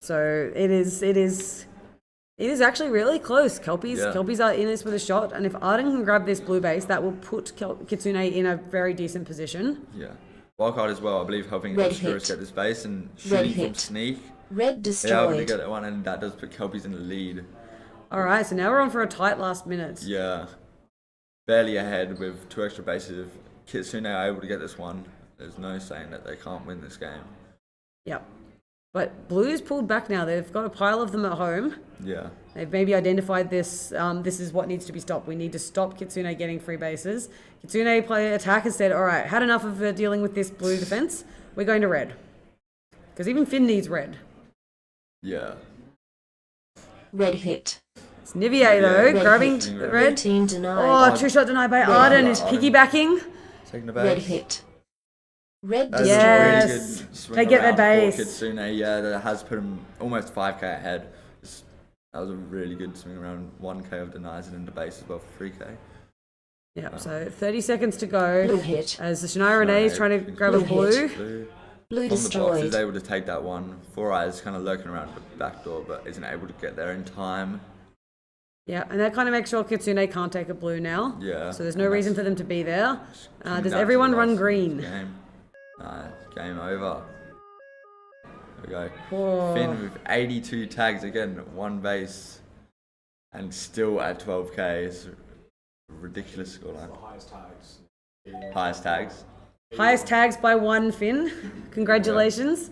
So it is actually really close. Kelpies are in this with a shot, and if Arden can grab this blue base, that will put Kitsune in a very decent position. Yeah. Wildcard as well, I believe, helping Red Obscurus hit. get this base and Red shooting from hit. sneak. Red They're able to destroyed. get that one, and that does put Kelpies in the lead. All right, so now we're on for a tight last minute. Yeah. Barely ahead with 2 extra bases. If Kitsune are able to get this one, there's no saying that they can't win this game. Yep. But Blue's pulled back now. They've got a pile of them at home. Yeah. They've maybe identified this. This is what needs to be stopped. We need to stop Kitsune getting free bases. Kitsune player attack has said, all right, had enough of dealing with this blue defense. We're going to red. Because even Finn needs red. Yeah. Red hit. It's Nivier, though, Red grabbing hit. the Red red. team denied. Oh, 2-shot denied by Red Arden. hit. Is piggybacking. Taking the base. Red hit. Red That's Yes. destroyed. a really good swing They get their around for base. Kitsune. Yeah, that has put him almost 5k ahead. That was a really good swing around. 1k of denies and in the base as well for 3k. Yep, so 30 seconds to go. Blue hit. As the Shania Renee is trying to grab a Blue hit. blue. Blue From the box is destroyed. able to take that one. 4 eyes kind of lurking around the back door, but isn't able to get there in time. Yeah, and that kind of makes sure Kitsune can't take a blue now. Yeah. So there's no and reason that's for them to be there. coming Does down to everyone the run last green? Game. Game over. There we go. Whoa. Finn with 82 tags again, 1 base, and still at 12k. It's a ridiculous scoreline. Highest tags. Highest tags by 1, Finn. Congratulations.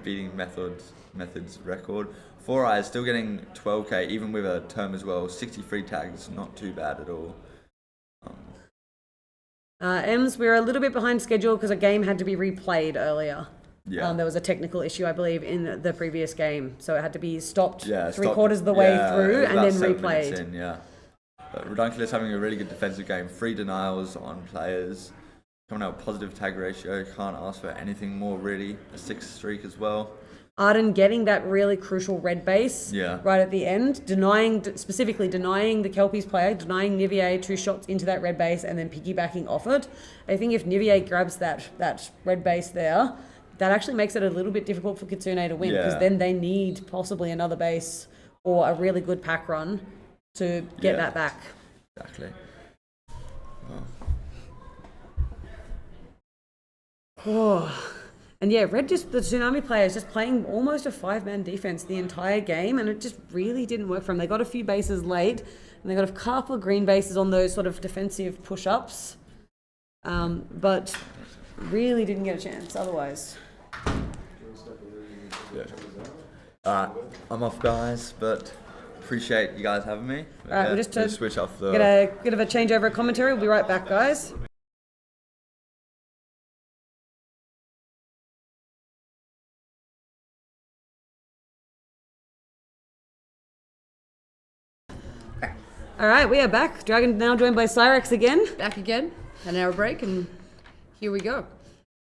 Beating Method's record. 4 eyes still getting 12k, even with a term as well. 63 tags, not too bad at all. Ems, we're a little bit behind schedule because a game had to be replayed earlier. Yeah. There was a technical issue, I believe, in the previous game. So it had to be stopped Yeah, three-quarters of the way yeah, through it was and about then 7 minutes replayed. in, yeah. But Redunculus having a really good defensive game. 3 denials on players. Coming out with positive tag ratio. Can't ask for anything more, really. A 6 streak as well. Arden getting that really crucial red base Yeah. right at the end, specifically denying the Kelpies player, denying Nivier 2 shots into that red base and then piggybacking off it. I think if Nivier grabs that red base there, that actually makes it a little bit difficult for Kitsune to win because Yeah. then they need possibly another base or a really good pack run to get Yeah. that back. Exactly. Oh. And yeah, Red the Tsunami player is just playing almost a 5-man defense the entire game, and it just really didn't work for them. They got a few bases late, and they got a couple of green bases on those sort of defensive push-ups, but really didn't get a chance otherwise. Yeah. I'm off, guys, but appreciate you guys having me. All right, we'll just switch off the... get a bit of a changeover of commentary. We'll be right back, guys. All right, we are back. Dragon now joined by Cyrex again. Back again, an hour break, and here we go.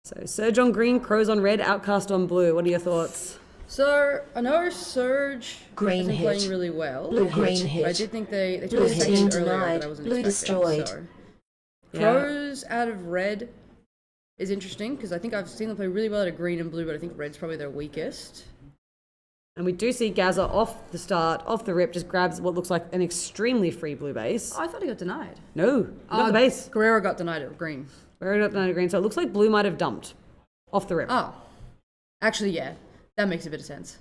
So Surge on green, Crows on red, Outcast on blue. What are your thoughts? So I know Surge Green isn't hit. playing really well. Blue green But I hit. did think they took Blue a second team earlier denied. that I wasn't Blue expecting. destroyed. So. Yeah. Crows out of red is interesting because I think I've seen them play really well out of green and blue, but I think red's probably their weakest. And we do see Gaza off the start, off the rip, just grabs what looks like an extremely free blue base. Oh, I thought he got denied. No, not the base. Guerrero got denied at green. Very not denied green, so it looks like blue might have dumped off the rip. Oh, actually, yeah, that makes a bit of sense.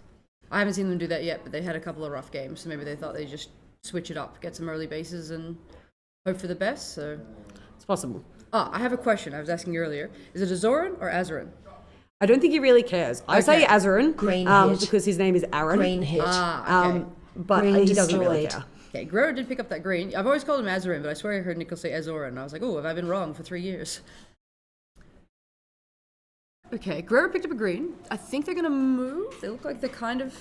I haven't seen them do that yet, but they had a couple of rough games, so maybe they thought they'd just switch it up, get some early bases, and hope for the best. So, It's possible. I have a question. I was asking you earlier. Is it Azoran or Azarin? I don't think he really cares. I say Okay. Azarin Green hit. because his name is Aaron. Green hit. Okay. But Green he doesn't really destroyed. care. Okay, Guerrero did pick up that green. I've always called him Azarin, but I swear I heard Nickel say Azoran, and I was like, oh, have I been wrong for 3 years? Okay, Guerrero picked up a green. I think they're going to move. They look like they're kind of...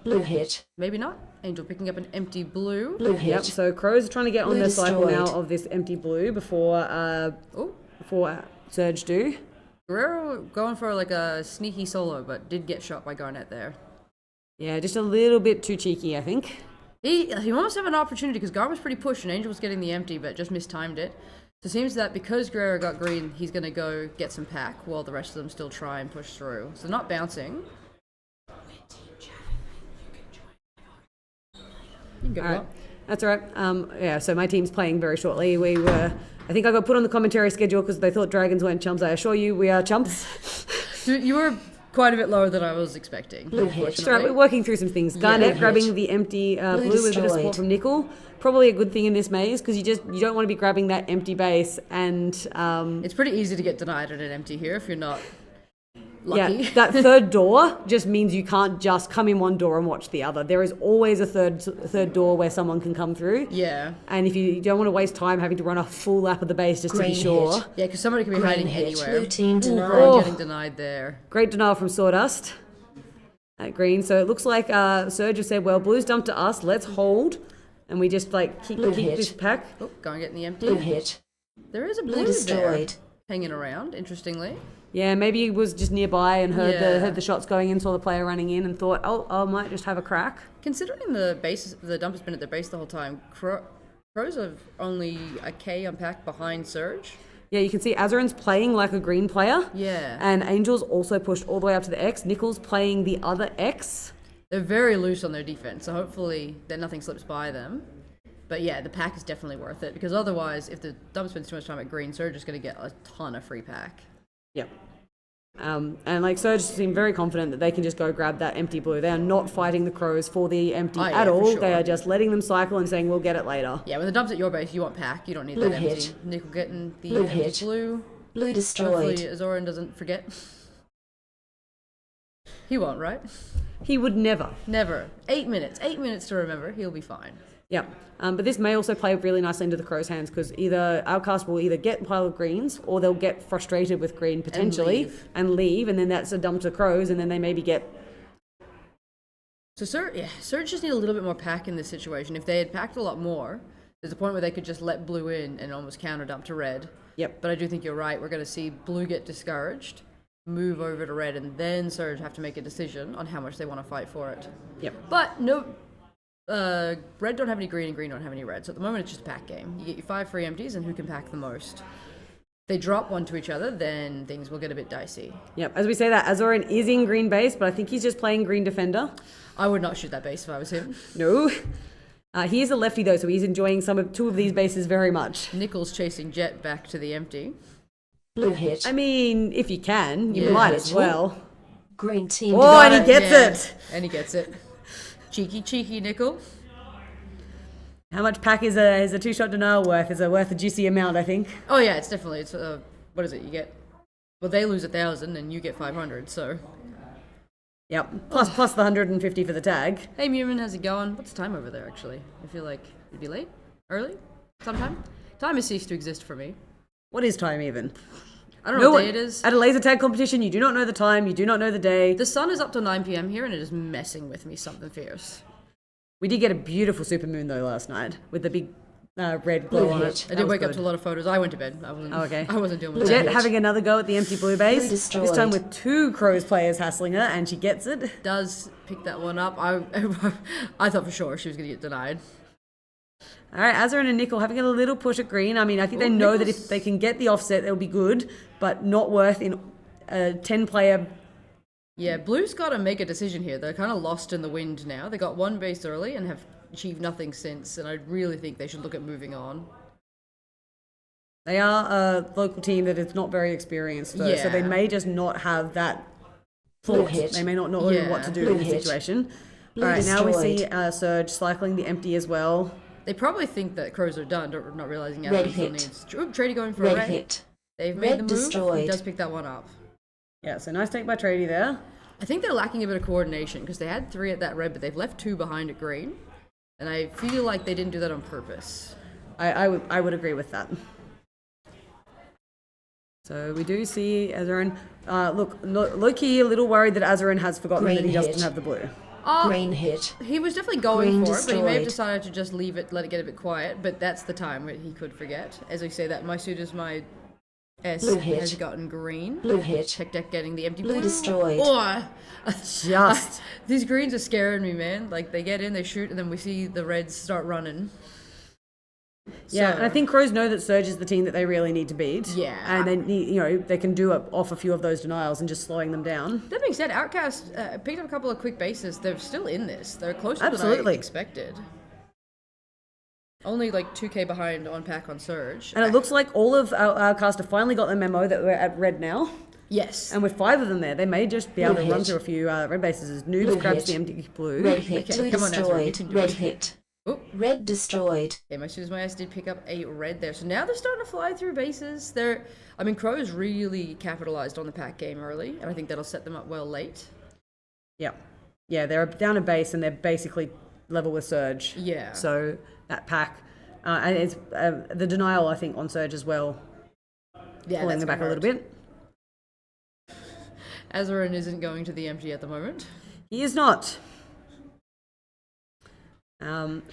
Blue hit. Maybe not. Angel picking up an empty blue. Blue hit. Yep, so Crows are trying to get on Blue their cycle now destroyed. of this empty blue before Oh, Surge do. Guerrero going for like a sneaky solo, but did get shot by Garnett there. Yeah, just a little bit too cheeky, I think. He almost have an opportunity because Gar was pretty pushed and Angel was getting the empty, but just mistimed it. So it seems that because Guerrero got green, he's going to go get some pack while the rest of them still try and push through. So not bouncing. You can go All right, up. that's all right. Yeah, so my team's playing very shortly. I think I got put on the commentary schedule because they thought Dragons weren't chumps. I assure you, we are chumps. You were quite a bit lower than I was expecting. Blue hit. It's all right, we're working through some things. Garnet Yeah. grabbing the empty blue with a bit of destroyed. support from Nickel. Probably a good thing in this maze because you don't want to be grabbing that empty base and It's pretty easy to get denied at an empty here if you're not lucky. yeah, that third door just means you can't just come in one door and watch the other. There is always a third door where someone can come through. Yeah. And if you don't want to waste time having to run a full lap of the base just to Green be sure. hit. Yeah, because somebody could be Green hiding hit. anywhere. Blue team Ooh, denied. Brian Oh. getting denied there. Great denial from Sawdust at green. So it looks like Surge has said, well, blue's dumped to us. Let's hold. And we just keep Blue hit. this pack. Oh, go and get in the empty. Blue hit. There is a Blue blue there destroyed. hanging around, interestingly. Yeah, maybe he was just nearby and Yeah. heard the shots going in, saw the player running in, and thought, oh, I might just have a crack. Considering the dump has been at their base the whole time, Crows have only a K on pack behind Surge. Yeah, you can see Azarin's playing like a green player. Yeah. And Angel's also pushed all the way up to the X. Nickel's playing the other X. They're very loose on their defense, so hopefully that nothing slips by them. But yeah, the pack is definitely worth it, because otherwise, if the dump spends too much time at green, Surge is going to get a ton of free pack. Yep. And Surge seem very confident that they can just go grab that empty blue. They are not fighting the Crows for the empty Oh, yeah, at for all. sure. They are just letting them cycle and saying, we'll get it later. Yeah, when the dump's at your base, you want pack. You don't need Blue that empty. hit. Nickel getting the Blue empty hit. blue. Blue Hopefully destroyed. Azoran doesn't forget. He won't, right? He would never. Never. 8 minutes. 8 minutes to remember. He'll be fine. Yep. But this may also play really nicely into the Crows' hands because either Outcast will either get a pile of greens or they'll get frustrated with green potentially and leave, and then that's a dump to Crows, and then they maybe get. So Surge just need a little bit more pack in this situation. If they had packed a lot more, there's a point where they could just let blue in and almost counter dump to red. Yep. But I do think you're right. We're going to see blue get discouraged, move over to red, and then Surge have to make a decision on how much they want to fight for it. Yep. But no, red don't have any green and green don't have any red. So at the moment it's just a pack game. You get your 5 free empties and who can pack the most. They drop one to each other, then things will get a bit dicey. Yep. As we say that, Azoran is in green base, but I think he's just playing green defender. I would not shoot that base if I was him. No. He is a lefty though, so he's enjoying two of these bases very much. Nickel's chasing Jet back to the empty. Blue hit. I mean, if you can, you Yeah. might as well. Green team Oh, and denied. he gets Yeah, it. and he gets it. Cheeky nickel. How much pack is a two-shot denial worth? Is it worth a juicy amount, I think? Oh yeah, it's definitely what is it? You get, well, they lose 1,000 and you get 500. So Yep. Plus the 150 for the tag. hey, Mumin, how's it going? What's the time over there? Actually, I feel like it'd be late, early, sometime. Time has ceased to exist for me. What is time even? I don't know what day it is. At a laser tag competition, you do not know the time, you do not know the day. The sun is up till 9 p.m. here, and it is messing with me something fierce. We did get a beautiful supermoon though last night with the big red glow Blue on hit. it. I That did was wake up good. to a lot of photos. I went to bed. I wasn't. Oh, okay. I wasn't doing much. Jet hit. having another go at the empty blue base. This Destroyed. time with 2 Crows players hassling her, and she gets it. Does pick that one up. I thought for sure she was gonna get denied. All right, Azarin and Nickel having a little push at green. I mean, I think they know that if they can get the offset, it'll be good, but not worth in a 10-player. Yeah, Blue's got to make a decision here. They're kind of lost in the wind now. They got one base early and have achieved nothing since, and I really think they should look at moving on. They are a local team that is not very experienced, though, so they Yeah. may just not have that Blue thought. hit. They may not know Yeah. what to do Blue in this hit. situation. Blue All right, now we see destroyed. Surge cycling the empty as well. They probably think that Crows are done, not realizing Red Adam still hit. needs. Oop, Trady going for a Red red. hit. They've made Red the move. He destroyed. does pick that one up. Yeah, so nice take by Trady there. I think they're lacking a bit of coordination because they had 3 at that red, but they've left 2 behind at green, and I feel like they didn't do that on purpose. I would agree with that. So we do see Azarin. Look, low-key a little worried that Azarin has forgotten that he Green doesn't hit. have the blue. Green hit. He was definitely going Green for it, but he may have destroyed. decided to just leave it, let it get a bit quiet. But that's the time where he could forget. As I say that, my suit is my S Blue hit. has gotten green. Blue hit. Check deck getting the empty Blue destroyed. Oh, Just. these greens are scaring me, man. Like they get in, they shoot, and then we see the reds start running. Yeah, So- and I think Crows know that Surge is the team that they really need to beat. Yeah. And they need, they can do off a few of those denials and just slowing them down. That being said, Outcast picked up a couple of quick bases. They're still in this. They're closer than Absolutely. I expected. Only like 2k behind on pack on Surge. And it looks like all of our cast have finally got the memo that we're at red now. Yes. And with 5 of them there, they may just be able to Blue run hit. through a few red bases as Noobs Blue grabs hit. the empty blue. Red hit. Okay, Blue come on, Ezra, you destroyed. can do Red it. hit. Oh. Red destroyed. Okay, my students, my ass did pick up a red there. So now they're starting to fly through bases. Crows really capitalized on the pack game early, and I think that'll set them up well late. Yeah. Yeah, they're down a base and they're basically level with Surge. Yeah. So that pack, and it's the denial, I think, on Surge as well, Yeah, pulling that's them back a gonna little hurt. bit. Azarin isn't going to the empty at the moment. He is not.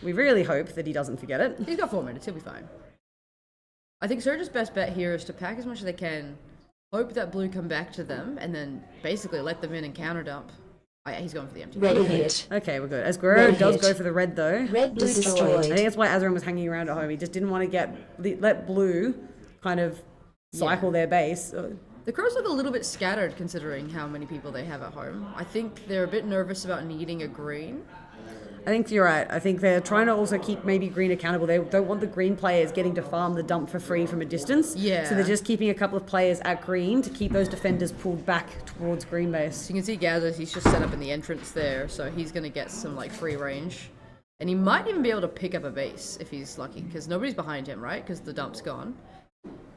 We really hope that he doesn't forget it. He's got 4 minutes. He'll be fine. I think Surge's best bet here is to pack as much as they can, hope that blue come back to them, and then basically let them in and counter dump. Oh, yeah, he's going for the empty. Red hit. Okay, we're good. As Guerrero Red does hit. go for the red though. Red I destroyed. think that's why Azarin was hanging around at home. He just didn't want to let blue kind of cycle their base. The Crows look a little bit scattered considering how many people they have at home. I think they're a bit nervous about needing a green. I think you're right. I think they're trying to also keep maybe green accountable. They don't want the green players getting to farm the dump for free from a distance. Yeah. So they're just keeping a couple of players at green to keep those defenders pulled back towards green base. So you can see Gazos, he's just set up in the entrance there, so he's going to get some like free range. And he might even be able to pick up a base if he's lucky, because nobody's behind him, right? Because the dump's gone.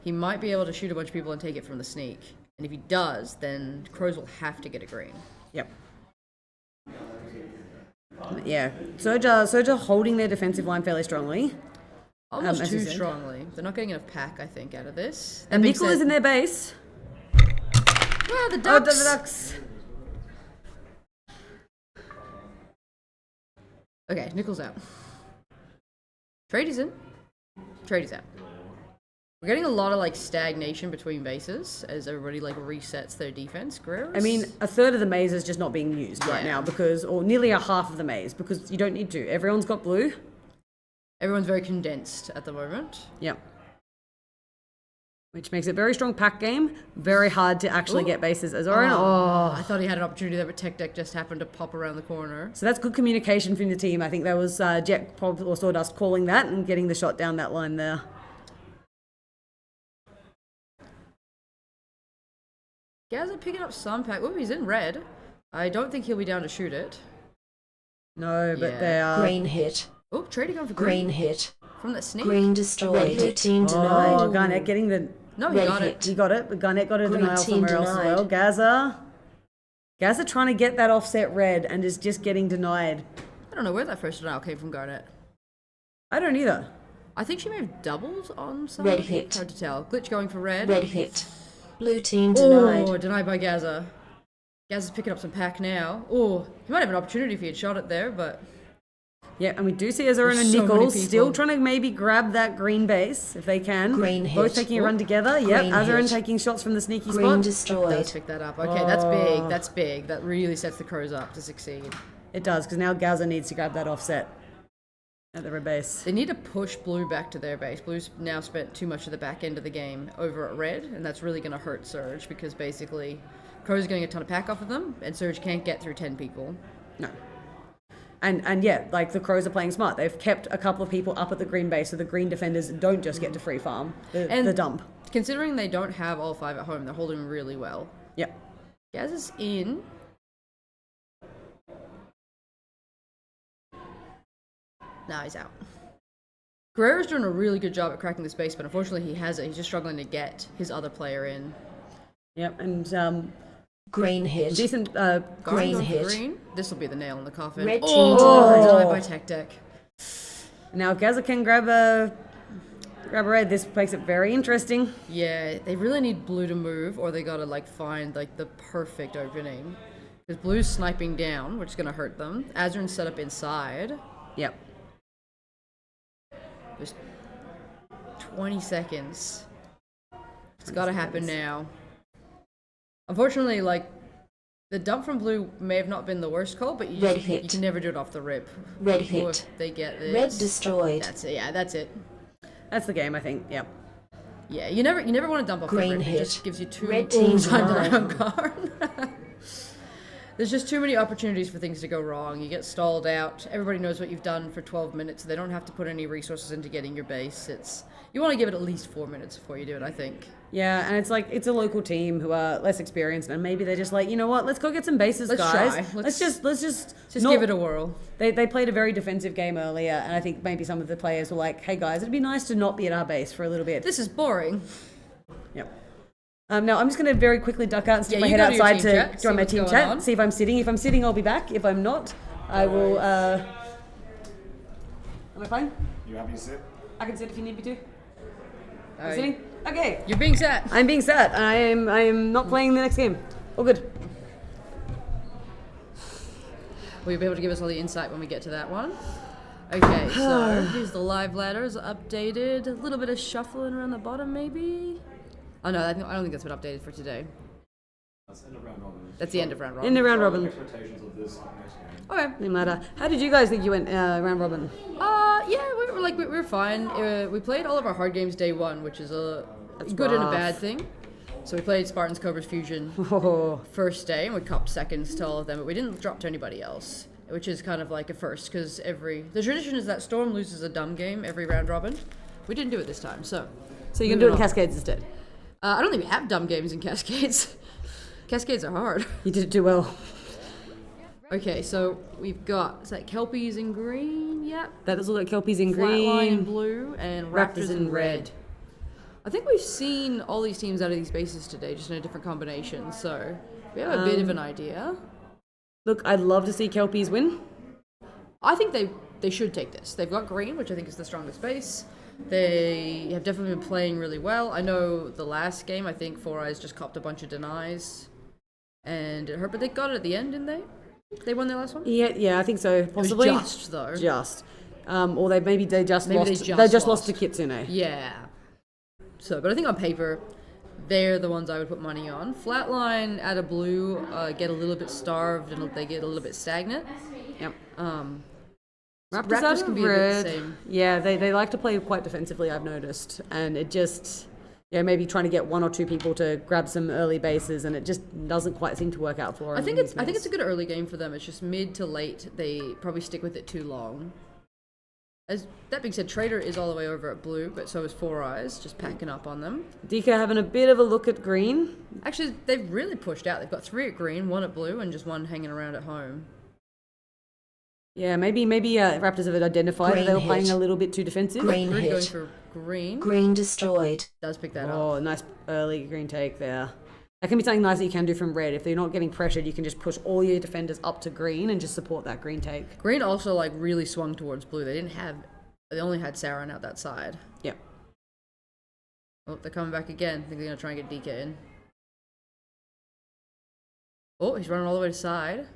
He might be able to shoot a bunch of people and take it from the sneak. And if he does, then Crows will have to get a green. Yep. Yeah. Surge are holding their defensive line fairly strongly. Almost as you too said. strongly. They're not getting enough pack, I think, out of this. And being Nickel said- is in their base. Ah, the Oh, ducks! the ducks. Okay, Nickel's out. Trady's in. Trady's out. We're getting a lot of like stagnation between bases as everybody like resets their defense. Guerrero's... I mean, a third of the maze is just not being used right Yeah. now or nearly a half of the maze because you don't need to. Everyone's got blue. everyone's very condensed at the moment. Yep. Which makes it very strong pack game. Very hard to actually get bases as Oren. Oh. I thought he had an opportunity there, but Tech Deck just happened to pop around the corner. So that's good communication from the team. I think that was Jet or Sawdust calling that and getting the shot down that line there. Gaza picking up some pack. Oh, he's in red. I don't think he'll be down to shoot it. No, but Yeah. they are. Green hit. Oh, trading on for Green green. hit. From that sneak. Green destroyed. Red team denied. Oh, Garnett getting the. No, he Red got hit. it. He got it, but Garnett got a Green denial team somewhere else as denied. well. Gaza trying to get that offset red and is just getting denied. I don't know where that first denial came from, Garnet. I don't either. I think she may have doubled on some. Red hit. Hard to tell. Glitch going for red. Red hit. Blue team denied. Oh, denied by Gaza. Gaza's picking up some pack now. Oh, he might have an opportunity if he had shot it there, but Yeah, and we do see Azorin and There's so many Nichols people. still trying to maybe grab that green base if they can. Green Both hit. taking a run together. Yep, Green Azorin hit. taking shots from the sneaky Green spot. does destroyed. pick that up. Okay, that's big. That's big. That really sets the Crows up to succeed. It does, because now Gaza needs to grab that offset at the red base. They need to push Blue back to their base. Blue's now spent too much of the back end of the game over at red, and that's really going to hurt Surge because basically Crows are getting a ton of pack off of them, and Surge can't get through 10 people. No. And yeah, like the Crows are playing smart. They've kept a couple of people up at the green base so the green defenders don't just get to free farm the dump. Considering they don't have all 5 at home, they're holding really well. Yep. Gaz is in. Nah, he's out. Guerrero's doing a really good job at cracking the space, but unfortunately he has it. He's just struggling to get his other player in. Yep, and Green hit. decent Green Green hit. Green. This will be the nail in the coffin. Red team oh, denied. denied by Tech Deck. now if Gaza can grab a red, this makes it very interesting. Yeah, they really need Blue to move, or they gotta like find like the perfect opening. Because Blue's sniping down, which is gonna hurt them. Azurin's set up inside. Yep. Just 20 seconds. It's gotta happen now. Unfortunately, like, the dump from Blue may have not been the worst call, but you Red just, hit. you can never do it off the rip. Red Or hit. if they get this. Red destroyed. That's it. Yeah, that's it. That's the game, I think. Yep. Yeah, you never want to dump off Green the rip. hit. It just gives you too Red little team time to denied. lay on guard. There's just too many opportunities for things to go wrong. You get stalled out. Everybody knows what you've done for 12 minutes. So they don't have to put any resources into getting your base. You want to give it at least 4 minutes before you do it, I think. Yeah, and it's like it's a local team who are less experienced, and maybe they're just like, you know what, let's go get some bases, Let's guys. try. Let's just Just not- give it a whirl. They played a very defensive game earlier, and I think maybe some of the players were like, hey guys, it'd be nice to not be at our base for a little bit. This is boring. Yep. Now I'm just going to very quickly duck out and stick Yeah, my you head go to your outside team to chat, see join my what's team going chat, on. see if I'm sitting. If I'm sitting, I'll be back. If I'm not, I will. Am I fine? You happy to sit? I can sit if you need me to. I'm Alright. sitting. Okay. You're being set. I'm being sat. I am not playing the next game. All good. Will you be able to give us all the insight when we get to that one? Okay, so here's the live ladders updated. A little bit of shuffling around the bottom, maybe. Oh no, I don't think that's been updated for today. That's end of round robin. That's the end of round robin. In the round robin. Expectations of this next game. Okay. No matter. How did you guys think you went round robin? Yeah, we were fine. We played all of our hard games day one, which is a good and a rough. bad thing. So we played Spartans, Cobras, Fusion Oh, first day, and we copped seconds to all of them, but we didn't drop to anybody else, which is kind of like a first, because the tradition is that Storm loses a dumb game every round robin. We didn't do it this time, so. so you're gonna do it in Moving on. Cascades instead. I don't think we have dumb games in Cascades. Cascades are hard. You did it too well. Okay, so we've got, is that Kelpies in green? Yep. That does look like Kelpies in Flatline in green. blue and Raptors Raptors in in red. I think we've seen all these teams out of these bases today, just in a different combination, so we have a bit of an idea. Look, I'd love to see Kelpies win. I think they should take this. They've got green, which I think is the strongest base. They have definitely been playing really well. I know the last game, I think Four Eyes just copped a bunch of denies, and it hurt, but they got it at the end, didn't they? They won their last one? Yeah, I think so. Possibly. It was just, though. Just. Or they just Maybe lost. they They just just lost to lost. Kitsune. Yeah. So, but I think on paper, they're the ones I would put money on. Flatline out of blue get a little bit starved and they get a little bit stagnant. Yep. Raptors out can of be a bit red. the same. Yeah, they like to play quite defensively, I've noticed. And it just, maybe trying to get one or two people to grab some early bases, and it just doesn't quite seem to work out for them. I think it's a good early game for them. It's just mid to late. They probably stick with it too long. That being said, Trader is all the way over at blue, but so is Four Eyes, just packing up on them. Dika having a bit of a look at green. Actually, they've really pushed out. They've got 3 at green, 1 at blue, and just 1 hanging around at home. Yeah, maybe Raptors have identified that Green they were hit. playing a little bit too defensive. Green Rudy going hit. for green. Green destroyed. Does pick that up. Oh, nice early green take there. That can be something nice that you can do from red. If they're not getting pressured, you can just push all your defenders up to green and just support that green take. Green also like really swung towards blue. They only had Saren out that side. Yep. Oh, they're coming back again. I think they're gonna try and get DK in. Oh, he's running all the way to side.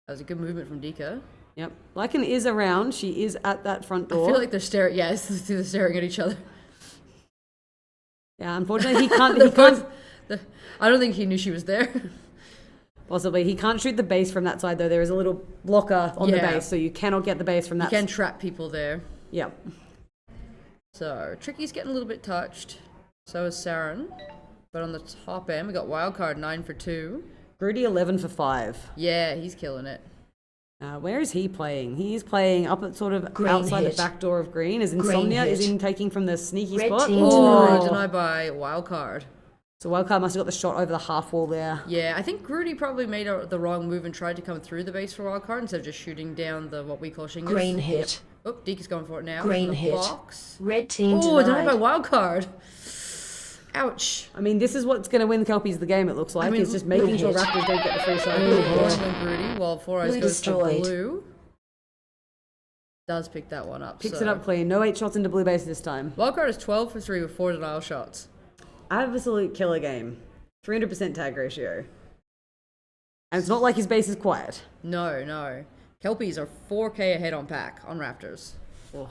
That was a good movement from Dika. Yep. Lycan is around. She is at that front door. I feel like they're staring. Yeah, they're staring at each other. Yeah, unfortunately, he can't. He can't. I don't think he knew she was there. Possibly, he can't shoot the base from that side though. There is a little blocker on the Yeah. base, so you cannot get the base from You that. can trap people there. Yep. So Tricky's getting a little bit touched. So is Saren. But on the top end, we got Wildcard 9 for 2. Grudy 11 for 5. Yeah, he's killing it. Where is he playing? He's playing up at sort of Green outside hit. the back door of green. As Green Insomnia hit. is in taking from the sneaky Red spot. team Oh, denied. denied by Wildcard. So Wildcard must have got the shot over the half wall there. Yeah, I think Grudy probably made the wrong move and tried to come through the base for Wildcard instead of just shooting down the what we call Shingus. Green hit. Oh, Deke is going for it now. Green from the hit. Box. Red team Oh, denied by denied. Wildcard. Ouch. I mean, this is what's going to win the Kelpies the game, it looks like. mean, it's just making blue sure hit. Raptors don't get the free side. Blowing on Grudy while Four Eyes Blue goes for destroyed. blue. Does pick that one up. Picks so. it up clean. No 8 shots into blue base this time. Wildcard is 12 for 3 with 4 denial shots. Absolute killer game. 300% tag ratio. And it's not like his base is quiet. No, no. Kelpies are 4K ahead on pack on Raptors. Oh.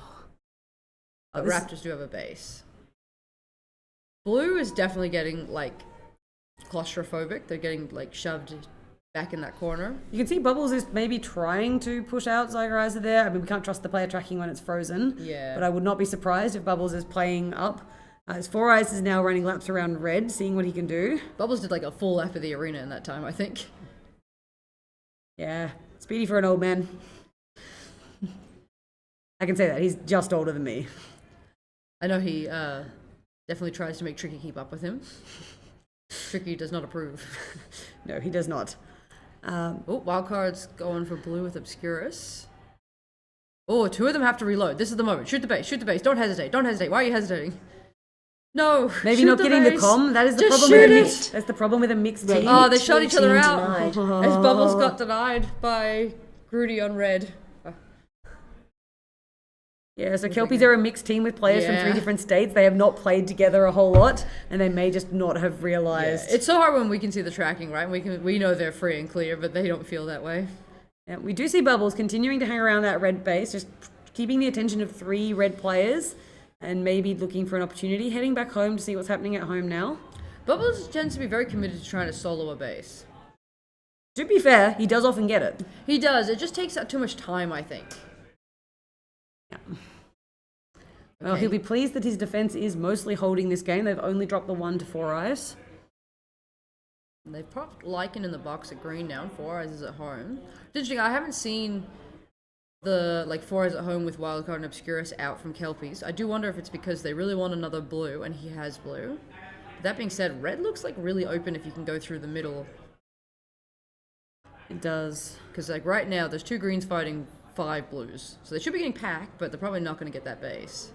But this- Raptors do have a base. Blue is definitely getting, like, claustrophobic. They're getting, like, shoved back in that corner. You can see Bubbles is maybe trying to push out Zygerizer there. I mean, we can't trust the player tracking when it's frozen. Yeah. But I would not be surprised if Bubbles is playing up. As Four Eyes is now running laps around red, seeing what he can do. Bubbles did, like, a full lap of the arena in that time, I think. Yeah, speedy for an old man. I can say that. He's just older than me. I know he definitely tries to make Tricky keep up with him. Tricky does not approve. No, he does not. Oh, Wildcard's going for blue with Obscurus. Oh, 2 of them have to reload. This is the moment. Shoot the base. Shoot the base. Don't hesitate. Don't hesitate. Why are you hesitating? No. Maybe shoot not getting the base. comm. That is the Just problem with a shoot mixed. it. That's the problem with a mixed team. Oh, they shot each other Team out. denied. As Bubbles got denied by Grudy on red. Yeah, so Kelpies are a mixed team with players from Yeah. 3 different states. They have not played together a whole lot, and they may just not have Yeah. realized. It's so hard when we can see the tracking, right? We know they're free and clear, but they don't feel that way. Yeah, we do see Bubbles continuing to hang around that red base, just keeping the attention of 3 red players, and maybe looking for an opportunity, heading back home to see what's happening at home now. Bubbles tends to be very committed to trying to solo a base. To be fair, he does often get it. He does. It just takes up too much time, I think. Yeah. Well, Okay. he'll be pleased that his defense is mostly holding this game. They've only dropped the 1 to 4 Eyes. They've popped Lycan in the box at green now, and Four Eyes is at home. It's interesting, I haven't seen the Four Eyes at home with Wildcard and Obscurus out from Kelpies. I do wonder if it's because they really want another blue, and he has blue. That being said, red looks like really open if you can go through the middle. It does. Because like right now, there's 2 greens fighting 5 blues. So they should be getting packed, but they're probably not going to get that base.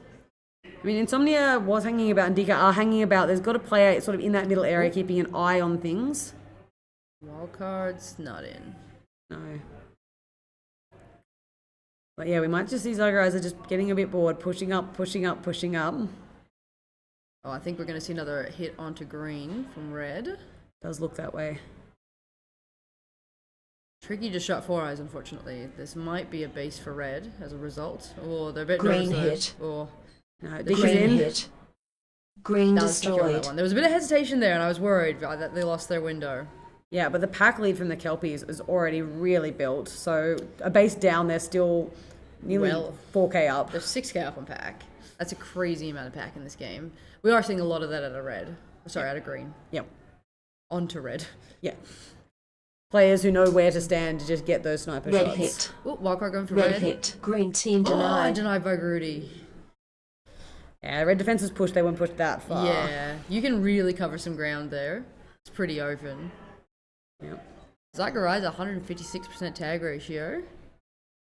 I mean, Insomnia was hanging about, and Dika are hanging about. There's got a player sort of in that middle area, keeping an eye on things. Wildcard's not in. No. But yeah, we might just see Zygerizer just getting a bit bored, pushing up, pushing up, pushing up. Oh, I think we're going to see another hit onto green from red. Does look that way. Tricky just shot Four Eyes, unfortunately. This might be a base for red as a result. Oh, they're a bit Green nervous hit. though. Oh, No, The Dika's Green in. hit. Green that was secure on that destroyed. one. There was a bit of hesitation there, and I was worried that they lost their window. Yeah, but the pack lead from the Kelpies is already really built. So a base down, they're still nearly Well, 4K up. There's 6K up on pack. That's a crazy amount of pack in this game. We are seeing a lot of that out of red. Sorry, out of green. Yep. Onto red. Yeah. players who know where to stand to just get those sniper Red shots. hit. Oh, wildcard going for Red red. hit. Green team Oh, denied. denied by Grudy. Yeah, red defense was pushed. They weren't pushed that far. Yeah, you can really cover some ground there. It's pretty open. Yep. Zachariah's 156% tag ratio.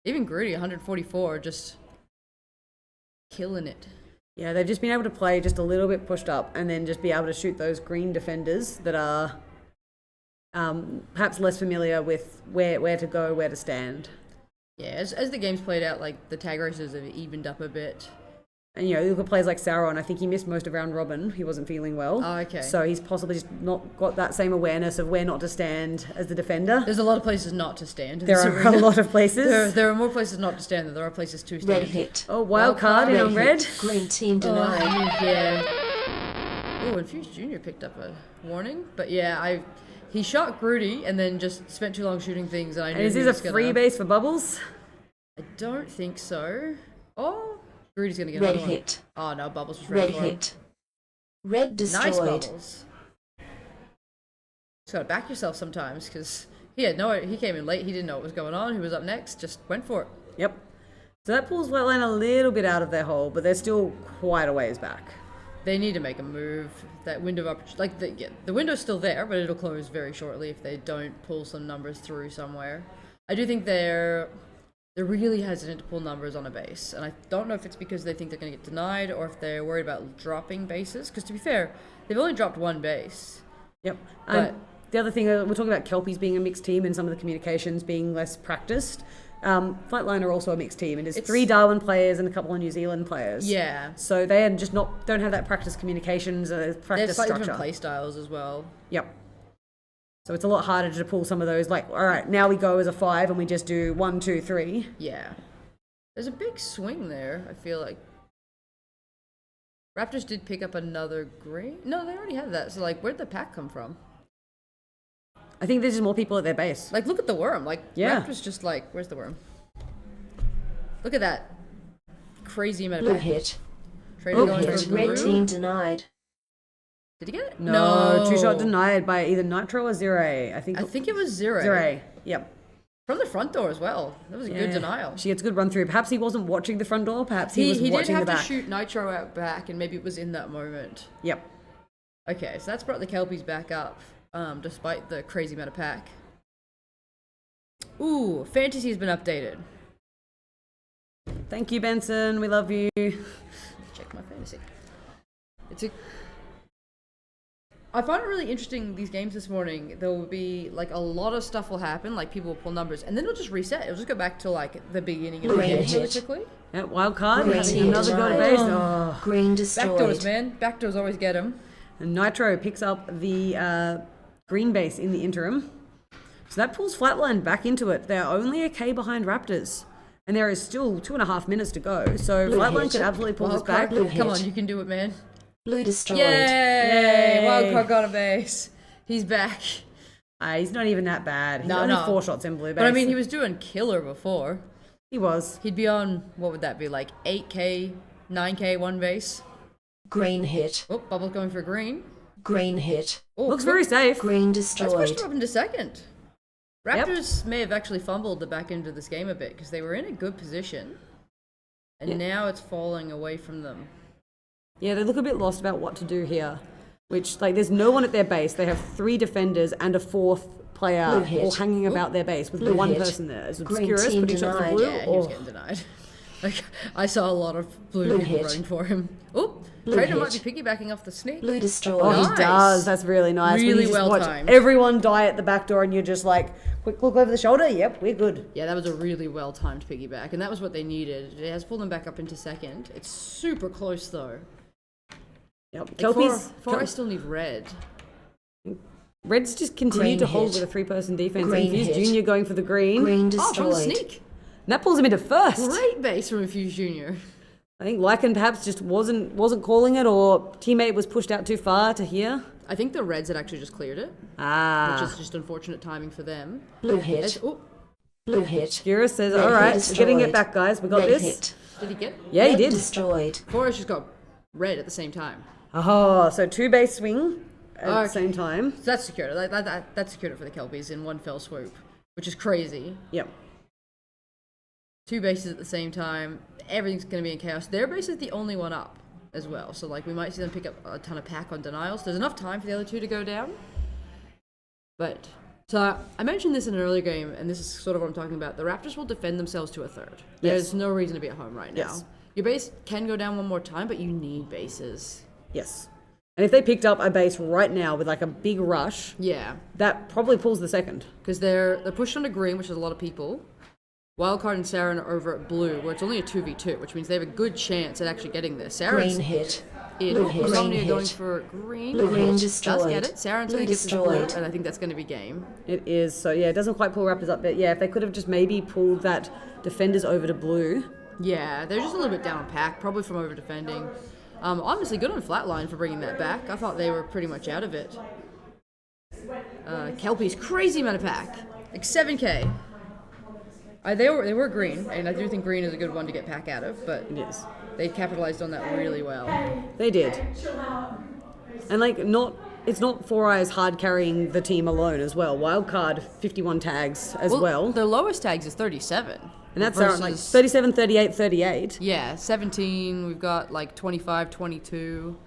Even Grudy 144, just killing it. Yeah, they've just been able to play just a little bit pushed up and then just be able to shoot those green defenders that are perhaps less familiar with where to go, where to stand. Yeah, as the game's played out, like the tag races have evened up a bit. And, you know, you look at players like Sauron, I think he missed most of round robin. He wasn't feeling well. Oh, okay. So he's possibly just not got that same awareness of where not to stand as the defender. There's a lot of places not to stand. In There this are arena. a lot of places. There are more places not to stand than there are places to Red stand. hit. Oh, wild card in Red on red. hit. Green team Oh, denied. yeah. Oh, Infused Jr. picked up a warning. But yeah, he shot Grudy and then just spent too long shooting things. And I knew And is he this was a free gonna... base for Bubbles? I don't think so. Oh, Grudy's going to get Red another one. hit. Oh, no, Bubbles was Red ready for him. hit. Red destroyed. Nice Bubbles. Just gotta back yourself sometimes, because he came in late, he didn't know what was going on, who was up next, just went for it. Yep. So that pulls Wetland a little bit out of their hole, but they're still quite a ways back. They need to make a move. That window of opportunity, like the window's still there, but it'll close very shortly if they don't pull some numbers through somewhere. I do think they're really hesitant to pull numbers on a base, and I don't know if it's because they think they're going to get denied or if they're worried about dropping bases. Because to be fair, they've only dropped one base. Yep. But- The other thing, we're talking about Kelpies being a mixed team and some of the communications being less practiced. Flightline are also a mixed team. It is 3 Darwin players and a couple of New Zealand players. Yeah, So they are just don't have that practice communications, they practice have slightly structure. different play styles as well. Yep. So it's a lot harder to pull some of those, like, all right, now we go as a 5 and we just do 1, 2, 3. Yeah. There's a big swing there, I feel like. Raptors did pick up another green. No, they already had that. So, like, where'd the pack come from? I think there's just more people at their base. Like, look at the worm. Like, Yeah. Raptors just like, where's the worm? Look at that. Crazy amount Blue of pack. hit. Trader Oh, going Hit. for Red blue. team denied. Did he get it? No, 2-shot denied by either Nitro or Zero. I think it was Zero. Zero. Yep. From the front door as well. That was a good Yeah. denial. She gets a good run through. Perhaps he wasn't watching the front door. Perhaps he was He did watching have the to back. shoot Nitro out back, and maybe it was in that moment. Yep. Okay, so that's brought the Kelpies back up, despite the crazy amount of pack. Ooh, Fantasy has been updated. Thank you, Benson. We love you. Check my fantasy. I find it really interesting, these games this morning. There will be, like, a lot of stuff will happen, like people will pull numbers, and then it'll just reset. It'll just go back to, like, the beginning of the Green game hit. really quickly. Yeah, wild card. Green Having team another go to denied. base. Oh. Green destroyed. Backdoors, man. Backdoors always get them. And Nitro picks up the green base in the interim. So that pulls Flatline back into it. They're only a K behind Raptors. And there is still 2.5 minutes to go. So Blue Flatline hit. could absolutely pull this Wildcard, back. Blue come hit. on, you can do it, man. Blue destroyed. Yay! Yay. Wildcard got a base. He's back. He's not even that bad. He's No, only no. 4 shots in blue base. But I mean, he was doing killer before. He was. He'd be on, what would that be, like 8K, 9K, one base? Green hit. Oh, Bubble's going for green. Green hit. Oh, Looks very safe. Green That's pushed destroyed. him up into second. Yep. Raptors may have actually fumbled the back end of this game a bit because they were in a good position. And now it's falling away from them. Yeah, they look a bit lost about what to do here. Which, like, there's no one at their base. They have 3 defenders and a 4th player Blue hit. all hanging about their base with Blue one hit. person there. It's Green Obscurus team putting shots in denied. blue. Yeah, he was Oh. getting denied. Like, I saw a lot of blue Blue people hit. running for him. Oh, Blue Trader might be hit. piggybacking off the sneak. Blue destroyed. Oh, he Nice. does. That's really nice. When you Really just well watch timed. everyone die at the back door, and you're just like, quick look over the shoulder. Yep, we're good. Yeah, that was a really well timed piggyback, and that was what they needed. It has pulled them back up into second. It's super close though. Yep. Like, Kelpies. four I still need red. Reds just continue Green to hold hit. with a 3-person defense. Green Infused hit. Junior going for the green. Green Oh, from the destroyed. sneak. And that pulls him into first. Great base from Infused Junior. I think Lycan perhaps just wasn't calling it, or teammate was pushed out too far to hear. I think the Reds had actually just cleared it, Ah. which is just unfortunate timing for them. Blue hit. Oh, Blue hit. Obscurus says, Red all right, hit we're getting it destroyed. back, guys. We got Red this. hit. did he get? Yeah, he Red did. destroyed. Forrest just got red at the same time. Oh, so 2 base swing. at the same time. So that's secured. That secured it for the Kelpies in one fell swoop, which is crazy. Yep. 2 bases at the same time. Everything's going to be in chaos. Their base is the only one up as well. So, like, we might see them pick up a ton of pack on denials. There's enough time for the other 2 to go down. But, so I mentioned this in an earlier game, and this is sort of what I'm talking about. The Raptors will defend themselves to a third. There's no reason to be at home right now. Yes. Your base can go down one more time, but you need bases. Yes. And if they picked up a base right now with like a big rush, Yeah. that probably pulls the second. Because they're pushed onto green, which is a lot of people. Wildcard and Saren are over at blue, where it's only a 2v2, which means they have a good chance at actually getting there. Saren's Green hit. in. Blue hit. Insomnia Green going hit. for green. Blue green Does destroyed. get it. Saren's Blue going to get the blue, destroyed. and I think that's going to be game. It is. So yeah, it doesn't quite pull Raptors up, but yeah, if they could have just maybe pulled that defenders over to blue. Yeah, they're just a little bit down on pack, probably from over defending. Honestly, good on Flatline for bringing that back. I thought they were pretty much out of it. Kelpies, crazy amount of pack, like 7k. They were green, and I do think green is a good one to get pack out of, but It is. they capitalized on that really well. They did. And like it's not Four Eyes hard carrying the team alone as well. Wildcard 51 tags as well. Their lowest tags is 37. And that's versus, like 37, 38, 38. Yeah, 17. We've got like 25, 22.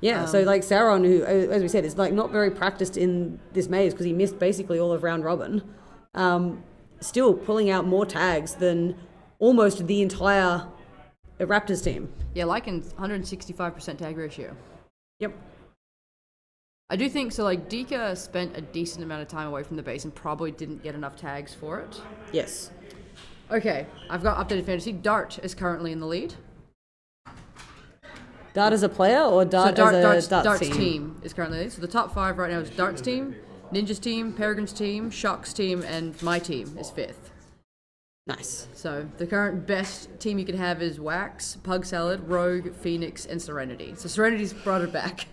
Yeah, so like Sauron, who, as we said, is like not very practiced in this maze because he missed basically all of round robin, still pulling out more tags than almost the entire Raptors team. Yeah, like in 165% tag ratio. Yep. I do think so. Like Dika spent a decent amount of time away from the base and probably didn't get enough tags for it. Yes. Okay, I've got updated fantasy. Dart is currently in the lead. Dart as a player or Dart as a Dart's team is currently in the lead. So the top 5 right now is Dart's team, Ninja's team, Peregrine's team, Shock's team, and my team is 5th. Nice. So the current best team you can have is Wax, Pug Salad, Rogue, Phoenix, and Serenity. So Serenity's brought it back.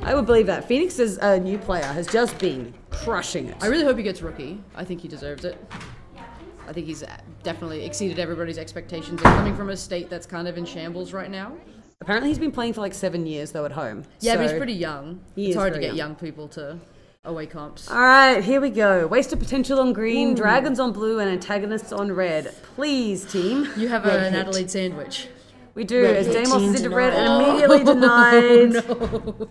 I would believe that. Phoenix as a new player has just been crushing it. I really hope he gets rookie. I think he deserves it. I think he's definitely exceeded everybody's expectations. And coming from a state that's kind of in shambles right now. Apparently he's been playing for like 7 years though at home. Yeah, but So- he's pretty young. He It's is hard to very get young. young people to away comps. All right, here we go. Wasted potential on green, dragons on blue, and antagonists on red. Please, team. You have Red an hit. Adelaide sandwich. We do, Red as hit, Deimos team is into red and denied. immediately denied.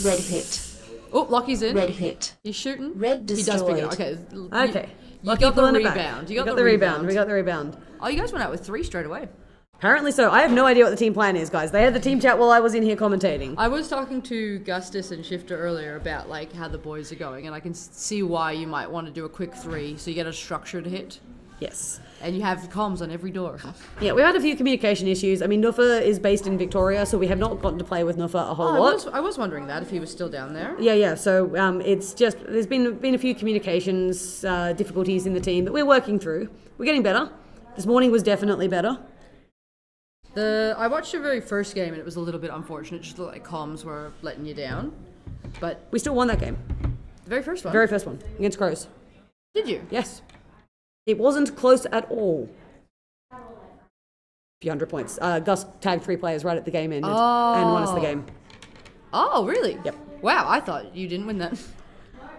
Red hit. Oh, Lockie's in. Red hit. He's shooting. Red He does pick it up. destroyed. Okay. Okay. You Lucky got the pulling it back. rebound. We got the rebound. We got the rebound. Oh, you guys went out with 3 straight away. Apparently so. I have no idea what the team plan is, guys. They had the team chat while I was in here commentating. I was talking to Gustus and Shifter earlier about like how the boys are going, and I can see why you might want to do a quick 3 so you get a structured hit, Yes. and you have comms on every door. Yeah, we had a few communication issues. I mean, Nufa is based in Victoria, so we have not gotten to play with Nufa a whole lot. I was wondering that if he was still down there. Yeah. So it's just there's been a few communications difficulties in the team that we're working through. We're getting better. This morning was definitely better. I watched your very first game, and it was a little bit unfortunate. Just like comms were letting you down, but We still won that game. the very first one. Very first one against Crows. Did you? Yes. It wasn't close at all. Few hundred points. Gus tagged 3 players right at the game ended and won us the game. Oh, really? Yep. Wow, I thought you didn't win that.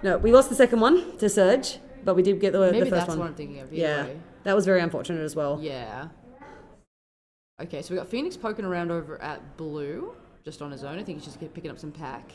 No, we lost the second one to Surge, but we did get the Maybe first that's one. what I'm thinking of. Either Yeah, way. that was very unfortunate as well. Yeah. Okay, so we got Phoenix poking around over at blue, just on his own. I think he's just picking up some pack.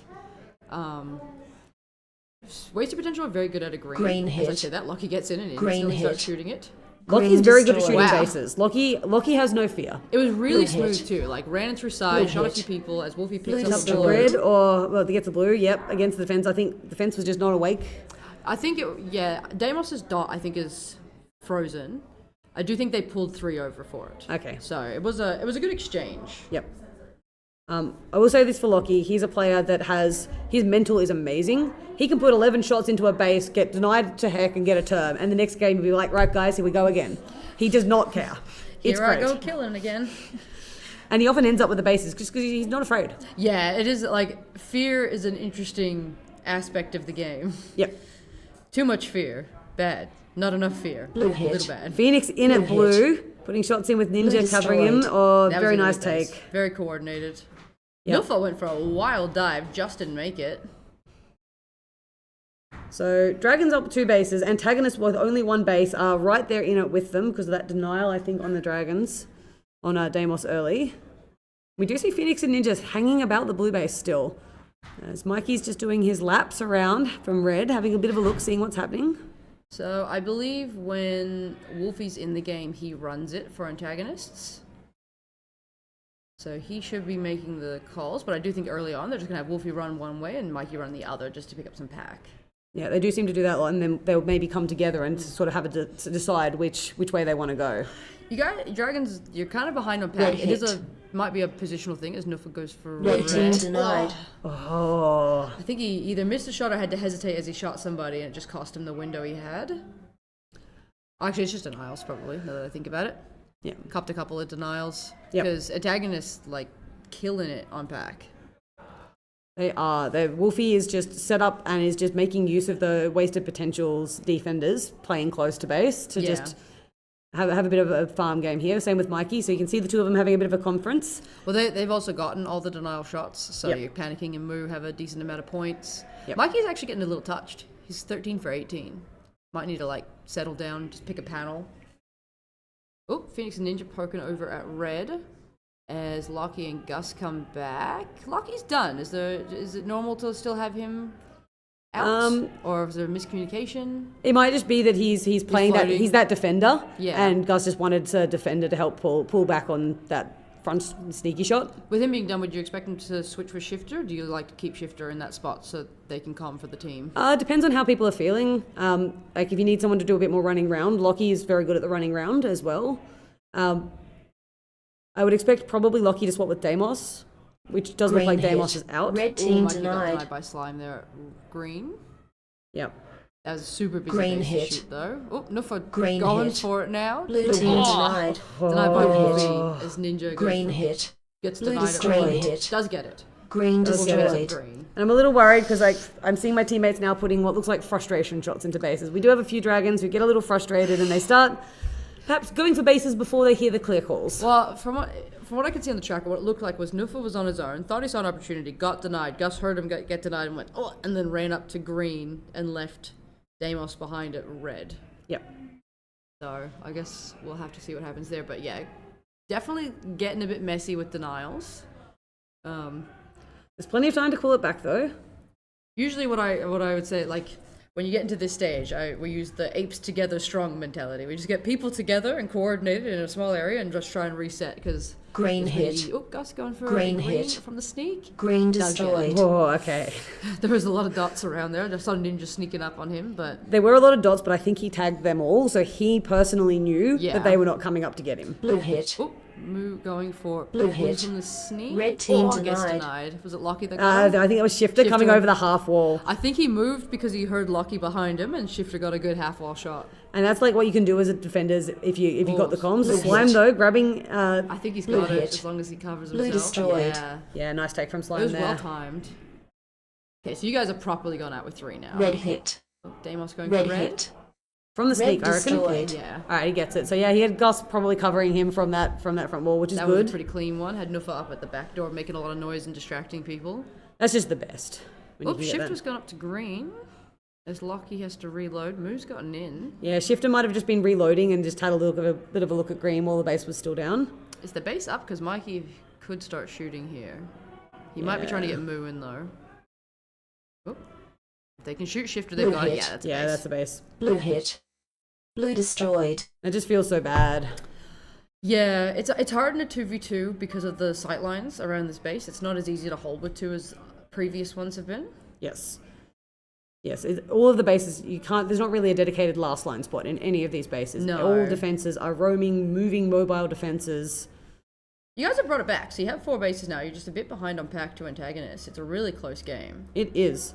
Wasted potential are very good at a green. Green As I hit. said that, Lockie gets in and in. Green He starts hit. shooting it. Lockie's Green very good at shooting destroyed. Wow. bases. Lockie has no fear. It was really Blue smooth hit. too. Like ran through side, Blue shot a hit. few people as Wolfie Blue picks up The the destroyed. red or well, he gets the blue. Yep, against the fence. I think the fence was just not awake. I think Deimos's dot I think is frozen. I do think they pulled 3 over for it. Okay. So it was a good exchange. Yep. I will say this for Lockie. He's a player that his mental is amazing. He can put 11 shots into a base, get denied to heck, and get a term. And the next game, he'll be like, right, guys, here we go again. He does not care. It's Here I great. go killing again. And he often ends up with the bases just because he's not afraid. Yeah, it is like fear is an interesting aspect of the game. Yep. Too much fear, bad. Not enough fear, Blue hit. little bad. Phoenix in at Blue hit. blue, putting shots in with Ninja Blue covering him. destroyed. Oh, That was very a really nice base. take. Very coordinated. Yep. Nufa went for a wild dive, just didn't make it. So Dragons up 2 bases. Antagonists with only 1 base are right there in it with them because of that denial, I think, on the Dragons, on Deimos early. We do see Phoenix and Ninjas hanging about the blue base still. As Mikey's just doing his laps around from red, having a bit of a look, seeing what's happening. So I believe when Wolfie's in the game, he runs it for antagonists. So he should be making the calls, but I do think early on they're just going to have Wolfie run one way and Mikey run the other just to pick up some pack. Yeah, they do seem to do that a lot, and then they'll maybe come together and sort of have to decide which way they want to go. You guys, Dragons, you're kind of behind on Red pack. It is hit. might be a positional thing as Nufa goes for Red team denied. Oh, I think he either missed a shot or had to hesitate as he shot somebody and it just cost him the window he had. Actually, it's just denials probably, now that I think about it. yeah. Copped a couple of denials. Yep. Because antagonists, like, killing it on pack. They are. Wolfie is just set up and is just making use of the wasted potentials defenders playing close to base to Yeah. just have a bit of a farm game here. Same with Mikey. So you can see the two of them having a bit of a conference. Well, they've also gotten all the denial shots, so Yep. you're panicking and Moo have a decent amount of points. Yep. Mikey's actually getting a little touched. He's 13 for 18. Might need to, like, settle down, just pick a panel. Oh, Phoenix and Ninja poking over at red as Lockie and Gus come back. Lockie's done. Is it normal to still have him out? Or is there a miscommunication? It might just be that he's playing that floating. he's that defender, Yeah. and Gus just wanted a defender to help pull back on that front sneaky shot. With him being done, would you expect him to switch for Shifter? Do you like to keep Shifter in that spot so they can calm for the team? Depends on how people are feeling. Like if you need someone to do a bit more running round, Lockie is very good at the running round as well. I would expect probably Lockie to swap with Deimos, which does look Green like hit. Deimos is out. Red Ooh, team Mikey got denied. denied by Slime there at green. Yep. That was a super busy Green base hit. to shoot though. Oh, Nufa Green going hit. for it now. Blue team denied. Denied by Blue Wolfie as Ninja goes Green for- hit. gets Blue denied at green red. hit. Does get it. Green Does get it. destroyed. Green. And I'm a little worried because I'm seeing my teammates now putting what looks like frustration shots into bases. We do have a few dragons who get a little frustrated and they start perhaps going for bases before they hear the clear calls. Well, from what I could see on the tracker, what it looked like was Nufa was on his own, thought he saw an opportunity, got denied. Gus heard him get denied and went, oh, and then ran up to green and left Deimos behind at red. Yep. So I guess we'll have to see what happens there. But yeah, definitely getting a bit messy with denials. There's plenty of time to call it back though. Usually what I would say, like, when you get into this stage, we use the apes together strong mentality. We just get people together and coordinated in a small area and just try and reset because Green hit. Oh, Gus going for Green a green hit. from the sneak. Green Does get it. destroyed. Oh, okay. There was a lot of dots around there. I just saw Ninja sneaking up on him, but There were a lot of dots, but I think he tagged them all, so he personally knew Yeah. that they were not coming up to get him. Blue hit. oh, Moo going for Blue Moo hit. from the sneak. Red team Gets denied. denied. Was it Lockie that I got him? think it was Shifter coming Shifter. over the half wall. I think he moved because he heard Lockie behind him, and Shifter got a good half wall shot. And that's like what you can do as a defender if you got the comms. Blue Slime hit. though, grabbing I think he's Blue got it hit. as long as he covers Blue himself. destroyed. Yeah. nice take from It Slime was there. well timed. Okay, so you guys have properly gone out with 3 now. Red hit. Oh, Deimos going Red for red. hit. From the Red sneak, I reckon. destroyed. Yeah. Alright, he gets it. So yeah, he had Gus probably covering him from that front wall, which is That was a good. pretty clean one. Had Nufa up at the back door making a lot of noise and distracting people. That's just the best. when you Oh, can get that. Shifter's gone up to green. As Lockie has to reload. Moo's gotten in. Yeah, Shifter might have just been reloading and just had a bit of a look at green while the base was still down. Is the base up? Because Mikey could start shooting here. He might be trying to Yeah. get Moo in though. Oh. If they can shoot Shifter, they've Blue got it. hit. Yeah, that's a Yeah, base. that's the base. Blue hit. Blue destroyed. It just feels so bad. Yeah, it's hard in a 2v2 because of the sight lines around this base. It's not as easy to hold with 2 as previous ones have been. Yes. Yes, all of the bases, you can't, there's not really a dedicated last line spot in any of these bases. No. All defenses are roaming, moving mobile defenses. You guys have brought it back, so you have 4 bases now. You're just a bit behind on pack 2 antagonists. It's a really close game. It is.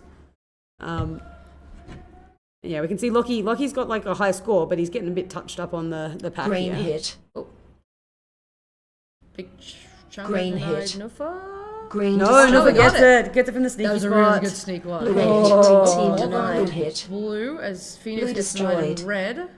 Yeah, we can see Lockie's got like a high score, but he's getting a bit touched up on the pack Green here. hit. Big chunk Green of denied hit. Nufa. Green No, destroyed. no, no, we got gets it. Gets it from the sneaky That was a spot. really good sneak one. Blue hit. Oh. Team All denied. hit. Blue as Phoenix Blue gets denied in destroyed. red.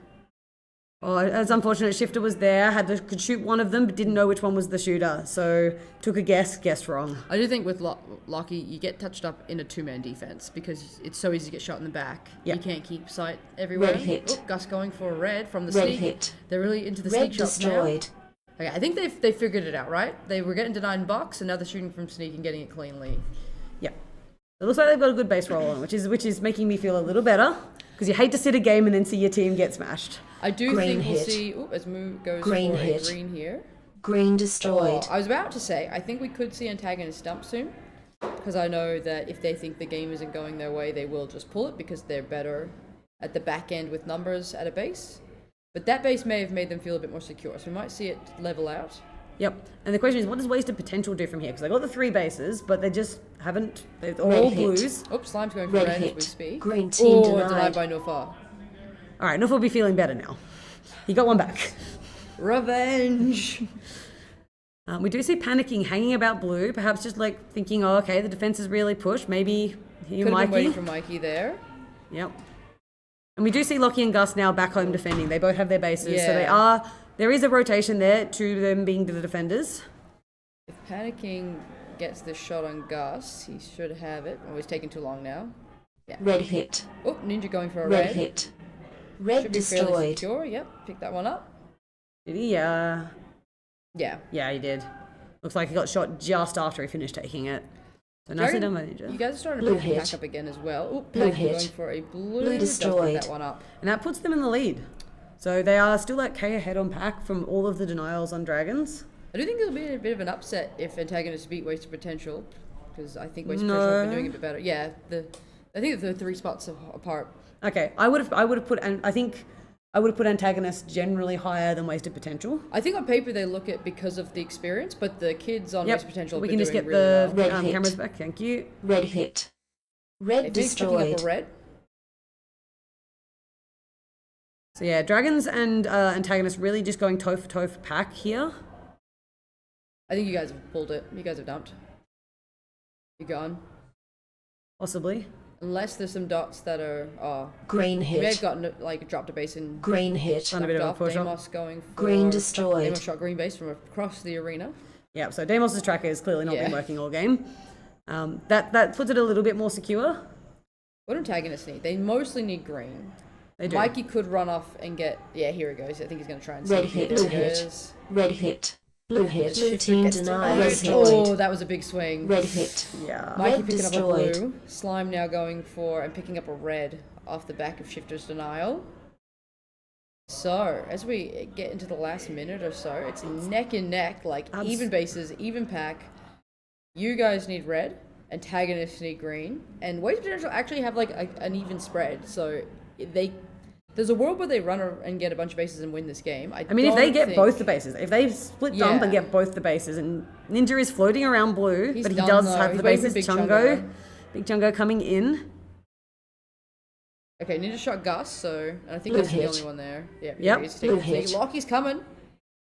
Oh, it's unfortunate. Shifter was there, could shoot one of them, but didn't know which one was the shooter. So took a guessed wrong. I do think with Lockie, you get touched up in a two-man defense because it's so easy to get shot in the back. Yep. You can't keep sight everywhere. Red hit. Oh, Gus going for a red from the Red sneak. hit. They're really into the Red sneak shots now. destroyed. Okay, I think they figured it out, right? They were getting denied in box, and now they're shooting from sneak and getting it cleanly. Yeah. It looks like they've got a good base roll on, which is making me feel a little better because you hate to sit a game and then see your team get smashed. I do Green think we'll hit. see. Ooh, as Moo goes Green for hit. a green here. Green destroyed. I was about to say, I think we could see antagonist dump soon, because I know that if they think the game isn't going their way, they will just pull it because they're better at the back end with numbers at a base. But that base may have made them feel a bit more secure, so we might see it level out. Yep. And the question is, what does wasted potential do from here? Because they got the 3 bases, but they just haven't. They're all Red hit. blues. Oops, Slime's going for Red red as we hit. speak. Green team denied denied. by Nofar. All right, Nuff will be feeling better now. He got one back. Revenge! We do see panicking hanging about blue, perhaps just like thinking, oh, okay, the defense is really pushed. Maybe he Could and have been waiting Mikey. for Mikey there. Yep. And we do see Lockie and Gus now back home defending. They both have their bases, so they Yeah. are. There is a rotation there to them being the defenders. If panicking gets this shot on Gus, he should have it. Oh, he's taking too long now. Red hit. Oh, Ninja going for a Red red. hit. Red Should be fairly destroyed. secure. Yep, pick that one up. Did he? Yeah. Yeah, he did. Looks like he got shot just after he finished taking it. So nicely done by You Ninja. guys are starting to Blue pick the hit. pack up again as well. Oh, Blue Panicking hit. going for a blue. Blue Does pick destroyed. that one up. And that puts them in the lead. So they are still at K ahead on pack from all of the denials on Dragons. I do think it'll be a bit of an upset if antagonists beat Wasted Potential, because I think Wasted No. Potential have been doing a bit better. Yeah, I think they're 3 spots apart. Okay, I would have put, and I think I would have put antagonists generally higher than wasted potential. I think on paper they look at because of the experience, but the kids on Wasted Potential have we been can just doing get really the well. Red hit. cameras back. Thank you. Red hit. Red If he's picking up destroyed. a red, So yeah, dragons and antagonists really just going toe for pack here. I think you guys have pulled it. You guys have dumped. You're gone. Possibly. Unless there's some dots that are. Oh, Green you may have hit. gotten dropped a base and Green hit. Done a bit of a off. push up. Deimos going for Green destroyed. Deimos shot green base from across the arena. Yeah, so Deimos' tracker has clearly not Yeah. been working all game. That puts it a little bit more secure. What do antagonists need? They mostly need green. They do. Mikey could run off and get. Yeah, here he goes. I think he's going to try and Red sneak hit, it. blue There it hit. is. Red hit. Blue hit. Blue Shifter team gets denied. Red. Red Oh, hit. that was a big swing. Red hit. Yeah. Mikey Red picking up a destroyed. blue. Slime now going for and picking up a red off the back of Shifter's denial. So, as we get into the last minute or so, it's neck and neck, like even bases, even pack. You guys need red, antagonists need green, and Wasted Potential actually have like an even spread. So there's a world where they run and get a bunch of bases and win this game. I mean, if they don't get think- both the bases, if they split dump and Yeah. get both the bases, and Ninja is floating around blue, He's but he done, does though. have He's the waiting for bases. Big Big Chungo coming in. Okay, Ninja shot Gus, so and I think Blue that's the hit. only one there. Yeah, Yep. he's Blue taking hit. Lockie's coming.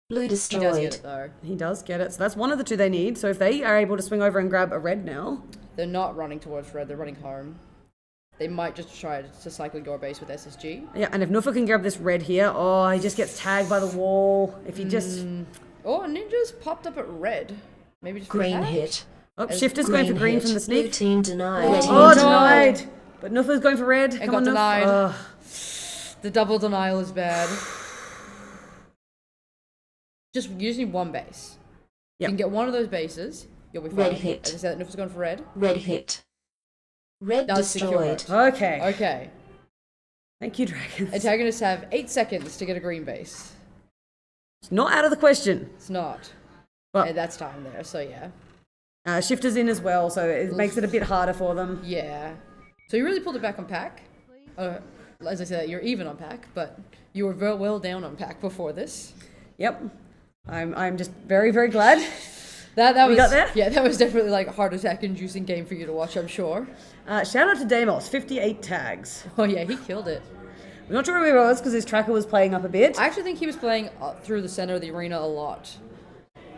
Blue He does get destroyed. it though. He does get it. So that's one of the two they need. So if they are able to swing over and grab a red now, They're not running towards red, they're running home. They might just try to cycle your base with SSG. yeah, and if Nufa can grab this red here, oh, he just gets tagged by the wall. If he just, Oh, Ninja's popped up at red. Maybe just for Green that? hit. oh, Shifter's going for green hit. from the Blue sneak. team denied. Oh, Oh, no. denied. But Nufa's going for red. Come got on, Nuff. denied. Ugh. The double denial is bad. You just need one base. You Yep. can get one of those bases, you'll be fine. Red hit. As I said, Nufa's going for red. Red hit. Red Does secure destroyed. it. Okay. Okay. Thank you, Dragons. Antagonists have 8 seconds to get a green base. It's not out of the question. It's not. Well- And that's time there, so yeah. Shifter's in as well, so it makes it a bit harder for them. Yeah. So you really pulled it back on pack. As I said, you're even on pack, but you were very well down on pack before this. Yep. I'm just very, very glad. That We was got there? Yeah, that was definitely like a heart attack inducing game for you to watch, I'm sure. Shout out to Deimos, 58 tags. Oh yeah, he killed it. I'm not sure where he was because his tracker was playing up a bit. I actually think he was playing through the center of the arena a lot.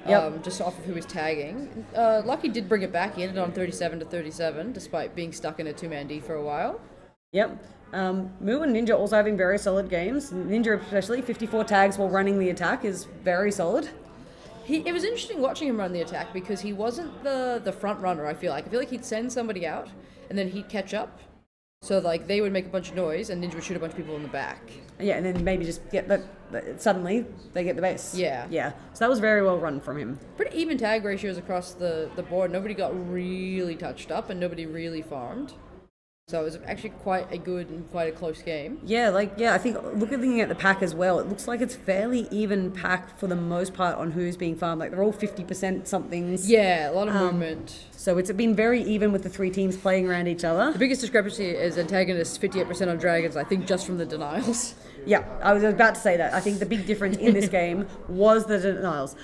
Yep. Just off of who was tagging. Lucky did bring it back. He ended on 37 to 37, despite being stuck in a two-man D for a while. Yep. Moo and Ninja also having very solid games. Ninja especially, 54 tags while running the attack is very solid. It was interesting watching him run the attack because he wasn't the front runner, I feel like he'd send somebody out and then he'd catch up. So, like, they would make a bunch of noise and Ninja would shoot a bunch of people in the back. Yeah, and then maybe just get suddenly they get the base. Yeah. Yeah. So that was very well run from him. Pretty even tag ratios across the board. Nobody got really touched up and nobody really farmed. So it was actually quite a good and quite a close game. Yeah, I think looking at the pack as well, it looks like it's fairly even pack for the most part on who's being farmed. Like they're all 50% somethings. Yeah, a lot of movement. So it's been very even with the three teams playing around each other. The biggest discrepancy is antagonists 58% on dragons, I think just from the denials. Yeah, I was about to say that. I think the big difference in this game was the denials.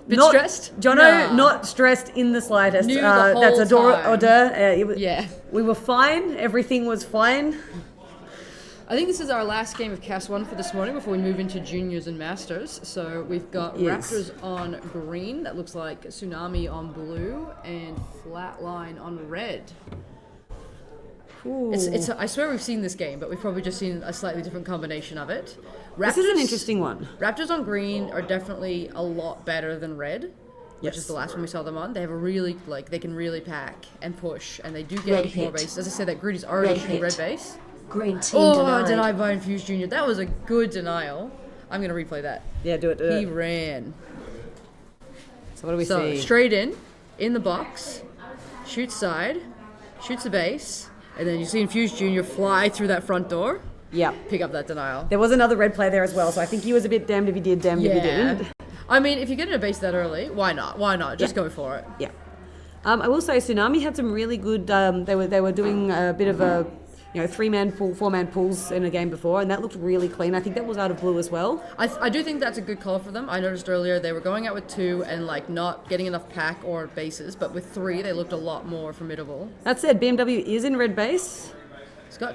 Bit stressed? Jono, Nah. not stressed in the slightest. Knew the whole that's a time. order. Yeah. We were fine. Everything was fine. I think this is our last game of Cast 1 for this morning before we move into Juniors and Masters. So we've got Yes. Raptors on green, that looks like Tsunami on blue, and Flatline on red. It's I swear we've seen this game, but we've probably just seen a slightly different combination of it. This is an interesting one. Raptors on green are definitely a lot better than red, which Yes. is the last one we saw them on. They have a really, they can really pack and push, and they do Red get more hit. base. As I said, that Grudy's already Red shooting hit. red base. Green team Oh, denied. denied by Infused Junior. That was a good denial. I'm going to replay that. Yeah, do it. He ran. So what do we So see? straight in the box, shoots side, shoots the base, and then you see Infused Junior fly through that front door, Yeah. pick up that denial. There was another red player there as well, so I think he was a bit damned if he did, damned if he didn't. I mean, if you get in a base that early, why not? Why not? Just go for it. Yeah. I will say Tsunami had some really good. They were doing a bit of a, 3-man pool, 4-man pools in a game before, and that looked really clean. I think that was out of blue as well. I do think that's a good call for them. I noticed earlier they were going out with 2 and not getting enough pack or bases, but with 3 they looked a lot more formidable. That said, BMW is in red base. It's got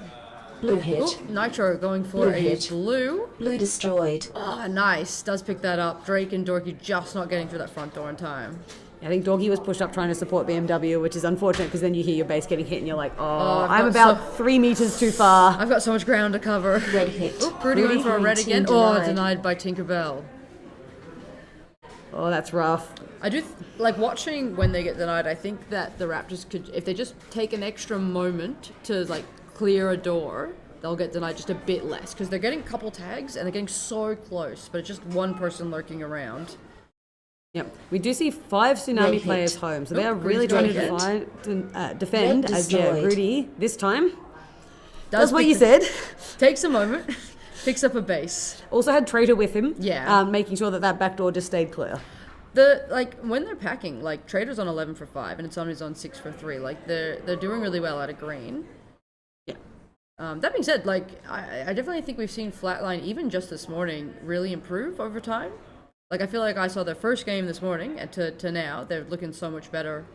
Blue hit. Nitro going for Blue a hit. blue. Blue destroyed. Oh, nice. Does pick that up. Drake and Dorky just not getting through that front door in time. I think Doggy was pushed up trying to support BMW, which is unfortunate because then you hear your base getting hit and you're like, I've I'm got about 3 meters too far. I've got so much ground to cover. Red hit. Oh, Rudy going for a red Team again. denied. Oh, denied by Tinkerbell. Oh, that's rough. I do watching when they get denied. I think that the Raptors could, if they just take an extra moment to clear a door, they'll get denied just a bit less because they're getting a couple tags and they're getting so close, but it's just one person lurking around. Yep. We do see 5 Tsunami Red players hit. home, so they are Rudy's really trying going to defend Red as destroyed. Rudy this time. Does That's what pick you the- said. Takes a moment, picks up a base. Also had Traitor with him. Yeah. Making sure that back door just stayed clear. When they're packing, Trader's on 11 for 5 and Insomnia's on 6 for 3. They're doing really well out of green. Yeah. That being said, I definitely think we've seen Flatline even just this morning really improve over time. I feel like I saw their first game this morning and to now they're looking so much better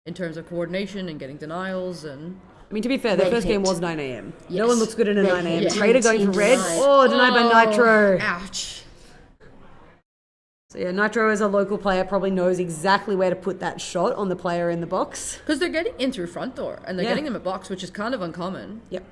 in terms of coordination and getting denials and. I mean, to be fair, their Red first game hit. was 9 a.m. Yes. No one looks good in a Red 9 a.m. hit. Traitor going for red. Denied. Oh, denied by Nitro. Ouch. So yeah, Nitro as a local player probably knows exactly where to put that shot on the player in the box. Because they're getting in through front door and they're Yeah. getting them at box, which is kind of uncommon. Yep.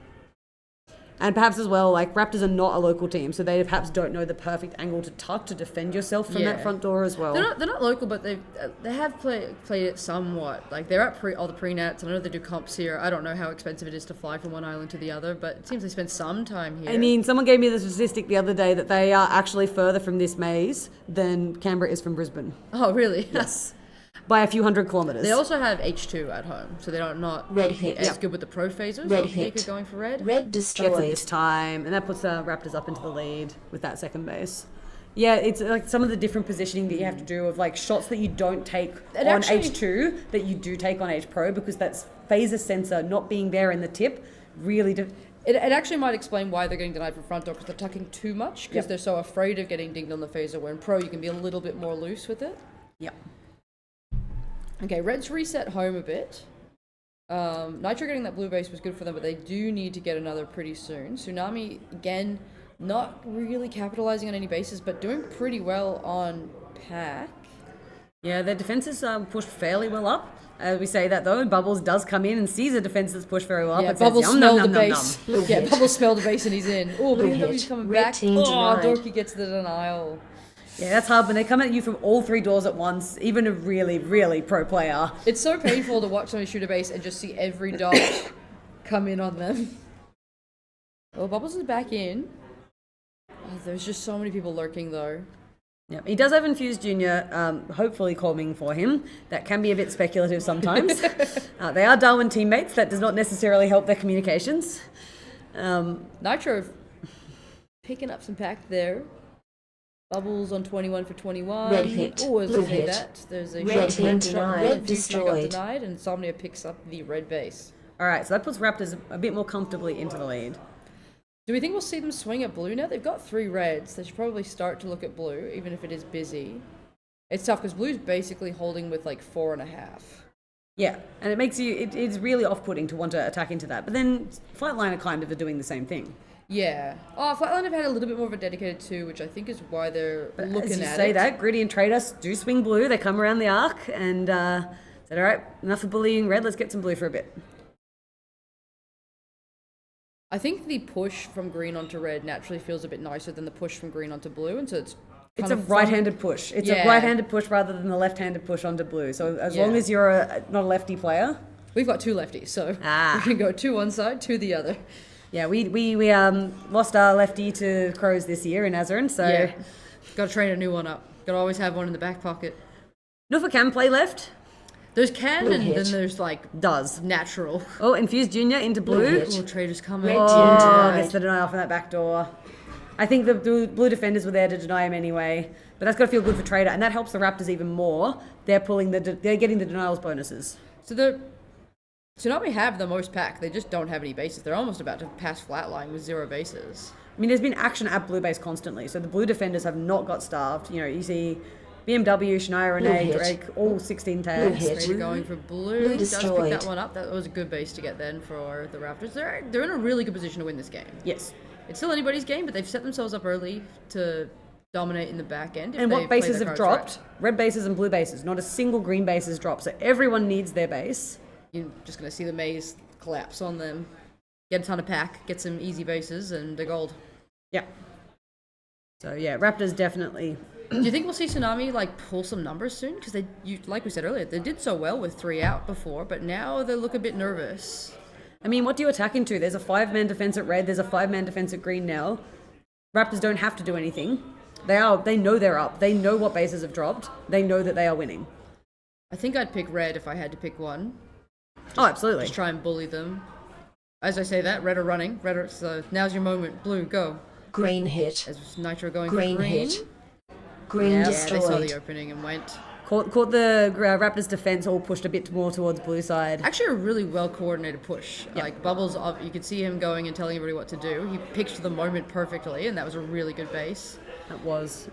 And perhaps as well, Raptors are not a local team, so they perhaps don't know the perfect angle to tuck to defend yourself from Yeah. that front door as well. They're not local, but they have played it somewhat. They're at all the pre-nats, and I know they do comps here. I don't know how expensive it is to fly from one island to the other, but it seems they spend some time here. I mean, someone gave me the statistic the other day that they are actually further from this maze than Canberra is from Brisbane. Oh, really? Yes. By a few hundred kilometres. They also have H2 at home, so they're not Red hit. as good with the pro phasers. Red so hit. Nika going for red. Red Gets it destroyed. this time, and that puts Raptors up into the lead with that second base. Yeah, it's some of the different positioning that you have to do of shots that you don't take It on actually- H2 that you do take on H Pro because that's phaser sensor not being there in the tip really. It actually might explain why they're getting denied from front door because they're tucking too much because Yep. they're so afraid of getting dinged on the phaser. Where in pro you can be a little bit more loose with it. Yeah. Okay, Red's reset home a bit. Nitro getting that blue base was good for them, but they do need to get another pretty soon. Tsunami, again, not really capitalizing on any bases, but doing pretty well on pack. Yeah, their defenses pushed fairly well up. We say that though, Bubbles does come in and sees a defense that's pushed very well. Yeah, but says, Bubbles "Yum, smelled nom, the nom, base. nom." Yeah, Bubbles smelled the base and he's in. Oh, Good BMW's hit. coming Red back. team Oh, denied. Dorky gets the denial. Yeah, that's hard when they come at you from all 3 doors at once, even a really, really pro player. It's so painful to watch somebody shoot a base and just see every dot come in on them. Well, Bubbles is back in. Oh, there's just so many people lurking though. Yeah, he does have Infused Junior, hopefully calming for him. That can be a bit speculative sometimes. They are Darwin teammates. That does not necessarily help their communications. Nitro picking up some pack there. Bubbles on 21 for 21. Red hit. Oh, I was Blue looking at hit. that. There's a Red shot, team red shot, denied. red Red Future got destroyed. denied, and Insomnia picks up the red base. All right, so that puts Raptors a bit more comfortably into the lead. Do we think we'll see them swing at blue now? They've got 3 reds. They should probably start to look at blue, even if it is busy. It's tough because blue's basically holding with like 4.5. Yeah, and it makes you, it's really off-putting to want to attack into that. But then Flightline are kind of doing the same thing. Yeah. Oh, Flatline have had a little bit more of a dedicated 2, which I think is why they're looking As you at say it. that, Gritty and Trader do swing blue. They come around the arc and said, all right, enough of bullying red. Let's get some blue for a bit. I think the push from green onto red naturally feels a bit nicer than the push from green onto blue, and so it's It's kind a of fun. right-handed push. It's a Yeah. right-handed push rather than the left-handed push onto blue. So as long Yeah. as you're not a lefty player. We've got 2 lefties, so Ah. we can go 2 one side, 2 the other. Yeah, we lost our lefty to Crows this year in Azerin, so Yeah. Got to train a new one up. Got to always have one in the back pocket. Nuffa can play left. There's can Blue and hit. then there's like Does. natural. Oh, Infused Junior into Blue blue. hit. Oh, Trader's coming. Red Oh, team denied. gets the denial from that back door. I think the blue defenders were there to deny him anyway, but that's got to feel good for Trader, and that helps the Raptors even more. They're getting the denials bonuses. So now we have the most pack. They just don't have any bases. They're almost about to pass Flatline with 0 bases. I mean, there's been action at blue base constantly, so the blue defenders have not got starved. You know, you see BMW, Shania, Renee, hit. Drake, all 16 tags. hit. Trader going for blue. Blue Does pick destroyed. that one up. That was a good base to get then for the Raptors. They're in a really good position to win this game. Yes. It's still anybody's game, but they've set themselves up early to dominate in the back end. if And they what play bases their have cards dropped? Red bases and blue bases. Not a single green base has dropped, so everyone needs their base. Right. You're just going to see the maze collapse on them. Get a ton of pack, get some easy bases, and they're gold. Yeah. So yeah, Raptors definitely. Do you think we'll see Tsunami like pull some numbers soon? Because like we said earlier, they did so well with 3 out before, but now they look a bit nervous. I mean, what do you attack into? There's a 5-man defense at red. There's a 5-man defense at green now. Raptors don't have to do anything. They know they're up. They know what bases have dropped. They know that they are winning. I think I'd pick red if I had to pick one. Oh, absolutely. Just try and bully them. As I say that, red are running. So now's your moment. Blue, go. Green hit. As Nitro going Green for green. hit. Green Yeah, they saw destroyed. the opening and went. Caught the Raptors defense all pushed a bit more towards blue side. Actually, a really well coordinated push. Like Bubbles, you could see him going and telling everybody what to do. He picked the moment perfectly, and that was a really good base. That was.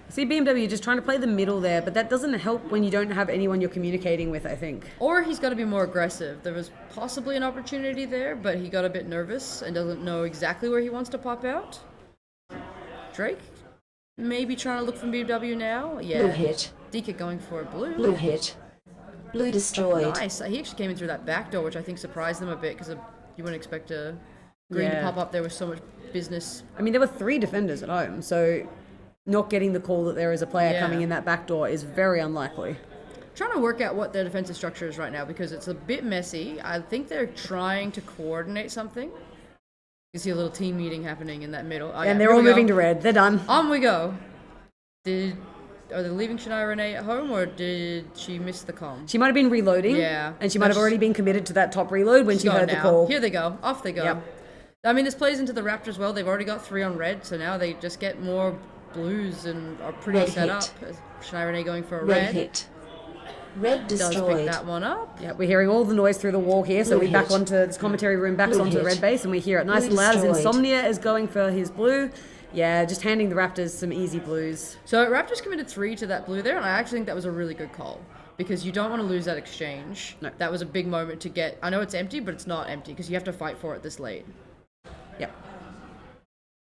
See, BMW just trying to play the middle there, but that doesn't help when you don't have anyone you're communicating with, I think. Or he's got to be more aggressive. There was possibly an opportunity there, but he got a bit nervous and doesn't know exactly where he wants to pop out. Drake, maybe trying to look from BMW now. Yeah. Blue hit. DK going for blue. Blue hit. Blue destroyed. Nice. He actually came in through that back door, which I think surprised them a bit because you wouldn't expect a green to Yeah. pop up there with so much business. I mean, there were 3 defenders at home, so not getting the call that there is a player Yeah. coming in that back door is very unlikely. Trying to work out what their defensive structure is right now because it's a bit messy. I think they're trying to coordinate something. You see a little team meeting happening in that middle. Oh, yeah, And they're here all we go. moving to red. They're done. On we go. Are they leaving Shania Renee at home or did she miss the comm? She might have been reloading. Yeah. And she might have already been committed to that top reload when she Go heard the now. call. Here they go. Off they go. Yep. I mean, this plays into the Raptors well. They've already got 3 on red, so now they just get more blues and are pretty Red set hit. up. Shania Renee going for a Red red. hit. Red Does pick destroyed. that one up. Yeah, we're hearing all the noise through the wall here, so Blue we back hit. onto this commentary room, backs Blue onto the hit. red base, and we hear it nice Blue and loud as destroyed. Insomnia is going for his blue. Yeah, just handing the Raptors some easy blues. So Raptors committed 3 to that blue there, and I actually think that was a really good call because you don't want to lose that exchange. No. That was a big moment to get. I know it's empty, but it's not empty because you have to fight for it this late. Yep.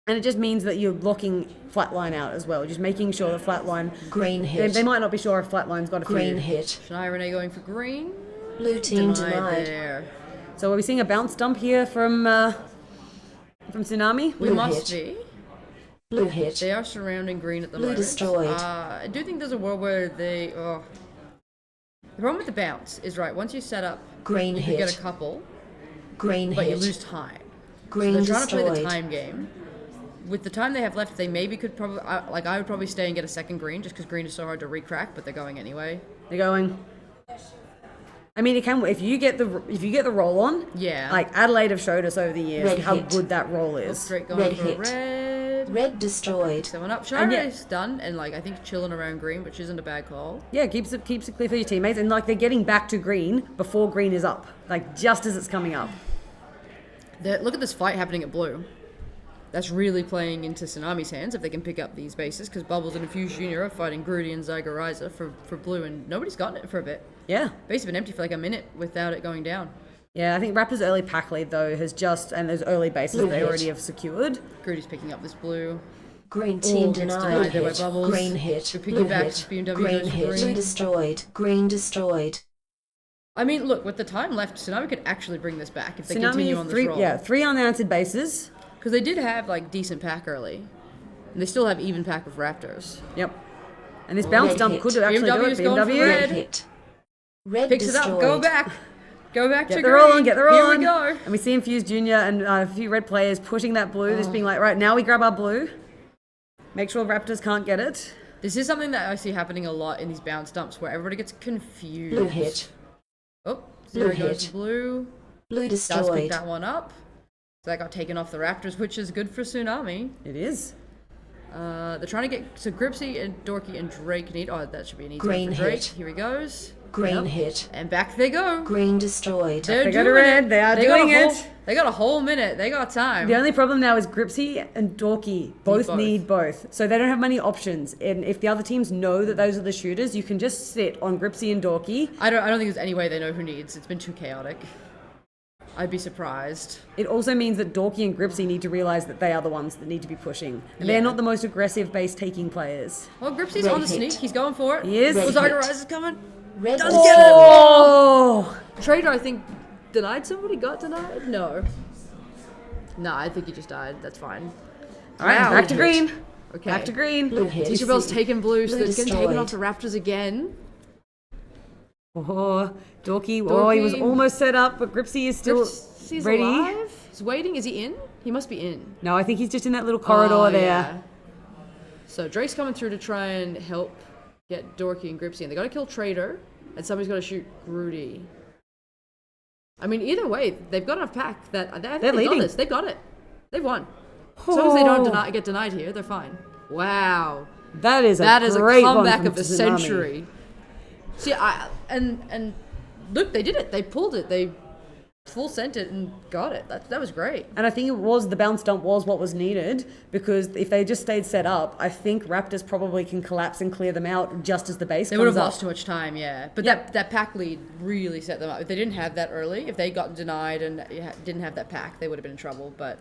And it just means that you're blocking Flatline out as well, just making sure that Flatline... Green They, hit. they might not be sure if Flatline's got a few. Green hit. Shania Renee going for green. Blue team denied. there. So are we seeing a bounce dump here from Tsunami? We Blue must hit. be. Blue hit. They are surrounding green at the Blue moment. destroyed. I do think there's a world where they. Oh. The problem with the bounce is right. Once you set up, Green you can hit. get a couple, Green but hit. you lose time. Green So they're trying to play the destroyed. time game. With the time they have left, they maybe could probably I would probably stay and get a second green just because green is so hard to recrack. But they're going anyway. They're going. I mean, it can if you get the roll on. Yeah. Like Adelaide have showed us over the years Red how hit. good that roll is. Straight going Red for hit. red. Red destroyed. Someone up. And yet- Shira's done, and like I think chilling around green, which isn't a bad call. Yeah, keeps it clear for your teammates, and like they're getting back to green before green is up, like just as it's coming up. Look at this fight happening at blue. That's really playing into Tsunami's hands if they can pick up these bases, because Bubbles and Infuse Jr. are fighting Groody and Zygorizer for blue, and nobody's gotten it for a bit. Yeah. Base have been empty for like a minute without it going down. Yeah, I think Raptors' early pack lead though has just, and those early bases Blue they hit. already have secured. Groody's picking up this blue. Green team gets denied. denied there by Hit. Bubbles. Green hit. The Blue piggyback hit. BMW Green goes hit. green. Blue destroyed. Green destroyed. I mean, look, with the time left, Tsunami could actually bring this back if they continue on this roll. three unanswered bases. Because they did have like decent pack early, and they still have even pack with Raptors. Yep. And this bounce Red dump hit. could actually do BMW it. is going for BMW. red. Red hit. Red Picks destroyed. it up, go back. Go back Get to the green. roll on, get the roll Here on. we go. And we see Infuse Jr. and a few red players pushing that blue, just being like, right, now we grab our blue. Make sure Raptors can't get it. This is something that I see happening a lot in these bounce dumps where everybody gets confused. Blue hit. Oh, Zero Blue goes hit. blue. Blue Does pick destroyed. that one up. So that got taken off the Raptors, which is good for Tsunami. It is. They're trying to get... So Gripsy and Dorky and Drake need... Oh, that should be an easy Green one for Drake. hit. Here he goes. Green hit. And back they go. Green destroyed. They're They go to doing red. it. They are They got a doing whole- it. They got a whole minute. They got time. The only problem now is Gripsy and Dorky both both. need both. So they don't have many options. And if the other teams know that those are the shooters, you can just sit on Gripsy and Dorky. I don't think there's any way they know who needs. It's been too chaotic. I'd be surprised. It also means that Dorky and Gripsy need to realize that they are the ones that need to be pushing. And Yeah. they're not the most aggressive base taking players. Well, Gripsy's Red on the hit. sneak. He's going for it. He is. Well, Red Zyger hit. Rise is coming. Red Does destroyed. get it. Oh! Trader, I think, denied somebody? Got denied? No. Nah, I think he just died. That's fine. All right, Wow. back to green. Okay. Back to green. Blue hit. Teacher Bell's taking blue, so Blue it's getting taken off the destroyed. Raptors again. Oh, Dorky. Oh, he was Dorky. almost set up, but Gripsy is still He's ready. alive. He's waiting. Is he in? He must be in. No, I think he's just in that little corridor Oh, there. yeah. So Drake's coming through to try and help get Dorky and Gripsy, and they got to kill Trader, and somebody's got to shoot Groody. I mean, either way, they've got enough pack that they've leading. got this. They've got it. They've won. As long as they don't Oh. get denied here, they're fine. Wow, That is that is a great one comeback from of the Tsunami. century. See, and look, they did it. They pulled it. They full sent it and got it. That was great. And I think it was the bounce dump was what was needed, because if they just stayed set up, I think Raptors probably can collapse and clear them out just as the base They comes would have up. lost too much time, yeah. But Yep. that pack lead really set them up. If they didn't have that early, if they got denied and didn't have that pack, they would have been in trouble. But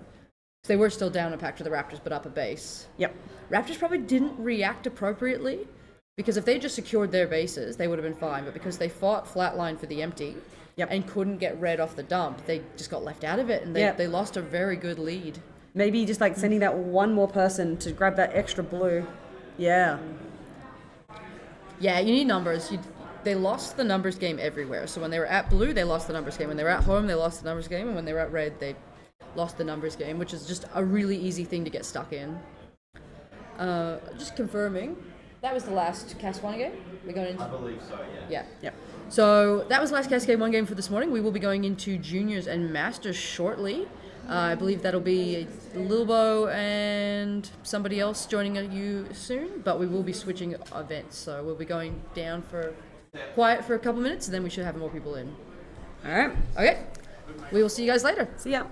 they were still down a pack to the Raptors, but up a base. Yep. Raptors probably didn't react appropriately, because if they just secured their bases, they would have been fine. But because they fought flatline for the empty Yep. and couldn't get red off the dump, they just got left out of it, and Yep. they lost a very good lead. Maybe just like sending that one more person to grab that extra blue. Yeah. Yeah, you need numbers. They lost the numbers game everywhere. So when they were at blue, they lost the numbers game. When they were at home, they lost the numbers game. And when they were at red, they lost the numbers game, which is just a really easy thing to get stuck in. Just confirming, that was the last Cas 1 game? We're going into... I believe so, yeah. Yep. So that was the last Cascade 1 game for this morning. We will be going into Juniors and Masters shortly. I believe that'll be Lilbo and somebody else joining you soon, but we will be switching events. So we'll be going down for quiet for a couple minutes, and then we should have more people in. All right. Okay, we will see you guys later. See ya.